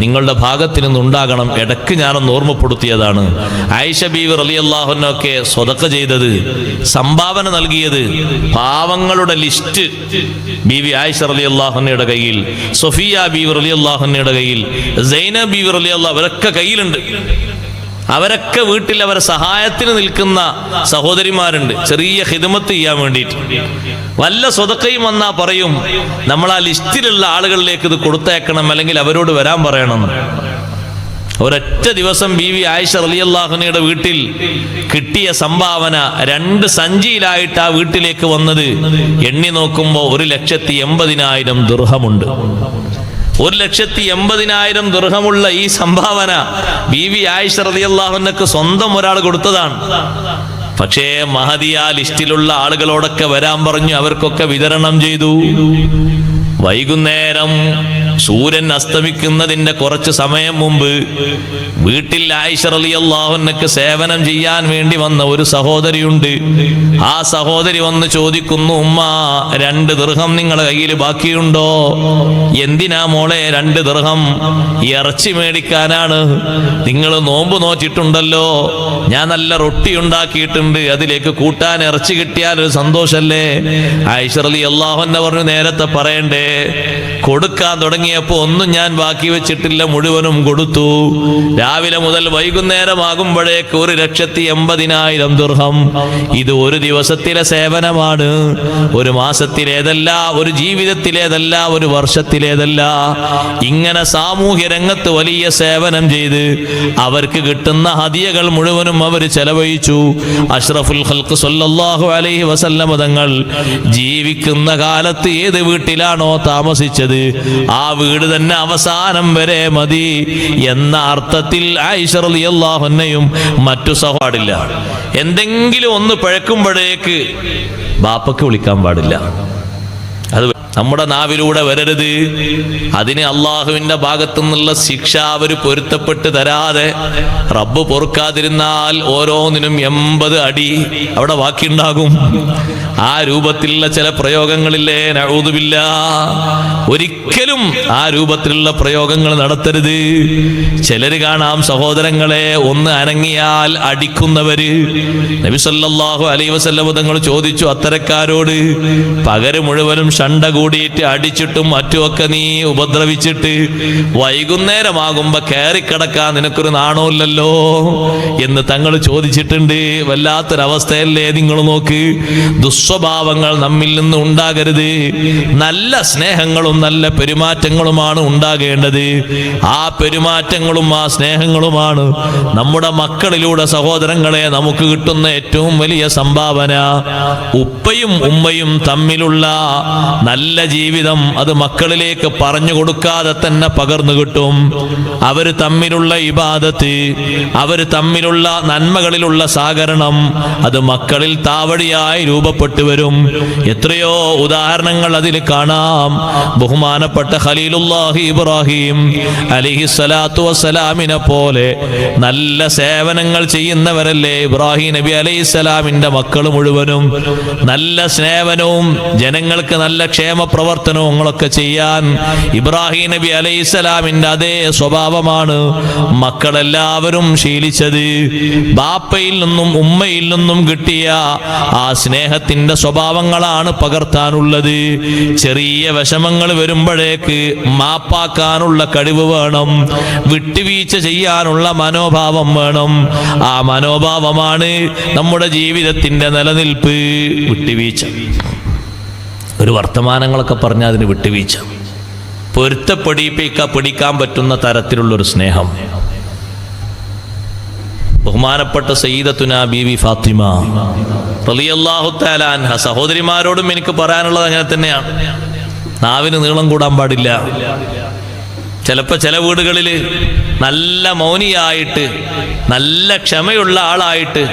നിങ്ങളുടെ ഭാഗത്ത് നിന്നുണ്ടാകണം. ഇടയ്ക്ക് ഞാനൊന്ന് ഓർമ്മപ്പെടുത്തിയതാണ്. ആയിഷ ബീവി റളിയല്ലാഹു അൻഹയൊക്കെ സ്വതക്ക ചെയ്തത്, സംഭാവന നൽകിയത്, പാവങ്ങളുടെ ലിസ്റ്റ് ബീവി ആയിഷ റളിയല്ലാഹു അൻഹയുടെ കയ്യിൽ, സഫിയ ബീവി റളിയല്ലാഹു അൻഹയുടെ കയ്യിൽ, സൈനബ് ബീവി റളിയല്ലാഹു അവരൊക്കെ കയ്യിലുണ്ട്. അവരൊക്കെ വീട്ടിൽ അവരെ സഹായത്തിന് നിൽക്കുന്ന സഹോദരിമാരുണ്ട്, ചെറിയ ഖിദ്മത്ത് ചെയ്യാൻ വേണ്ടിയിട്ട്. വല്ല സ്വതക്കയും വന്നാ പറയും, നമ്മൾ ആ ലിസ്റ്റിലുള്ള ആളുകളിലേക്ക് ഇത് കൊടുത്തേക്കണം, അല്ലെങ്കിൽ അവരോട് വരാൻ പറയണം. ഒരൊറ്റ ദിവസം ബീവി ആയിഷ റളിയല്ലാഹു അൻഹയുടെ വീട്ടിൽ കിട്ടിയ സംഭാവന 2 സഞ്ചിയിലായിട്ട് ആ വീട്ടിലേക്ക് വന്നത് എണ്ണി നോക്കുമ്പോൾ 1,80,000 ദിർഹമുണ്ട്. 1,80,000 ദിർഹമുള്ള ഈ സംഭാവന ബീവി ആയിഷ റളിയല്ലാഹു അൻഹയ്ക്ക് സ്വന്തം ഒരാൾ കൊടുത്തതാണ്. പക്ഷേ മഹദിയ ലിസ്റ്റിലുള്ള ആളുകളോടൊക്കെ വരാൻ പറഞ്ഞു. അവർക്കൊക്കെ വിതരണം ചെയ്തു. വൈകുന്നേരം സൂര്യൻ അസ്തമിക്കുന്നതിന്റെ കുറച്ച് സമയം മുമ്പ് വീട്ടിൽ ആയിഷ റളിയല്ലാഹു അൻഹയ്ക്ക് സേവനം ചെയ്യാൻ വേണ്ടി വന്ന ഒരു സഹോദരിയുണ്ട്. ആ സഹോദരി വന്ന് ചോദിക്കുന്നു, ഉമ്മ 2 ദിർഹം നിങ്ങളുടെ കയ്യിൽ ബാക്കിയുണ്ടോ? എന്തിനാ മോളെ 2 ദിർഹം? ഇറച്ചി മേടിക്കാനാണ്. നിങ്ങൾ നോമ്പ് നോറ്റിട്ടുണ്ടല്ലോ, ഞാൻ നല്ല റൊട്ടി ഉണ്ടാക്കിയിട്ടുണ്ട്, അതിലേക്ക് കൂട്ടാൻ ഇറച്ചി കിട്ടിയാൽ ഒരു സന്തോഷല്ലേ? ആയിഷ റളിയല്ലാഹു അൻഹ പറഞ്ഞു, നേരത്തെ പറയണ്ടേ, കൊടുക്കാൻ തുടങ്ങിയപ്പോ ഒന്നും ഞാൻ ബാക്കി വെച്ചിട്ടില്ല, മുഴുവനും കൊടുത്തു. രാവിലെ മുതൽ വൈകുന്നേരമാകുമ്പോഴേക്ക് 1,80,000 ദിർഹം. ഇത് ഒരു ദിവസത്തിലെ സേവനമാണ്, ഒരു മാസത്തിലേതല്ല, ഒരു ജീവിതത്തിലേതല്ല, ഒരു വർഷത്തിലേതല്ല. ഇങ്ങനെ സാമൂഹ്യ രംഗത്ത് വലിയ സേവനം ചെയ്ത് അവർക്ക് കിട്ടുന്ന ഹദിയകൾ മുഴുവനും അവർ ചെലവഴിച്ചു. അഷ്റഫുൽ ഖൽഖ് സ്വല്ലല്ലാഹു അലൈഹി വസല്ലം തങ്ങൾ ജീവിക്കുന്ന കാലത്ത് ഏത് വീട്ടിലാണോ താമസിച്ചത് ആ വീട് തന്നെ അവസാനം വരെ മതി എന്ന അർത്ഥത്തിൽ ആയിഷ റളിയല്ലാഹു അൻഹയും മറ്റു സഹോദരില്ല. എന്തെങ്കിലും ഒന്ന് പഴക്കുമ്പോഴേക്ക് ബാപ്പക്ക് വിളിക്കാൻ പാടില്ല. അത് നമ്മുടെ നാവിലൂടെ വരരുത്. അതിന് അള്ളാഹുവിന്റെ ഭാഗത്തു നിന്നുള്ള ശിക്ഷ അവർ പൊരുത്തപ്പെട്ട് തരാതെ റബ്ബ് പൊറുക്കാതിരുന്നാൽ ഓരോന്നിനും 80 അടി അവിടെ ബാക്കിയുണ്ടാകും. ആ രൂപത്തിലുള്ള ചില പ്രയോഗങ്ങളില്ലേ, നഊദു ബില്ലാഹ്, ഒരിക്കലും ആ രൂപത്തിലുള്ള പ്രയോഗങ്ങൾ നടത്തരുത്. ചിലര് കാണാം സഹോദരങ്ങളെ ഒന്ന് അനങ്ങിയാൽ അടിക്കുന്നവര്. നബി സല്ലല്ലാഹു അലൈഹി വസല്ലം തങ്ങൾ ചോദിച്ചു അത്തരക്കാരോട്, പകല് മുഴുവനും ഷണ്ട കൂടിയിട്ട് അടിച്ചിട്ടും മറ്റുമൊക്കെ നീ ഉപദ്രവിച്ചിട്ട് വൈകുന്നേരമാകുമ്പോ കയറിക്കിടക്കാൻ നിനക്കൊരു നാണമില്ലല്ലോ എന്ന് തങ്ങൾ ചോദിച്ചിട്ടുണ്ട്. വല്ലാത്തൊരവസ്ഥയല്ലേ നിങ്ങൾ നോക്ക്. ദുസ്വഭാവങ്ങൾ നമ്മിൽ നിന്ന് ഉണ്ടാകരുത്. നല്ല സ്നേഹങ്ങളും നല്ല പെരുമാറ്റങ്ങളുമാണ് ഉണ്ടാകേണ്ടത്. ആ പെരുമാറ്റങ്ങളും ആ സ്നേഹങ്ങളുമാണ് നമ്മുടെ മക്കളിലൂടെ സഹോദരങ്ങളെ നമുക്ക് കിട്ടുന്ന ഏറ്റവും വലിയ സംഭാവന. ഉപ്പയും ഉമ്മയും തമ്മിലുള്ള നല്ല ജീവിതം അത് മക്കളിലേക്ക് പറഞ്ഞു കൊടുക്കാതെ തന്നെ പകർന്നു കിട്ടും. അവര് തമ്മിലുള്ള ഇബാദത്ത്, അവര് തമ്മിലുള്ള നന്മകളിലുള്ള സഹകരണം അത് മക്കളിൽ താവടിയായി രൂപപ്പെട്ടു വരും. എത്രയോ ഉദാഹരണങ്ങൾ അതിൽ കാണാം. ബഹുമാനപ്പെട്ട ഖലീലുല്ലാഹി ഇബ്രാഹിം അലൈഹിസ്സലാത്തു വസ്സലാമിനെ പോലെ നല്ല സേവനങ്ങൾ ചെയ്യുന്നവരല്ലേ ഇബ്രാഹിം നബി അലൈഹിസ്സലാമിന്റെ മക്കൾ മുഴുവനും. നല്ല സേവനവും ജനങ്ങൾക്ക് നല്ല ക്ഷേമ പ്രവർത്തനങ്ങളൊക്കെ ചെയ്യാൻ ഇബ്രാഹിം നബി അലൈഹിസ്സലാമിന്റെ അതേ സ്വഭാവമാണ് മക്കളെല്ലാവരും ശീലിച്ചത്. ബാപ്പയിൽ നിന്നും ഉമ്മയിൽ നിന്നും കിട്ടിയ ആ സ്നേഹത്തിന്റെ സ്വഭാവങ്ങളാണ് പകർത്താനുള്ളത്. ചെറിയ വിഷമങ്ങൾ വരുമ്പോഴേക്ക് മാപ്പാക്കാനുള്ള കഴിവ് വേണം, വിട്ടുവീഴ്ച ചെയ്യാനുള്ള മനോഭാവം വേണം. ആ മനോഭാവമാണ് നമ്മുടെ ജീവിതത്തിന്റെ നിലനിൽപ്പ്. വിട്ടുവീഴ്ച, ഒരു വർത്തമാനങ്ങളൊക്കെ പറഞ്ഞാൽ അതിന് വിട്ടുവീഴ്ച, പൊരുത്തപ്പെടിക്കാൻ പറ്റുന്ന തരത്തിലുള്ളൊരു സ്നേഹം. ബഹുമാനപ്പെട്ട സയ്യിദത്തുനാ ബീവി ഫാത്തിമ റളിയല്ലാഹു തആല അൻഹ, സഹോദരിമാരോടും എനിക്ക് പറയാനുള്ളത് അങ്ങനെ തന്നെയാണ്. നാവിന് നീളം കൂടാൻ പാടില്ല. ചിലപ്പോൾ ചില വീടുകളിൽ നല്ല മൗനിയായിട്ട് നല്ല ക്ഷമയുള്ള ആളായിട്ട്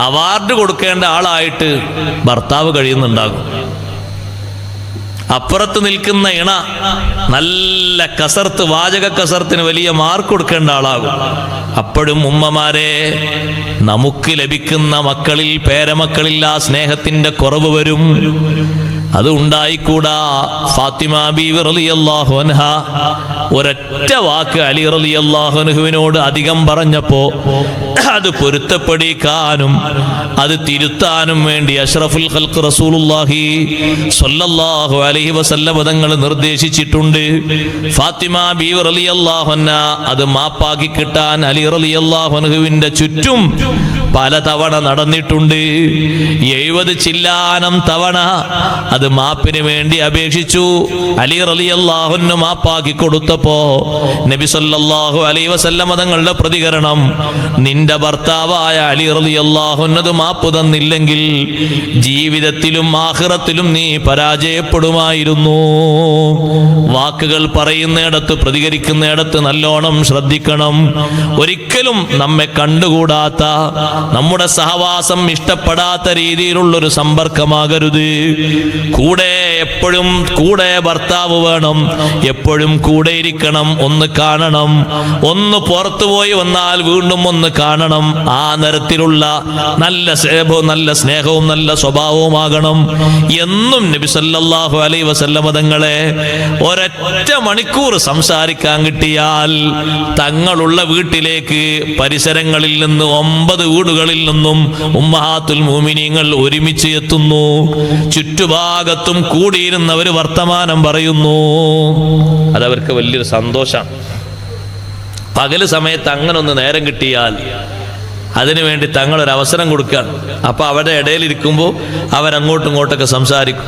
അവാർഡ് കൊടുക്കേണ്ട ആളായിട്ട് ഭർത്താവ് കഴിയുന്നുണ്ടാകും. അപ്പുറത്ത് നിൽക്കുന്ന ഇണ നല്ല കസർത്ത്, വാചക കസർത്തിന് വലിയ മാർക്ക് കൊടുക്കേണ്ട ആളാകും. അപ്പോഴും ഉമ്മമാരെ, നമുക്ക് ലഭിക്കുന്ന മക്കളിൽ, പേരമക്കളിൽ ആ സ്നേഹത്തിന്റെ കുറവ് വരും. അത് ഉണ്ടായിക്കൂടാ. ഫാത്തിമ ബീവി റളിയല്ലാഹു അൻഹ ഒരൊറ്റ വാക്ക് അലി റളിയല്ലാഹു അൻഹുവിനോട് അധികം പറഞ്ഞപ്പോ അത് പൊരുത്തപ്പെടിക്കാനും അത് തിരുത്താനും വേണ്ടി അഷ്റഫുൽ ഖൽഖ് റസൂലുള്ളാഹി സ്വല്ലല്ലാഹു അലൈഹി വസല്ലം തങ്ങൾ നിർദ്ദേശിച്ചിട്ടുണ്ട്. ഫാത്തിമ ബീവി റളിയല്ലാഹു അൻഹ അത് മാപ്പാക്കി കിട്ടാൻ അലി റളിയല്ലാഹു അൻഹുവിന്റെ ചുറ്റും പലതവണ നടന്നിട്ടുണ്ട്. 70 ചില്ലാനം തവണ അത് മാപ്പിന് വേണ്ടി അപേക്ഷിച്ചു. അലി റളിയല്ലാഹു അൻഹു മാപ്പാക്കി കൊടുത്തപ്പോ നബി സല്ലല്ലാഹു അലൈഹി വസല്ലം തങ്ങളുടെ പ്രതികരണം, നിന്റെ ഭർത്താവായ അലി റളിയല്ലാഹു അൻഹു മാപ്പ് തന്നില്ലെങ്കിൽ ജീവിതത്തിലും ആഖിറത്തിലും നീ പരാജയപ്പെടുമായിരുന്നു. വാക്കുകൾ പറയുന്നിടത്ത് പ്രതികരിക്കുന്നിടത്ത് നല്ലോണം ശ്രദ്ധിക്കണം. ഒരിക്കലും നമ്മെ കണ്ടുകൂടാത്ത, നമ്മുടെ സഹവാസം ഇഷ്ടപ്പെടാത്ത രീതിയിലുള്ളൊരു സമ്പർക്കമാകരുത്. എപ്പോഴും കൂടെ ഭർത്താവ് വേണം, എപ്പോഴും കൂടെ ഇരിക്കണം, ഒന്ന് കാണണം, ഒന്ന് പുറത്തുപോയി വന്നാൽ വീണ്ടും ഒന്ന് കാണണം. ആ തരത്തിലുള്ള നല്ല സ്നേഹവും നല്ല സ്വഭാവവുമാകണം. എന്നും നബി സല്ലല്ലാഹു അലൈഹി വസല്ലം തങ്ങളെ ഒരൊറ്റ മണിക്കൂർ സംസാരിക്കാൻ കിട്ടിയാൽ തങ്ങളുള്ള വീട്ടിലേക്ക് പരിസരങ്ങളിൽ നിന്ന് 9 വീടുകളിൽ നിന്നും ഉമ്മഹാത്തുൽ മുഅ്മിനീങ്ങൾ ഒരുമിച്ച് എത്തുന്നു. ചുറ്റുഭാഗത്തും കൂടിയിരുന്നവർ വർത്തമാനം പറയുന്നു. അതവർക്ക് വലിയൊരു സന്തോഷമാണ്. പകല് സമയത്ത് അങ്ങനെ ഒന്ന് നേരം കിട്ടിയാൽ അതിനുവേണ്ടി തങ്ങളൊരവസരം കൊടുക്കുകയാണ്. അപ്പൊ അവരുടെ ഇടയിലിരിക്കുമ്പോൾ അവരങ്ങോട്ടും ഇങ്ങോട്ടൊക്കെ സംസാരിക്കും.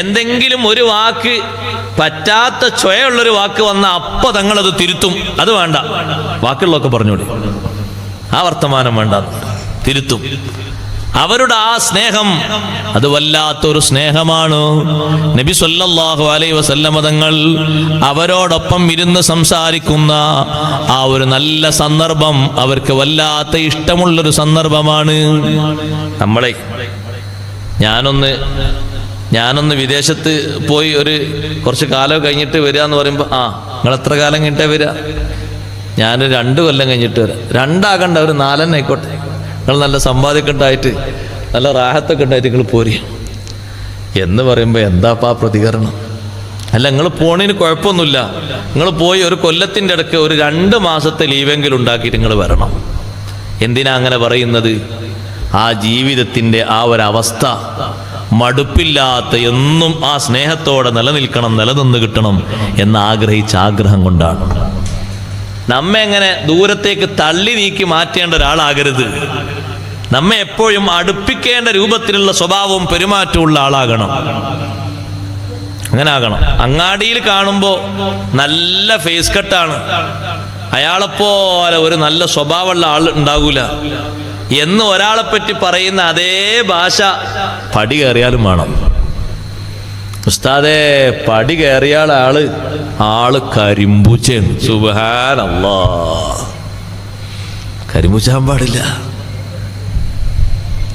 എന്തെങ്കിലും ഒരു വാക്ക് പറ്റാത്ത ചൊയുള്ളൊരു വാക്ക് വന്ന അപ്പൊ തങ്ങളത് തിരുത്തും. അത് വേണ്ട, വാക്കുകളൊക്കെ പറഞ്ഞോളി, ആ വർത്തമാനം വേണ്ട, തിരുത്തും. അവരുടെ ആ സ്നേഹം അത് വല്ലാത്തൊരു സ്നേഹമാണ്. നബി സല്ലല്ലാഹു അലൈഹി വസല്ലം തങ്ങൾ അവരോടൊപ്പം ഇരുന്ന് സംസാരിക്കുന്ന ആ ഒരു നല്ല സന്ദർഭം അവർക്ക് വല്ലാത്ത ഇഷ്ടമുള്ളൊരു സന്ദർഭമാണ്. ഞാനൊന്ന് വിദേശത്ത് പോയി കുറച്ച് കാലം കഴിഞ്ഞിട്ട് വരിക എന്ന് പറയുമ്പോൾ, നിങ്ങൾ എത്ര കാലം കഴിഞ്ഞിട്ടേ വരിക? ഞാൻ 2 കൊല്ലം കഴിഞ്ഞിട്ട് വരാം. 2 ആകണ്ട, ഒരു 4 ആയിക്കോട്ടെ. നിങ്ങൾ നല്ല സമ്പാദ്യമൊക്കെ ഉണ്ടായിട്ട് നല്ല റാഹത്തൊക്കെ ഉണ്ടായിട്ട് നിങ്ങൾ പോരി എന്ന് പറയുമ്പോൾ എന്താപ്പാ പ്രതികരണം? അല്ല, നിങ്ങൾ പോണതിന് കുഴപ്പമൊന്നുമില്ല, നിങ്ങൾ പോയി ഒരു കൊല്ലത്തിൻ്റെ ഇടയ്ക്ക് ഒരു 2 മാസത്തെ ലീവെങ്കിലും ഉണ്ടാക്കിയിട്ട് നിങ്ങൾ വരണം. എന്തിനാ അങ്ങനെ പറയുന്നത്? ആ ജീവിതത്തിൻ്റെ ആ ഒരവസ്ഥ മടുപ്പില്ലാത്ത, എന്നും ആ സ്നേഹത്തോടെ നിലനിന്ന് കിട്ടണം എന്ന് ആഗ്രഹിച്ച ആഗ്രഹം കൊണ്ടാണ്. നമ്മെ എങ്ങനെ ദൂരത്തേക്ക് തള്ളി നീക്കി മാറ്റേണ്ട ഒരാളാകരുത്. നമ്മെ എപ്പോഴും അടുപ്പിക്കേണ്ട രൂപത്തിലുള്ള സ്വഭാവവും പെരുമാറ്റവും ആളാകണം. അങ്ങനെ ആകണം. അങ്ങാടിയിൽ കാണുമ്പോൾ നല്ല ഫേസ് കട്ടാണ്, അയാളെപ്പോലെ ഒരു നല്ല സ്വഭാവമുള്ള ആൾ ഉണ്ടാകൂല എന്ന് ഒരാളെ പറ്റി പറയുന്ന അതേ ഭാഷ പടി കയറിയാലും വേണം. ഉസ്താദേ, പടി കയറിയ ആള് കരിമ്പൂച്ചയാണ്. സുബ്ഹാനല്ലാഹ്, കരിമ്പൂച്ചാൻ പാടില്ല.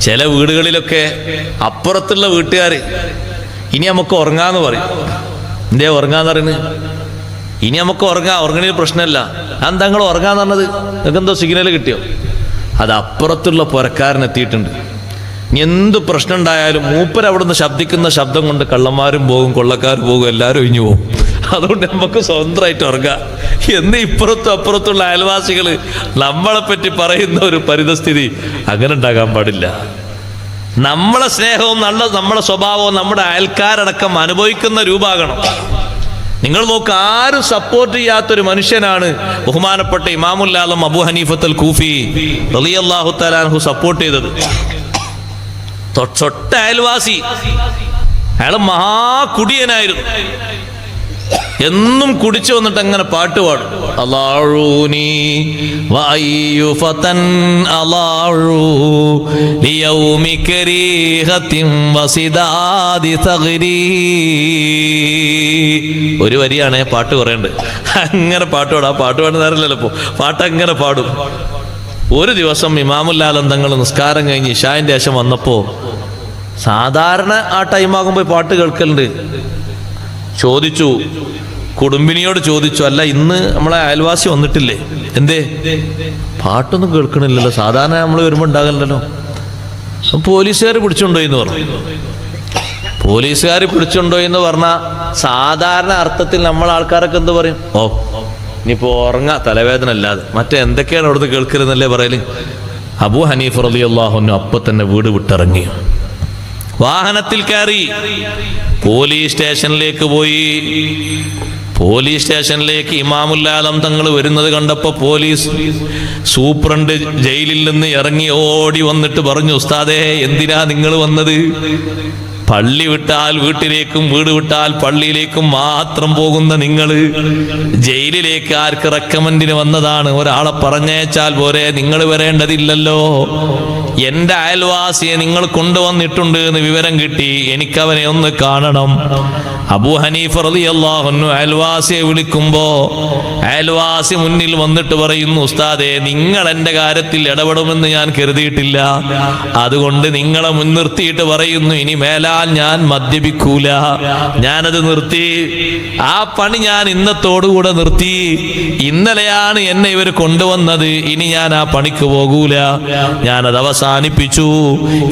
ചില വീടുകളിലൊക്കെ അപ്പുറത്തുള്ള വീട്ടുകാർ ഇനി നമുക്ക് ഉറങ്ങാന്ന് പറയും. എന്തേ ഉറങ്ങാന്ന് പറയുന്നത്? ഇനി നമുക്ക് ഉറങ്ങണ പ്രശ്നമല്ല. എന്താ നിങ്ങൾ ഉറങ്ങാന്ന് പറഞ്ഞത്? നിങ്ങൾക്ക് എന്തോ സിഗ്നൽ കിട്ടിയോ? അത് അപ്പുറത്തുള്ള പുരക്കാരനെത്തിയിട്ടുണ്ട്. എന്ത് പ്രശ്നം ഉണ്ടായാലും മൂപ്പർ അവിടുന്ന് ശബ്ദിക്കുന്ന ശബ്ദം കൊണ്ട് കള്ളന്മാരും പോകും, കൊള്ളക്കാർ പോകും, എല്ലാവരും ഒഴിഞ്ഞു പോകും. അതുകൊണ്ട് നമുക്ക് സ്വന്തമായിട്ട് ഉറങ്ങാം എന്ന് ഇപ്പുറത്തും അപ്പുറത്തുള്ള അയൽവാസികൾ നമ്മളെ പറ്റി പറയുന്ന ഒരു പരിതസ്ഥിതി അങ്ങനെ ഉണ്ടാകാൻ പാടില്ല. നമ്മളെ സ്നേഹവും നമ്മളെ സ്വഭാവവും നമ്മുടെ അയൽക്കാരടക്കം അനുഭവിക്കുന്ന രൂപമാകണം. നിങ്ങൾ നോക്ക്, ആരും സപ്പോർട്ട് ചെയ്യാത്തൊരു മനുഷ്യനാണ് ബഹുമാനപ്പെട്ട ഇമാമുൽ ആലം അബൂ ഹനീഫത്തുൽ കൂഫി റളിയല്ലാഹു തആല അൻഹു സപ്പോർട്ട് ചെയ്തത്. തൊട്ട അയൽവാസി, അയാൾ മഹാകുടിയനായിരുന്നു. എന്നും കുടിച്ചു വന്നിട്ട് അങ്ങനെ പാട്ട് പാടും. അല്ലാഊനി വഅയ്യു ഫതൻ അല്ലാഊ ലിയൗമി കരീഹത്തിൻ വസിദാദി തഗ്രീ. ഒരു വരിയാണ് പാട്ട് പറയേണ്ടത്. അങ്ങനെ പാട്ട് പാടും. ആ പാട്ട് പാടുന്ന നേരമല്ലല്ലോ ഇപ്പോൾ, പാട്ട് അങ്ങനെ പാടും. ഒരു ദിവസം ഇമാമുൽ ആലം തങ്ങൾ നിസ്കാരം കഴിഞ്ഞ് ഇശാഇന്റെ ശേഷം വന്നപ്പോൾ, സാധാരണ ആ ടൈമാകുമ്പോൾ പാട്ട് കേൾക്കലുണ്ട്, കുടുംബിനിയോട് ചോദിച്ചു, അല്ല ഇന്ന് നമ്മളെ അയൽവാസി വന്നിട്ടില്ലേ, എന്തേ പാട്ടൊന്നും കേൾക്കണില്ലല്ലോ, സാധാരണ നമ്മൾ വരുമ്പോൾ ഉണ്ടാകലല്ലോ. പോലീസുകാർ പിടിച്ചുകൊണ്ടോയി എന്ന് പറഞ്ഞു. പോലീസുകാർ പിടിച്ചുകൊണ്ടോയി എന്ന് പറഞ്ഞാൽ സാധാരണ അർത്ഥത്തിൽ നമ്മളെ ആൾക്കാരൊക്കെ എന്ത് പറയും? ഓ, ഇനിയിപ്പോ ഉറങ്ങാ, തലവേദന അല്ലാതെ മറ്റേ എന്തൊക്കെയാണ് അവിടുന്ന് കേൾക്കരുതെന്നല്ലേ പറയല്. അബൂ ഹനീഫ റളിയല്ലാഹു അൻഹു അപ്പൊ തന്നെ വീട് വിട്ടിറങ്ങി, വാഹനത്തിൽ കയറി പോലീസ് സ്റ്റേഷനിലേക്ക് പോയി. പോലീസ് സ്റ്റേഷനിലേക്ക് ഇമാമുൽ ആലം തങ്ങൾ വരുന്നത് കണ്ടപ്പോൾ പോലീസ് സൂപ്രണ്ട് ജയിലിൽ നിന്ന് ഇറങ്ങി ഓടി വന്നിട്ട് പറഞ്ഞു, ഉസ്താദേ എന്തിനാ നിങ്ങൾ വന്നത്? പള്ളി വിട്ടാൽ വീട്ടിലേക്കും വീട് വിട്ടാൽ പള്ളിയിലേക്കും മാത്രം പോകുന്ന നിങ്ങൾ ജയിലിലേക്ക് ആർക്ക് റെക്കമെൻഡിന് വന്നതാണ്? ഒരാളെ പറഞ്ഞേച്ചാൽ പോരെ, നിങ്ങൾ വരേണ്ടതില്ലല്ലോ. എന്റെ അയൽവാസിയെ നിങ്ങൾ കൊണ്ടുവന്നിട്ടുണ്ട് എന്ന് വിവരം കിട്ടി, എനിക്കവനെ ഒന്ന് കാണണം. അബൂ ഹനീഫ റളിയല്ലാഹു അൻഹു അയൽവാസിയെ വിളിക്കുമ്പോ അയൽവാസി മുന്നിൽ വന്നിട്ട് പറയുന്നു, ഉസ്താദേ നിങ്ങൾ എന്റെ കാര്യത്തിൽ ഇടപെടുമെന്ന് ഞാൻ കരുതിയിട്ടില്ല, അതുകൊണ്ട് നിങ്ങളെ മുൻനിർത്തിയിട്ട് പറയുന്നു, ഇനി മേലാൽ ഞാൻ മദ്യപിക്കൂല. ഞാനത് നിർത്തി, ആ പണി ഞാൻ ഇന്നത്തോടുകൂടെ നിർത്തി. ഇന്നലെയാണ് എന്നെ ഇവർ കൊണ്ടുവന്നത്, ഇനി ഞാൻ ആ പണിക്ക് പോകൂല, ഞാനത് അവസാനിപ്പിച്ചു.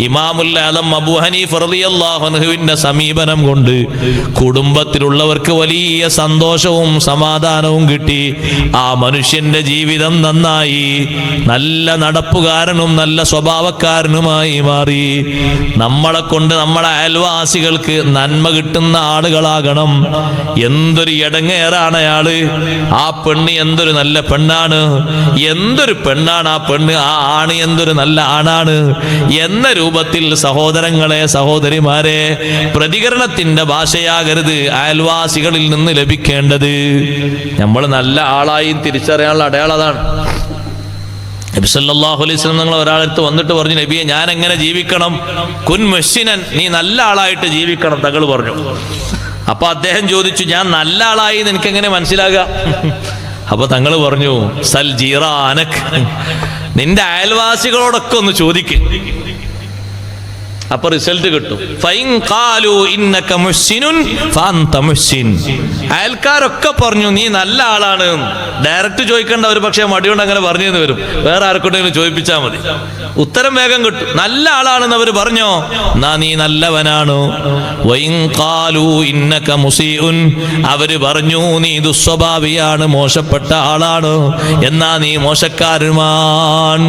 ഇമാമുൽ ആലം അബൂ ഹനീഫ റളിയല്ലാഹു അൻഹുവിന്റെ സമീപനം കൊണ്ട് കുടുംബത്തിലുള്ളവർക്ക് വലിയ സന്തോഷവും സമാധാനവും കിട്ടി. ആ മനുഷ്യന്റെ ജീവിതം നന്നായി, നല്ല നടപ്പുകാരനും നല്ല സ്വഭാവക്കാരനുമായി മാറി. നമ്മളെ കൊണ്ട് നമ്മുടെ അയൽവാസികൾക്ക് നന്മ കിട്ടുന്ന ആളുകളാകണം. എന്തൊരു ഇടങ്ങേറാണ് അയാള്, ആ പെണ്ണ് എന്തൊരു നല്ല പെണ്ണാണ്, എന്തൊരു പെണ്ണാണ് ആ പെണ്ണ്, ആ ആണ് എന്തൊരു നല്ല ആണാണ് എന്ന രൂപത്തിൽ സഹോദരങ്ങളെ സഹോദരിമാരെ പ്രതികരണത്തിന്റെ ഭാഷയാകരുത് അയൽവാസികളിൽ നിന്ന് ലഭിക്കേണ്ടത്. നമ്മൾ നല്ല ആളായി തിരിച്ചറിയാനുള്ള അടയാളം അതാണ്. നബി സല്ലല്ലാഹു അലൈഹി വസല്ലം നിങ്ങൾ ഒരാളടുത്ത് വന്നിട്ട് പറഞ്ഞു, നബിയെ ഞാൻ എങ്ങനെ ജീവിക്കണം? കുൻ മുഹ്സിനൻ, നീ നല്ല ആളായിട്ട് ജീവിക്കണം തങ്ങൾ പറഞ്ഞു. അപ്പൊ അദ്ദേഹം ചോദിച്ചു, ഞാൻ നല്ല ആളായി എനിക്ക് എങ്ങനെ മനസ്സിലാകുക? അപ്പൊ തങ്ങൾ പറഞ്ഞു, സൽ ജീറാനക്, നിന്റെ അയൽവാസികളോടൊക്കെ ഒന്ന് ചോദിക്ക്, അപ്പൊ റിസൾട്ട് കിട്ടും. ഫൈൻ ഖാലു ഇന്നക മുഹ്സിനുൻ ഫഅൻത മുഹ്സിൻ, അയൽക്കാരൊക്കെ പറഞ്ഞു നീ നല്ല ആളാണ്. ഡയറക്റ്റ് ചോദിക്കേണ്ട, ഒരു പക്ഷേ മടികൊണ്ട് അങ്ങനെ പറഞ്ഞു വരും, വേറെ ആർക്കൊണ്ടെങ്കിലും ചോദിപ്പിച്ചാൽ മതി, ഉത്തരം വേഗം കിട്ടും. നല്ല ആളാണെന്ന് അവർ പറഞ്ഞോ, എന്നാ നീ നല്ലവനാണ്. വൈൻ ഖാലു ഇന്നക മുസീഉൻ, അവര് പറഞ്ഞു നീ ദുസ്വഭാവിയാണ്, മോശപ്പെട്ട ആളാണ്, എന്നാ നീ മോശക്കാരനുമാണ്.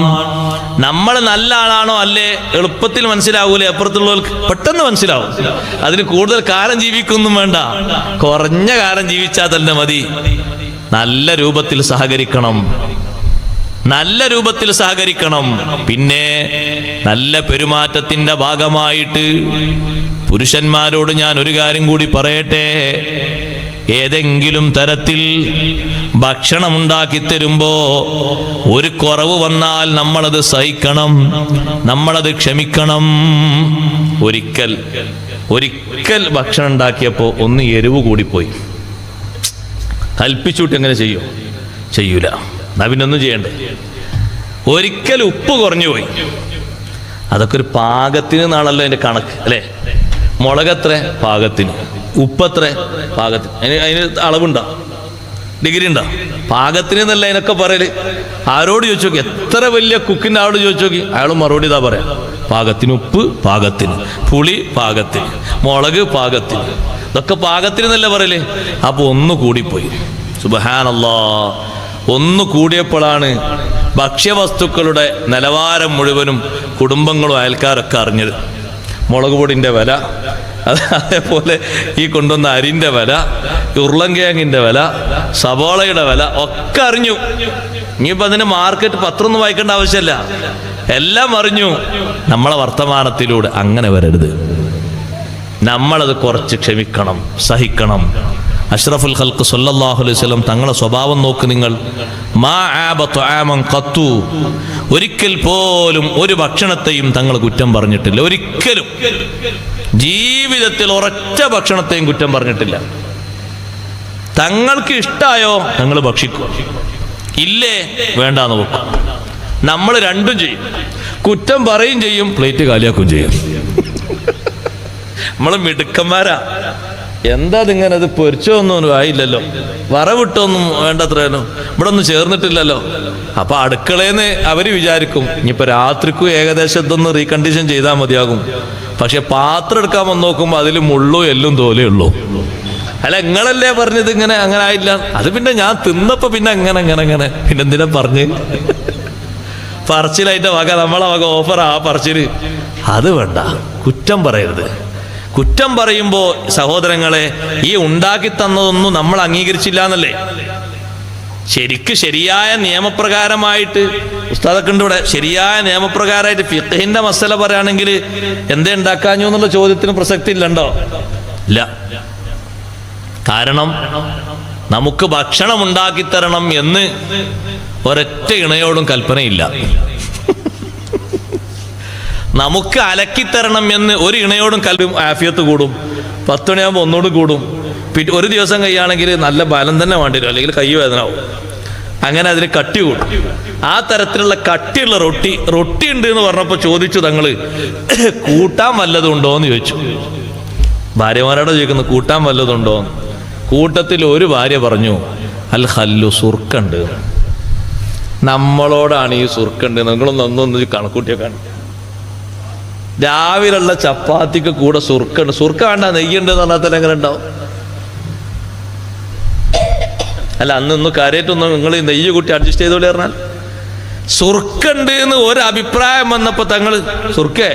നമ്മൾ നല്ല ആളാണോ അല്ലേ എളുപ്പത്തിൽ മനസ്സിലാവൂലേ, അപ്പുറത്തുള്ളവർക്ക് പെട്ടെന്ന് മനസ്സിലാവും. അതിന് കൂടുതൽ കാലം ജീവിക്കൊന്നും വേണ്ട, കുറഞ്ഞ കാലം ജീവിച്ചാൽ തന്നെ മതി. നല്ല രൂപത്തിൽ സഹകരിക്കണം, നല്ല രൂപത്തിൽ സഹകരിക്കണം. പിന്നെ നല്ല പെരുമാറ്റത്തിന്റെ ഭാഗമായിട്ട് പുരുഷന്മാരോട് ഞാൻ ഒരു കാര്യം കൂടി പറയട്ടെ. ഏതെങ്കിലും തരത്തിൽ ഭക്ഷണം ഉണ്ടാക്കി തരുമ്പോ ഒരു കുറവ് വന്നാൽ നമ്മളത് സഹിക്കണം, നമ്മളത് ക്ഷമിക്കണം. ഒരിക്കൽ ഭക്ഷണം ഉണ്ടാക്കിയപ്പോ ഒന്ന് എരിവ് കൂടിപ്പോയി, കൽപ്പിച്ചുവിട്ട് എങ്ങനെ ചെയ്യും? ചെയ്യൂല, എന്നാ പിന്നെ ഒന്നും ചെയ്യണ്ടേ. ഒരിക്കൽ ഉപ്പ് കുറഞ്ഞു പോയി, അതൊക്കെ ഒരു പാകത്തിന് എന്നാണല്ലോ അതിന്റെ കണക്ക് അല്ലേ? മുളകെത്ര പാകത്തിന്, ഉപ്പത്ര പാകത്തിന്, അതിന് അളവുണ്ടോ, ഡിഗ്രി ഉണ്ടോ? പാകത്തിന് എന്നല്ല അതിനൊക്കെ പറയല്. ആരോട് ചോദിച്ചു നോക്കി, എത്ര വലിയ കുക്കിന്റെ ആളോട് ചോദിച്ചു നോക്കി, അയാളും മറുപടി ഇതാ പറയാം, പാകത്തിന് ഉപ്പ്, പാകത്തിന് പുളി, പാകത്തിന് മുളക്, പാകത്തിന്. ഇതൊക്കെ പാകത്തിന് എന്നല്ല പറയല്. അപ്പൊ ഒന്ന് കൂടിപ്പോയി, സുബ്ഹാനല്ലാഹ്. ഒന്ന് കൂടിയപ്പോഴാണ് ഭക്ഷ്യവസ്തുക്കളുടെ നിലവാരം മുഴുവനും കുടുംബങ്ങളും അയൽക്കാരൊക്കെ അറിഞ്ഞത്. മുളക് പൊടിൻ്റെ വില, അതേപോലെ ഈ കൊണ്ടുവന്ന അരിൻ്റെ വില, ഉരുളൻകിഴങ്ങിൻ്റെ വില, സവോളയുടെ വില ഒക്കെ അറിഞ്ഞു. ഇനിയിപ്പോൾ അതിന് മാർക്കറ്റ് പത്രമൊന്നും വായിക്കേണ്ട ആവശ്യമില്ല, എല്ലാം അറിഞ്ഞു. നമ്മളെ വർത്തമാനത്തിലൂടെ അങ്ങനെ വരരുത്. നമ്മളത് കുറച്ച് ക്ഷമിക്കണം, സഹിക്കണം. അഷ്റഫുൽ ഖൽഖ് സല്ലല്ലാഹു അലൈഹി വസല്ലം തങ്ങളുടെ സ്വഭാവം നോക്ക് നിങ്ങൾ. മാ ആബ തുആമൻ ഖത്തു, ഒരിക്കൽ പോലും ഒരു ഭക്ഷണത്തെയും തങ്ങൾ കുറ്റം പറഞ്ഞിട്ടില്ല. ഒരിക്കലും ജീവിതത്തിൽ ഒരൊറ്റ ഭക്ഷണത്തെയും കുറ്റം പറഞ്ഞിട്ടില്ല. തങ്ങൾക്ക് ഇഷ്ടായോ തങ്ങൾ ഭക്ഷിക്കും, ഇല്ലേ വേണ്ടാന്ന് വെക്കും. നമ്മൾ രണ്ടും ചെയ്യും, കുറ്റം പറയും ചെയ്യും, പ്ലേറ്റ് കാലിയാക്കുകയും ചെയ്യും. നമ്മൾ മിടുക്കന്മാരാ. എന്താ ഇതിങ്ങനെ, അത് പൊരിച്ചൊന്നും ആയില്ലല്ലോ, വറവിട്ടൊന്നും വേണ്ടത്രേനോ, ഇവിടെ ഒന്നും ചേർന്നിട്ടില്ലല്ലോ. അപ്പൊ അടുക്കളേന്ന് അവര് വിചാരിക്കും ഇനിയിപ്പോ രാത്രിക്കും ഏകദേശം ഇതൊന്ന് റീകണ്ടീഷൻ ചെയ്താൽ മതിയാകും. പക്ഷെ പാത്രം എടുക്കാൻ വന്ന് നോക്കുമ്പോ അതിൽ മുള്ളും എല്ലും തോലേ ഉള്ളൂ. അല്ല, നിങ്ങളല്ലേ പറഞ്ഞത് ഇങ്ങനെ അങ്ങനെ ആയില്ല. അത് പിന്നെ ഞാൻ തിന്നപ്പോ പിന്നെ അങ്ങനെ പിന്നെ എന്തിനാ പറഞ്ഞ് പറച്ചിലായിട്ട് വക നമ്മളെ വക ഓഫർ ആ പറച്ചില്. അത് വേണ്ട, കുറ്റം പറയരുത്. കുറ്റം പറയുമ്പോൾ സഹോദരങ്ങളെ, ഈ ഉണ്ടാക്കി തന്നതൊന്നും നമ്മൾ അംഗീകരിച്ചില്ല എന്നല്ലേ. ശരിയായ നിയമപ്രകാരമായിട്ട് ഉസ്താദൊക്കെ ഉണ്ട് ഇവിടെ, ശരിയായ നിയമപ്രകാരമായിട്ട് ഫിഖ്ഹിന്റെ മസല പറയുകയാണെങ്കിൽ എന്തേ ഉണ്ടാക്കാഞ്ഞു എന്നുള്ള ചോദ്യത്തിന് പ്രസക്തി ഇല്ലണ്ടോ? ഇല്ല. കാരണം നമുക്ക് ഭക്ഷണം ഉണ്ടാക്കിത്തരണം എന്ന് ഒരൊറ്റ ഇണയോടും കൽപ്പനയില്ല. നമുക്ക് അലക്കിത്തരണം എന്ന് ഒരു ഇണയോടും ആഫിയത്ത് കൂടും. 10 മണിയാകുമ്പോൾ ഒന്നുകൂടി കൂടും. ഒരു ദിവസം കഴിയുകയാണെങ്കിൽ നല്ല ബലം തന്നെ വേണ്ടി വരും, അല്ലെങ്കിൽ കൈ വേദനാവും. അങ്ങനെ അതിന് കട്ടി കൂടും. ആ തരത്തിലുള്ള കട്ടിയുള്ള റൊട്ടി ഉണ്ട് എന്ന് പറഞ്ഞപ്പോൾ ചോദിച്ചു തങ്ങള്, കൂട്ടാൻ വല്ലതും ഉണ്ടോ എന്ന് ചോദിച്ചു. ഭാര്യമാരോട് ചോദിക്കുന്നു, കൂട്ടാൻ വല്ലതുണ്ടോ? കൂട്ടത്തിൽ ഒരു ഭാര്യ പറഞ്ഞു, അൽ ഹല്ലു, സുർക്കുണ്ട്. നമ്മളോടാണ് ഈ സുർക്കുണ്ട്, നിങ്ങളൊന്നൊന്ന് കണക്കൂട്ടിയൊക്കെ. രാവിലുള്ള ചപ്പാത്തിക്ക് കൂടെ സുർക്കുണ്ട്. സുർക്ക വേണ്ട, നെയ്യുണ്ട് എന്ന് പറഞ്ഞാൽ തന്നെ എങ്ങനെ ഉണ്ടാവും? അല്ല, അന്ന് കാര്യമായിട്ടൊന്നും നിങ്ങൾ ഈ നെയ്യ് കൂട്ടി അഡ്ജസ്റ്റ് ചെയ്തോളി പറഞ്ഞാൽ. സുർക്കുണ്ട് എന്ന് ഒരു അഭിപ്രായം വന്നപ്പോ തങ്ങൾ സുർക്കേ,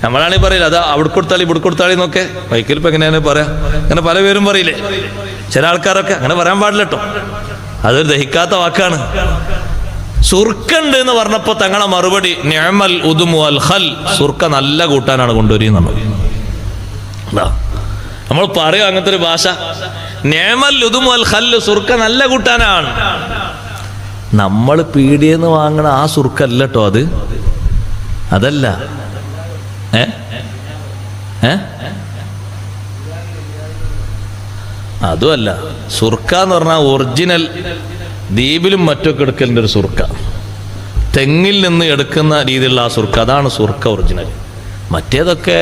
നമ്മളാണെങ്കിൽ പറയില്ല അതാ അവിടെ കൊടുത്താളി എന്നൊക്കെ. വൈക്കലിപ്പോ എങ്ങനെയാണ് പറയാ? അങ്ങനെ പല പേരും പറയില്ലേ ചില ആൾക്കാരൊക്കെ. അങ്ങനെ പറയാൻ പാടില്ല കേട്ടോ, അതൊരു ദഹിക്കാത്ത വാക്കാണ്. സുർക്കുണ്ട് എന്ന് പറഞ്ഞപ്പോ തങ്ങളെ മറുപടി, നിഅമൽ ഉദുമു അൽ ഖൽ, സുർക്ക നല്ല കൂട്ടാനാണ് കൊണ്ടുവരുന്നത്. നമ്മൾ പറയും അങ്ങനത്തെ ഒരു ഭാഷ, നിഅമൽ ഉദുമു അൽ ഖൽ, സുർക്ക നല്ല കൂട്ടാനാണ്. നമ്മൾ പീടിയെന്ന് വാങ്ങണ ആ സുർക്ക അല്ല കേട്ടോ, അതല്ല. അതുമല്ല. സുർക്ക എന്ന് പറഞ്ഞാൽ ഒറിജിനൽ ദ്വീപിലും മറ്റൊക്കെ എടുക്കലിൻ്റെ ഒരു സുർക്ക, തെങ്ങിൽ നിന്ന് എടുക്കുന്ന രീതിയിലുള്ള ആ സുർക്ക, അതാണ് സുർക്ക ഒറിജിനൽ. മറ്റേതൊക്കെ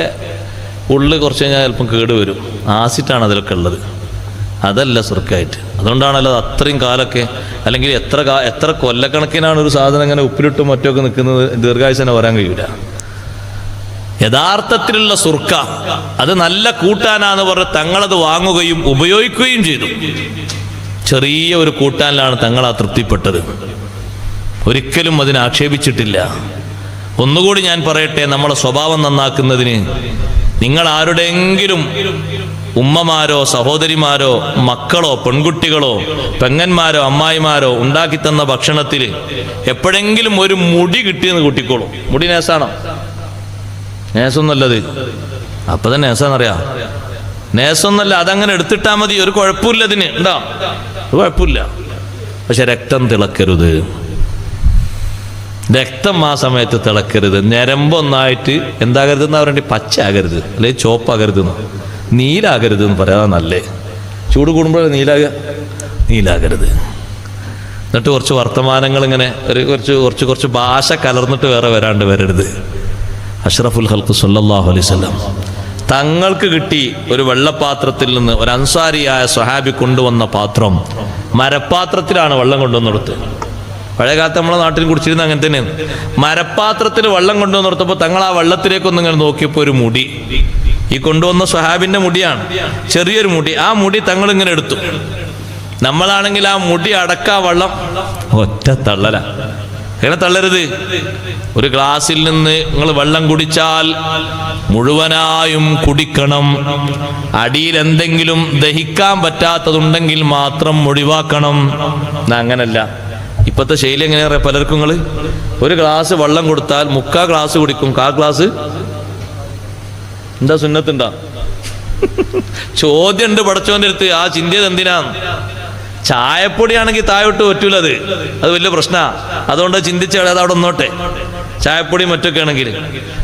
ഉള്ളിൽ കുറച്ച് കഴിഞ്ഞാൽ ചിലപ്പം കേടുവരും, ആസിഡാണ് അതിലൊക്കെ ഉള്ളത്. അതല്ല സുർക്കായിട്ട്. അതുകൊണ്ടാണല്ലോ അത്രയും കാലമൊക്കെ, അല്ലെങ്കിൽ എത്ര കൊല്ലക്കണക്കിനാണ് ഒരു സാധനം ഇങ്ങനെ ഉപ്പിലിട്ടും മറ്റൊക്കെ നിൽക്കുന്നത്, ദീർഘായുസനെ വരാൻ കഴിയില്ല. യഥാർത്ഥത്തിലുള്ള സുർക്ക അത് നല്ല കൂട്ടാനാന്ന് പറഞ്ഞ് തങ്ങളത് വാങ്ങുകയും ഉപയോഗിക്കുകയും ചെയ്തു. ചെറിയ ഒരു കൂട്ടാനിലാണ് തങ്ങൾ ആ തൃപ്തിപ്പെട്ടത്. ഒരിക്കലും അതിനെ ആക്ഷേപിച്ചിട്ടില്ല. ഒന്നുകൂടി ഞാൻ പറയട്ടെ, നമ്മളെ സ്വഭാവം നന്നാക്കുന്നതിന് നിങ്ങൾ ആരുടെയെങ്കിലും ഉമ്മമാരോ സഹോദരിമാരോ മക്കളോ പെൺകുട്ടികളോ പെങ്ങന്മാരോ അമ്മായിമാരോ ഉണ്ടാക്കി തന്ന ഭക്ഷണത്തിൽ എപ്പോഴെങ്കിലും ഒരു മുടി കിട്ടിയെന്ന് കൂട്ടിക്കോളും. മുടി നേസാണോ? നേസൊന്നല്ലത്. അപ്പൊ തന്നെ നേസാന്നറിയാം. നേസൊന്നല്ല, അതങ്ങനെ എടുത്തിട്ടാ മതി, ഒരു കുഴപ്പമില്ല. അതിന് ഉണ്ടോ? കുഴപ്പമില്ല. പക്ഷെ രക്തം തിളക്കരുത്. രക്തം ആ സമയത്ത് തിളക്കരുത്. ഞരമ്പൊന്നായിട്ട് എന്താകരുത് എന്നാ പറയണ്ടേ? പച്ച ആകരുത്, അല്ലെങ്കിൽ ചോപ്പാകരുത്, നീലാകരുത് എന്ന് പറയാൻ നല്ലേ. ചൂട് കൂടുമ്പോഴേ നീലാകരുത്. എന്നിട്ട് കുറച്ച് വർത്തമാനങ്ങൾ ഇങ്ങനെ കുറച്ച് ഭാഷ കലർന്നിട്ട് വേറെ വരരുത്. അഷ്റഫുൽ ഖൽഖ് സല്ലല്ലാഹു അലൈഹി വസല്ലം തങ്ങൾക്ക് കിട്ടി ഒരു വെള്ളപാത്രത്തിൽ നിന്ന് ഒരു അൻസാരിയായ സ്വഹാബി കൊണ്ടുവന്ന പാത്രം, മരപ്പാത്രത്തിലാണ് വെള്ളം കൊണ്ടുവന്നെടുത്ത്. പഴയ കാലത്ത് നമ്മളെ നാട്ടിൽ കുടിച്ചിരുന്ന അങ്ങനെ തന്നെയാണ്. മരപ്പാത്രത്തിൽ വെള്ളം കൊണ്ടുവന്നെടുത്തപ്പോൾ തങ്ങൾ ആ വെള്ളത്തിലേക്കൊന്നും ഇങ്ങനെ നോക്കിയപ്പോൾ ഒരു മുടി, ഈ കൊണ്ടുവന്ന സ്വഹാബിന്റെ മുടിയാണ്, ചെറിയൊരു മുടി. ആ മുടി തങ്ങൾ ഇങ്ങനെ എടുത്തു. നമ്മളാണെങ്കിൽ ആ മുടി അടക്കാ വെള്ളം ഒറ്റ തള്ളല. എങ്ങനെ തള്ളരുത്? ഒരു ഗ്ലാസ്സിൽ നിന്ന് നിങ്ങൾ വെള്ളം കുടിച്ചാൽ മുഴുവനായും കുടിക്കണം. അടിയിൽ എന്തെങ്കിലും ദഹിക്കാൻ പറ്റാത്തതുണ്ടെങ്കിൽ മാത്രം ഒഴിവാക്കണം. അങ്ങനല്ല ഇപ്പോഴത്തെ ശൈലി. എങ്ങനെയാ പറയാ പലർക്കും? നിങ്ങൾ ഒരു ഗ്ലാസ് വെള്ളം കൊടുത്താൽ 3/4 ഗ്ലാസ് കുടിക്കും. 1/4 ഗ്ലാസ് എന്താ സുന്നത്തുണ്ടാ? ചോദ്യം ഉണ്ട് പടച്ചോന്റെ അടുത്ത്. ആ ചിന്തിയത് എന്തിനാ? ചായപ്പൊടിയാണെങ്കിൽ താഴോട്ട് പറ്റൂല, അത് വലിയ പ്രശ്നമാണ്. അതുകൊണ്ട് ചിന്തിച്ചാൽ അത് അവിടെ ഒന്നോട്ടെ. ചായപ്പൊടി മറ്റൊക്കെ ആണെങ്കിൽ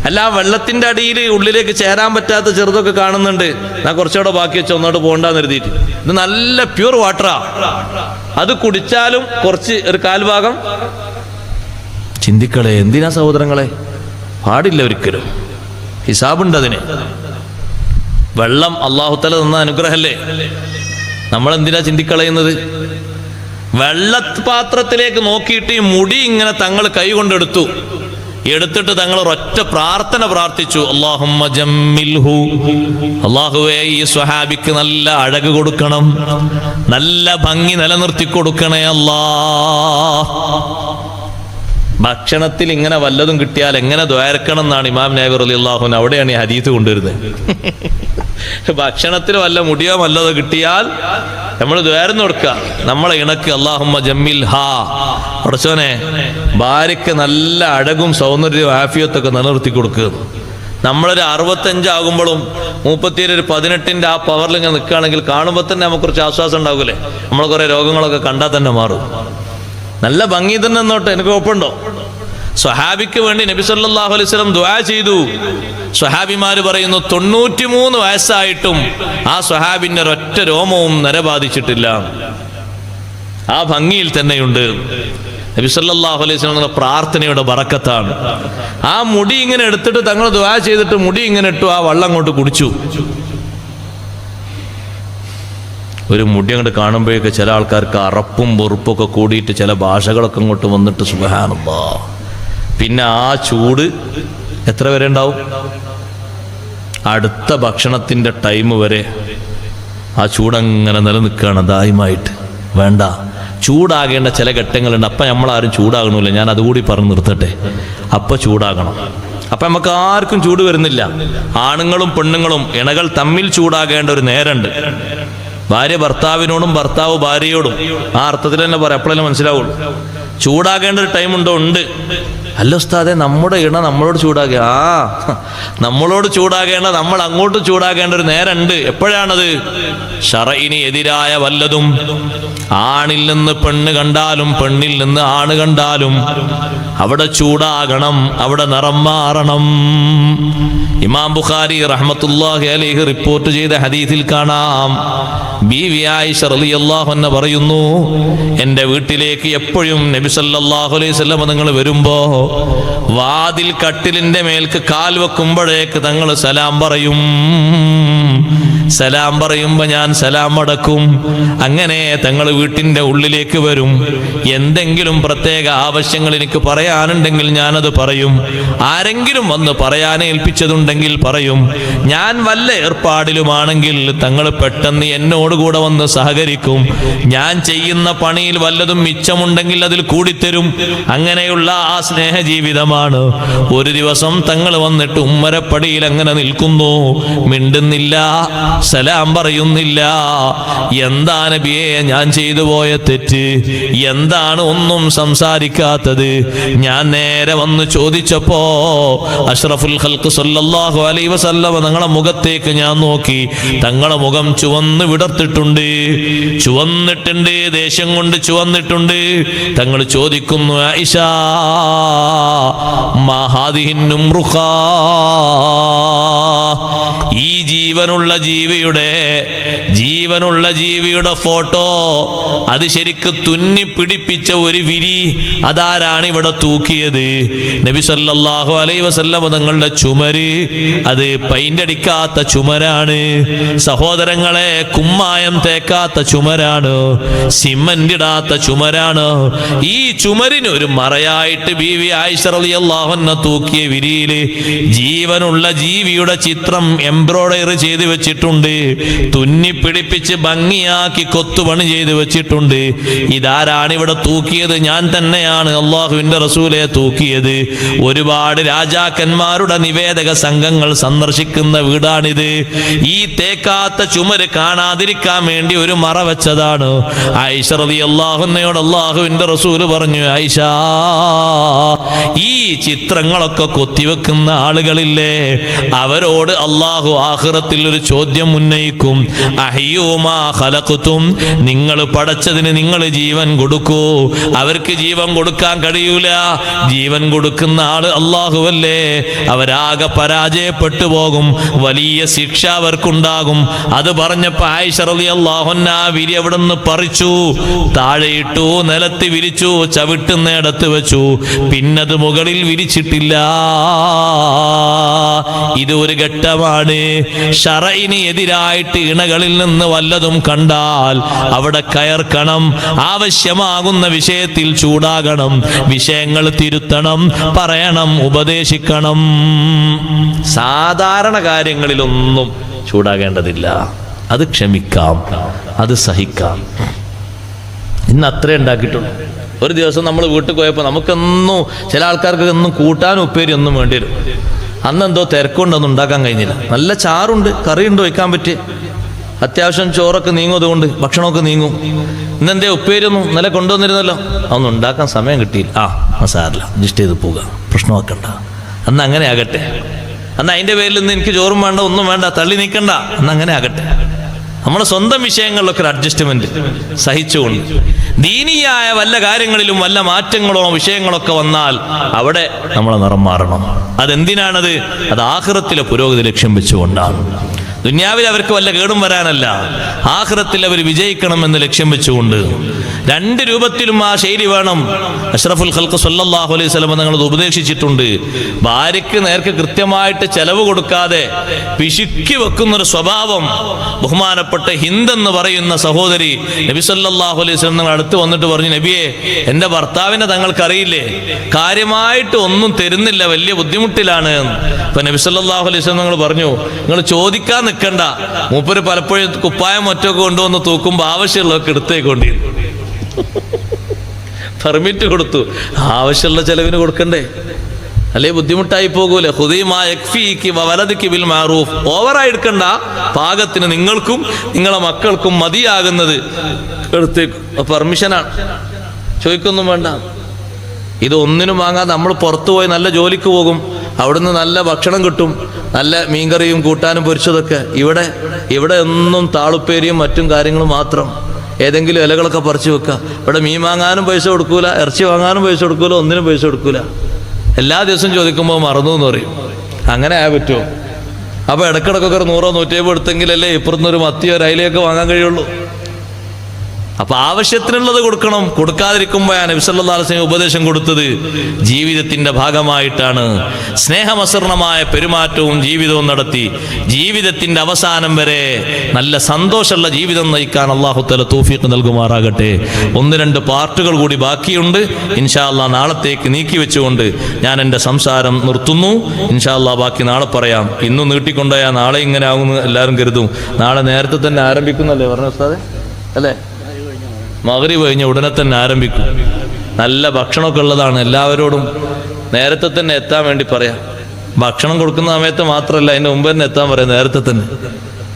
അല്ല, ആ വെള്ളത്തിന്റെ അടിയിൽ ഉള്ളിലേക്ക് ചേരാൻ പറ്റാത്ത ചെറുതൊക്കെ കാണുന്നുണ്ട്. ഞാൻ കുറച്ചുകൂടെ ബാക്കി വെച്ച് ഒന്നോട്ട് പോകണ്ടെന്ന് കരുതിയിട്ട്. ഇത് നല്ല പ്യൂർ വാട്ടറാ. അത് കുടിച്ചാലും കുറച്ച് ഒരു 1/4 ഭാഗം ചിന്തിക്കളെ. എന്തിനാ സഹോദരങ്ങളെ? പാടില്ല ഒരിക്കലും. ഹിസാബുണ്ട് അതിന്. വെള്ളം അല്ലാഹു തആല തന്ന അനുഗ്രഹമല്ലേ? നമ്മളെന്തിനാ ചിന്തിക്കളയുന്നത്? വെള്ളപാത്രത്തിലേക്ക് നോക്കിയിട്ട് ഈ മുടി ഇങ്ങനെ തങ്ങൾ കൈ കൊണ്ടെടുത്തു. എടുത്തിട്ട് തങ്ങൾ ഒരൊറ്റ പ്രാർത്ഥന പ്രാർത്ഥിച്ചു, അല്ലാഹുമ്മ ജമ്മിൽഹു, അല്ലാഹുവേ ഈ സ്വഹാബിക്ക് നല്ല അഴക് കൊടുക്കണം, നല്ല ഭംഗി നിലനിർത്തി കൊടുക്കണേ അല്ലാഹ്. ഭക്ഷണത്തിൽ ഇങ്ങനെ വല്ലതും കിട്ടിയാൽ എങ്ങനെ ദ്വാരക്കണം എന്നാണ് ഇമാം നബി റളിയല്ലാഹു അൻഹു അവിടെയാണ് ഈ ഹദീസ് കൊണ്ടുവരുന്നത്. ഭക്ഷണത്തിൽ വല്ല മുടിയോ വല്ലതോ കിട്ടിയാൽ നമ്മൾ ദ്വാരം കൊടുക്കുക, നമ്മളെ ഇണക്ക് അല്ലാഹുമ്മ ജമ്മിൽ ഹാ, പടച്ചോനെ ഭാര്യയ്ക്ക് നല്ല അഴകും സൗന്ദര്യവും ആഫിയത്തൊക്കെ നിലനിർത്തി കൊടുക്കുക. നമ്മളൊരു 65 ആകുമ്പോഴും 37 18 ആ പവറിൽ ഇങ്ങനെ നിൽക്കുകയാണെങ്കിൽ കാണുമ്പോൾ തന്നെ നമുക്ക് കുറച്ച് ആശ്വാസം ഉണ്ടാകൂലേ. നമ്മൾ കുറെ രോഗങ്ങളൊക്കെ കണ്ടാൽ തന്നെ മാറും. നല്ല ഭംഗി തന്നെ എന്നോട്ടെ, എനിക്ക് കുഴപ്പമുണ്ടോ? സ്വഹാബിക്ക് വേണ്ടി നബി സല്ലല്ലാഹു അലൈഹി വസല്ലം ദുആ ചെയ്തു. സ്വഹാബിമാര് പറയുന്നു 93 വയസ്സായിട്ടും ആ സ്വഹാബിന്റെ ഒരൊറ്റ രോമവും നരബാധിച്ചിട്ടില്ല, ആ ഭംഗിയിൽ തന്നെയുണ്ട്. നബി സല്ലല്ലാഹു അലൈഹി വസല്ലം പ്രാർത്ഥനയുടെ ബറക്കത്താണ്. ആ മുടി ഇങ്ങനെ എടുത്തിട്ട് തങ്ങൾ ദുആ ചെയ്തിട്ട് മുടി ഇങ്ങനെ ഇട്ടു, ആ വെള്ളം അങ്ങോട്ട് കുടിച്ചു. ഒരു മുടി അങ്ങോട്ട് കാണുമ്പോഴേക്ക് ചില ആൾക്കാർക്ക് അറപ്പും വെറുപ്പും ഒക്കെ കൂടിയിട്ട് ചില ഭാഷകളൊക്കെ അങ്ങോട്ട് വന്നിട്ട് സുബ്ഹാനല്ലാഹ്. പിന്നെ ആ ചൂട് എത്ര വരെ ഉണ്ടാവും? അടുത്ത ഭക്ഷണത്തിൻ്റെ ടൈം വരെ ആ ചൂടങ്ങനെ നിലനിൽക്കുകയാണ് ദായിമായിട്ട്. വേണ്ട, ചൂടാകേണ്ട ചില ഘട്ടങ്ങളുണ്ട്. അപ്പം നമ്മളാരും ചൂടാകണമില്ല. ഞാൻ അതുകൂടി പറഞ്ഞ് നിർത്തട്ടെ. അപ്പം ചൂടാകണം. അപ്പം നമുക്ക് ആർക്കും ചൂട് വരുന്നില്ല. ആണുങ്ങളും പെണ്ണുങ്ങളും ഇണകൾ തമ്മിൽ ചൂടാകേണ്ട ഒരു നേരമുണ്ട്. ഭാര്യ ഭർത്താവിനോടും ഭർത്താവ് ഭാര്യയോടും, ആ അർത്ഥത്തിൽ തന്നെ പറയാം, എപ്പോഴെല്ലാം മനസ്സിലാവുള്ളൂ. ചൂടാകേണ്ട ഒരു ടൈമുണ്ടോ? ഉണ്ട്. അല്ല ഉസ്താദെ, നമ്മുടെ ഇണ നമ്മളോട് ചൂടാകുക. നമ്മളോട് ചൂടാകേണ്ട, നമ്മൾ അങ്ങോട്ട് ചൂടാകേണ്ട ഒരു നേരമുണ്ട്. എപ്പോഴാണത്? ശറഇന് എതിരായ വല്ലതും, ആണിൽ നിന്ന് പെണ്ണ് കണ്ടാലും പെണ്ണിൽ നിന്ന് ആണ് കണ്ടാലും അവിടെ ചൂടാകണം, അവിടെ നിറം മാറണം. ഇമാം ബുഖാരി റഹ്മത്തുള്ളാഹി അലൈഹി റിപ്പോർട്ട് ചെയ്ത ഹദീസിൽ കാണാം, ബീവി ആയിഷ റളിയല്ലാഹു അൻഹ പറയുന്നു, എൻ്റെ വീട്ടിലേക്ക് എപ്പോഴും നബി സല്ലല്ലാഹു അലൈഹി വസല്ലം തങ്ങൾ വരുമ്പോ വാതിൽ കട്ടിലിന്റെ മേൽക്ക് കാൽ വെക്കുമ്പോഴേക്ക് തങ്ങൾ സലാം പറയും. സലാം പറയുമ്പോ ഞാൻ സലാം അടക്കും. അങ്ങനെ തങ്ങൾ വീട്ടിന്റെ ഉള്ളിലേക്ക് വരും. എന്തെങ്കിലും പ്രത്യേക ആവശ്യങ്ങൾ എനിക്ക് പറയാനുണ്ടെങ്കിൽ ഞാനത് പറയും. ആരെങ്കിലും വന്ന് പറയാൻ ഏൽപ്പിച്ചതുണ്ടെങ്കിൽ പറയും. ഞാൻ വല്ല ഏർപ്പാടിലുമാണെങ്കിൽ തങ്ങൾ പെട്ടെന്ന് എന്നോടുകൂടെ വന്ന് സഹകരിക്കും. ഞാൻ ചെയ്യുന്ന പണിയിൽ വല്ലതും മിച്ചമുണ്ടെങ്കിൽ അതിൽ കൂടിത്തരും. അങ്ങനെയുള്ള ആ സ്നേഹ ജീവിതമാണ്. ഒരു ദിവസം തങ്ങൾ വന്നിട്ട് ഉമ്മരപ്പടിയിൽ അങ്ങനെ നിൽക്കുന്നു, മിണ്ടുന്നില്ല, സലാം പറയുന്നില്ല. എന്താ നബിയെ ഞാൻ ചെയ്തു പോയ തെറ്റ്? എന്താണ് ഒന്നും സംസാരിക്കാത്തത്? ഞാൻ നേരെ വന്ന് ചോദിച്ചപ്പോ അഷ്റഫുൽ ഖൽഖ് സല്ലല്ലാഹു അലൈഹി വസല്ലം തങ്ങളെ മുഖത്തേക്ക് ഞാൻ നോക്കി. തങ്ങളെ മുഖം ചുവന്ന് വിടർത്തിട്ടുണ്ട്, ചുവന്നിട്ടുണ്ട്, ദേഷ്യം കൊണ്ട് ചുവന്നിട്ടുണ്ട്. തങ്ങൾ ചോദിക്കുന്നു, ആയിഷ മാ ഹാദിഹിൻ നുംറുഖാ, ഈ ജീവനുള്ള ജീവിയുടെ ഫോട്ടോ, അത് ശരിക്ക് തുന്നി പിടിപ്പിച്ച ഒരു വിരി, അതാരാണ് ഇവിടെ തൂക്കിയത്? നബി സല്ലല്ലാഹു അലൈഹി വസല്ലം തങ്ങളുടെ ചുമര് അത് പെയിന്റ് അടിക്കാത്ത ചുമരാണ്. സഹോദരങ്ങളെ, കുമ്മായം തേക്കാത്ത ചുമരാണ്, സിമന്റ് ഇടാത്ത ചുമരാണ്. ഈ ചുമരിന് ഒരു മറയായിട്ട് ബീവി ആയിഷ റളിയല്ലാഹു അൻഹ തൂക്കിയ വിരിയില് ജീവനുള്ള ജീവിയുടെ ചിത്രം എംബ്രോയിഡറി ചെയ്ത് വെച്ചിട്ടുണ്ട്, തുന്നി പിടിപ്പിച്ച് ഭംഗിയാക്കി കൊത്തുപണി ചെയ്ത് വെച്ചിട്ടുണ്ട്. ഇതാരാണ് ഇവിടെ തൂക്കിയത്? ഞാൻ തന്നെയാണ്, അള്ളാഹുവിന്റെ റസൂലെ തൂക്കിയത്. ഒരുപാട് രാജാക്കന്മാരുടെ നിവേദക സംഘങ്ങൾ സന്ദർശിക്കുന്ന വീടാണിത്. ഈ തേക്കാത്ത ചുമര് കാണാതിരിക്കാൻ വേണ്ടി ഒരു മറ വെച്ചതാണ്. ആയിഷ റളിയല്ലാഹു അൻഹയോട് അള്ളാഹുവിന്റെ റസൂല് പറഞ്ഞു, ആയിഷ, ഈ ചിത്രങ്ങളൊക്കെ കൊത്തിവെക്കുന്ന ആളുകളില്ലേ, അവരോട് അള്ളാഹു ആഖിറത്തിൽ ഒരു ചോദ്യം ഉന്നയിക്കും. അഹ്യൂമാ ഖലഖ്തും, നിങ്ങൾ പടച്ചതിന് നിങ്ങൾ ജീവൻ കൊടുക്കൂ. അവർക്ക് ജീവൻ കൊടുക്കാൻ കഴിയൂല. ജീവൻ കൊടുക്കുന്ന ആള് അള്ളാഹുവല്ലേ. അവരാകെ പരാജയപ്പെട്ടു പോകും, വലിയ ശിക്ഷ അവർക്കുണ്ടാകും. അത് പറഞ്ഞപ്പോ ആയിഷ റളിയല്ലാഹു അൻഹ വിരി അവിടുന്ന് പറിച്ചു, താഴെയിട്ടു, നിലത്ത് വിരിച്ചു, ചവിട്ടുന്നിടത്ത് വെച്ചു, പിന്നത് മുകളിൽ വിരിച്ചിട്ടില്ല. ഇത് ഒരു ഘട്ടമാണ്. ശറഇന് എതിരായിട്ട് ഇണകളിൽ നിന്ന് വല്ലതും കണ്ടാൽ അവിടെ കയർക്കണം. ആവശ്യമാകുന്ന വിഷയത്തിൽ ചൂടാകണം, വിഷയങ്ങൾ തിരുത്തണം, പറയണം, ഉപദേശിക്കണം. സാധാരണ കാര്യങ്ങളിലൊന്നും ചൂടാകേണ്ടതില്ല. അത് ക്ഷമിക്കാം, അത് സഹിക്കാം. ഇന്ന് അത്രേ ഉണ്ടാക്കിയിട്ടുള്ളൂ. ഒരു ദിവസം നമ്മൾ വീട്ടിൽ പോയപ്പോൾ നമുക്കൊന്നും ചില ആൾക്കാർക്ക് ഒന്നും കൂട്ടാനും ഉപ്പേരി ഒന്നും വേണ്ടി വരും. അന്നെന്തോ തിരക്കുണ്ടൊന്നും ഉണ്ടാക്കാൻ കഴിഞ്ഞില്ല. നല്ല ചാറുണ്ട്, കറിയുണ്ട് വയ്ക്കാൻ പറ്റി, അത്യാവശ്യം ചോറൊക്കെ നീങ്ങും, അതുകൊണ്ട് ഭക്ഷണമൊക്കെ നീങ്ങും. ഇന്നെന്തേ ഉപ്പേരിയൊന്നും ഇന്നലെ കൊണ്ടുവന്നിരുന്നല്ലോ, അതൊന്നും ഉണ്ടാക്കാൻ സമയം കിട്ടിയില്ല. സാറില്ല, അഡ്ജസ്റ്റ് ചെയ്ത് പോവുക, പ്രശ്നമാക്കണ്ട. അന്ന് അങ്ങനെ ആകട്ടെ. അന്ന് അതിൻ്റെ പേരിൽ നിന്ന് എനിക്ക് ചോറും വേണ്ട ഒന്നും വേണ്ട, തള്ളി നീക്കണ്ട, അന്ന് അങ്ങനെ ആകട്ടെ. നമ്മുടെ സ്വന്തം വിഷയങ്ങളിലൊക്കെ ഒരു അഡ്ജസ്റ്റ്മെന്റ് സഹിച്ചുകൊണ്ട് ദീനിയായ വല്ല കാര്യങ്ങളിലും വല്ല മാറ്റങ്ങളോ വിഷയങ്ങളൊക്കെ വന്നാൽ അവിടെ നമ്മളെ നിറം മാറണം. അതെന്തിനാണത്? അത് ആഖിറത്തിലെ പുരോഗതി ലക്ഷ്യം വെച്ചുകൊണ്ടാണ്. ദുനിയാവിൽ അവർക്ക് വല്ല കേടും വരാനല്ല, ആഖിറത്തിൽ അവർ വിജയിക്കണമെന്ന് ലക്ഷ്യം വെച്ചുകൊണ്ട്. രണ്ട് രൂപത്തിലും ആ ശൈലി വേണം. അഷ്റഫുൽ ഖൽഖ് സ്വല്ലല്ലാഹു അലൈഹി വസല്ലം തങ്ങൾ ഉപദേശിച്ചിട്ടുണ്ട്. ഭാര്യയ്ക്ക് നേർക്ക് കൃത്യമായിട്ട് ചെലവ് കൊടുക്കാതെ പിശുക്കി വെക്കുന്നൊരു സ്വഭാവം ബഹുമാനപ്പെട്ട ഹിന്ദ് എന്ന് പറയുന്ന സഹോദരി നബി സല്ലല്ലാഹു അലൈഹി വസല്ലം തങ്ങൾ അടുത്ത് വന്നിട്ട് പറഞ്ഞു, നബിയെ, എൻ്റെ ഭർത്താവിനെ തങ്ങൾക്കറിയില്ലേ, കാര്യമായിട്ട് ഒന്നും തരുന്നില്ല, വലിയ ബുദ്ധിമുട്ടിലാണ്. അപ്പൊ നബി സല്ലല്ലാഹു അലൈഹി വസല്ലം തങ്ങൾ പറഞ്ഞു, നിങ്ങൾ ചോദിക്കാൻ നിൽക്കണ്ട, മൂപ്പര് പലപ്പോഴും കുപ്പായം മറ്റൊക്കെ കൊണ്ടുവന്ന് തൂക്കുമ്പോൾ ആവശ്യമുള്ളതൊക്കെ എടുത്തേക്കൊണ്ടിരുന്നു. പെർമിറ്റ് കൊടുത്തു, ആവശ്യമുള്ള ചെലവിന് കൊടുക്കണ്ടേ, അല്ലേ ബുദ്ധിമുട്ടായി പോകൂലേ. ഓവറായി എടുക്കണ്ട, പാകത്തിന് നിങ്ങൾക്കും നിങ്ങളെ മക്കൾക്കും മതിയാകുന്നത് എടുത്തേക്കും. പെർമിഷനാണ്, ചോദിക്കൊന്നും വേണ്ട. ഇത് ഒന്നിനും വാങ്ങാതെ നമ്മൾ പുറത്തു പോയി നല്ല ജോലിക്ക് പോകും, അവിടുന്ന് നല്ല ഭക്ഷണം കിട്ടും, നല്ല മീൻകറിയും കൂട്ടാനും പൊരിച്ചതൊക്കെ. ഇവിടെ ഒന്നും താളുപ്പേരിയും മറ്റും കാര്യങ്ങളും മാത്രം, ഏതെങ്കിലും ഇലകളൊക്കെ പറിച്ചു വെക്കുക. ഇവിടെ മീൻ വാങ്ങാനും പൈസ കൊടുക്കൂല, ഇറച്ചി വാങ്ങാനും പൈസ കൊടുക്കൂല, ഒന്നിനും പൈസ കൊടുക്കൂല. എല്ലാ ദിവസവും ചോദിക്കുമ്പോൾ മറന്നു എന്ന് പറയും. അങ്ങനെ ആയാൽ പറ്റുമോ? അപ്പോൾ ഇടക്കിടക്കൊക്കെ ഒരു 100 150 എടുത്തെങ്കിലല്ലേ ഇപ്പുറത്തുനിന്നൊരു മത്തിയോ അയിലയൊക്കെ വാങ്ങാൻ കഴിയുള്ളൂ. അപ്പൊ ആവശ്യത്തിനുള്ളത് കൊടുക്കണം. കൊടുക്കാതിരിക്കുമ്പോഴാണ് നബി സല്ലല്ലാഹു അലൈഹി വസല്ലം ഉപദേശം കൊടുത്തത് ജീവിതത്തിന്റെ ഭാഗമായിട്ടാണ്. സ്നേഹമസൃണമായ പെരുമാറ്റവും ജീവിതവും നടത്തി ജീവിതത്തിന്റെ അവസാനം വരെ നല്ല സന്തോഷമുള്ള ജീവിതം നയിക്കാൻ അല്ലാഹു തആല തൗഫീഖ് നൽകുമാറാകട്ടെ. 1-2 പാർട്ടുകൾ കൂടി ബാക്കിയുണ്ട്. ഇൻഷാ അല്ലാഹ് നാളത്തേക്ക് നീക്കി വെച്ചുകൊണ്ട് ഞാൻ എൻ്റെ സംസാരം നിർത്തുന്നു. ഇൻഷാ അല്ലാഹ് ബാക്കി നാളെ പറയാം. ഇന്നും നീട്ടിക്കൊണ്ടുപോയാൽ നാളെ ഇങ്ങനെ ആകുമെന്ന് എല്ലാവരും കരുതും. നാളെ നേരത്തെ തന്നെ ആരംഭിക്കുന്നല്ലേ പറഞ്ഞ ഉസ്താദേ, അല്ലേ? മഗ്രിബ് കഴിഞ്ഞ് ഉടനെ തന്നെ ആരംഭിക്കും. നല്ല ഭക്ഷണമൊക്കെ ഉള്ളതാണ്. എല്ലാവരോടും നേരത്തെ തന്നെ എത്താൻ വേണ്ടി പറയാം. ഭക്ഷണം കൊടുക്കുന്ന സമയത്ത് മാത്രമല്ല, അതിൻ്റെ മുമ്പ് തന്നെ എത്താൻ പറയാം. നേരത്തെ തന്നെ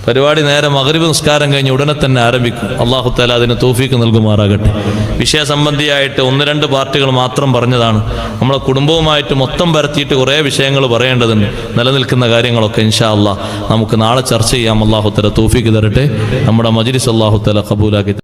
പരിപാടി നേരെ മഗ്രിബ് നിസ്കാരം കഴിഞ്ഞ് ഉടനെ തന്നെ ആരംഭിക്കും. അല്ലാഹു തആല അതിന് തൗഫീഖ് നൽകുമാറാകട്ടെ. വിഷയസംബന്ധിയായിട്ട് 1-2 പാർട്ടികൾ മാത്രം പറഞ്ഞതാണ്. നമ്മളെ കുടുംബവുമായിട്ട് മൊത്തം പരത്തിയിട്ട് കുറേ വിഷയങ്ങൾ പറയേണ്ടതുണ്ട്. നിലനിൽക്കുന്ന കാര്യങ്ങളൊക്കെ ഇൻഷാ അല്ലാഹ് നമുക്ക് നാളെ ചർച്ച ചെയ്യാം. അല്ലാഹു തആല തൗഫീഖ് തരട്ടെ. നമ്മുടെ മജ്ലിസ് അല്ലാഹു തആല ഖബൂലാക്കി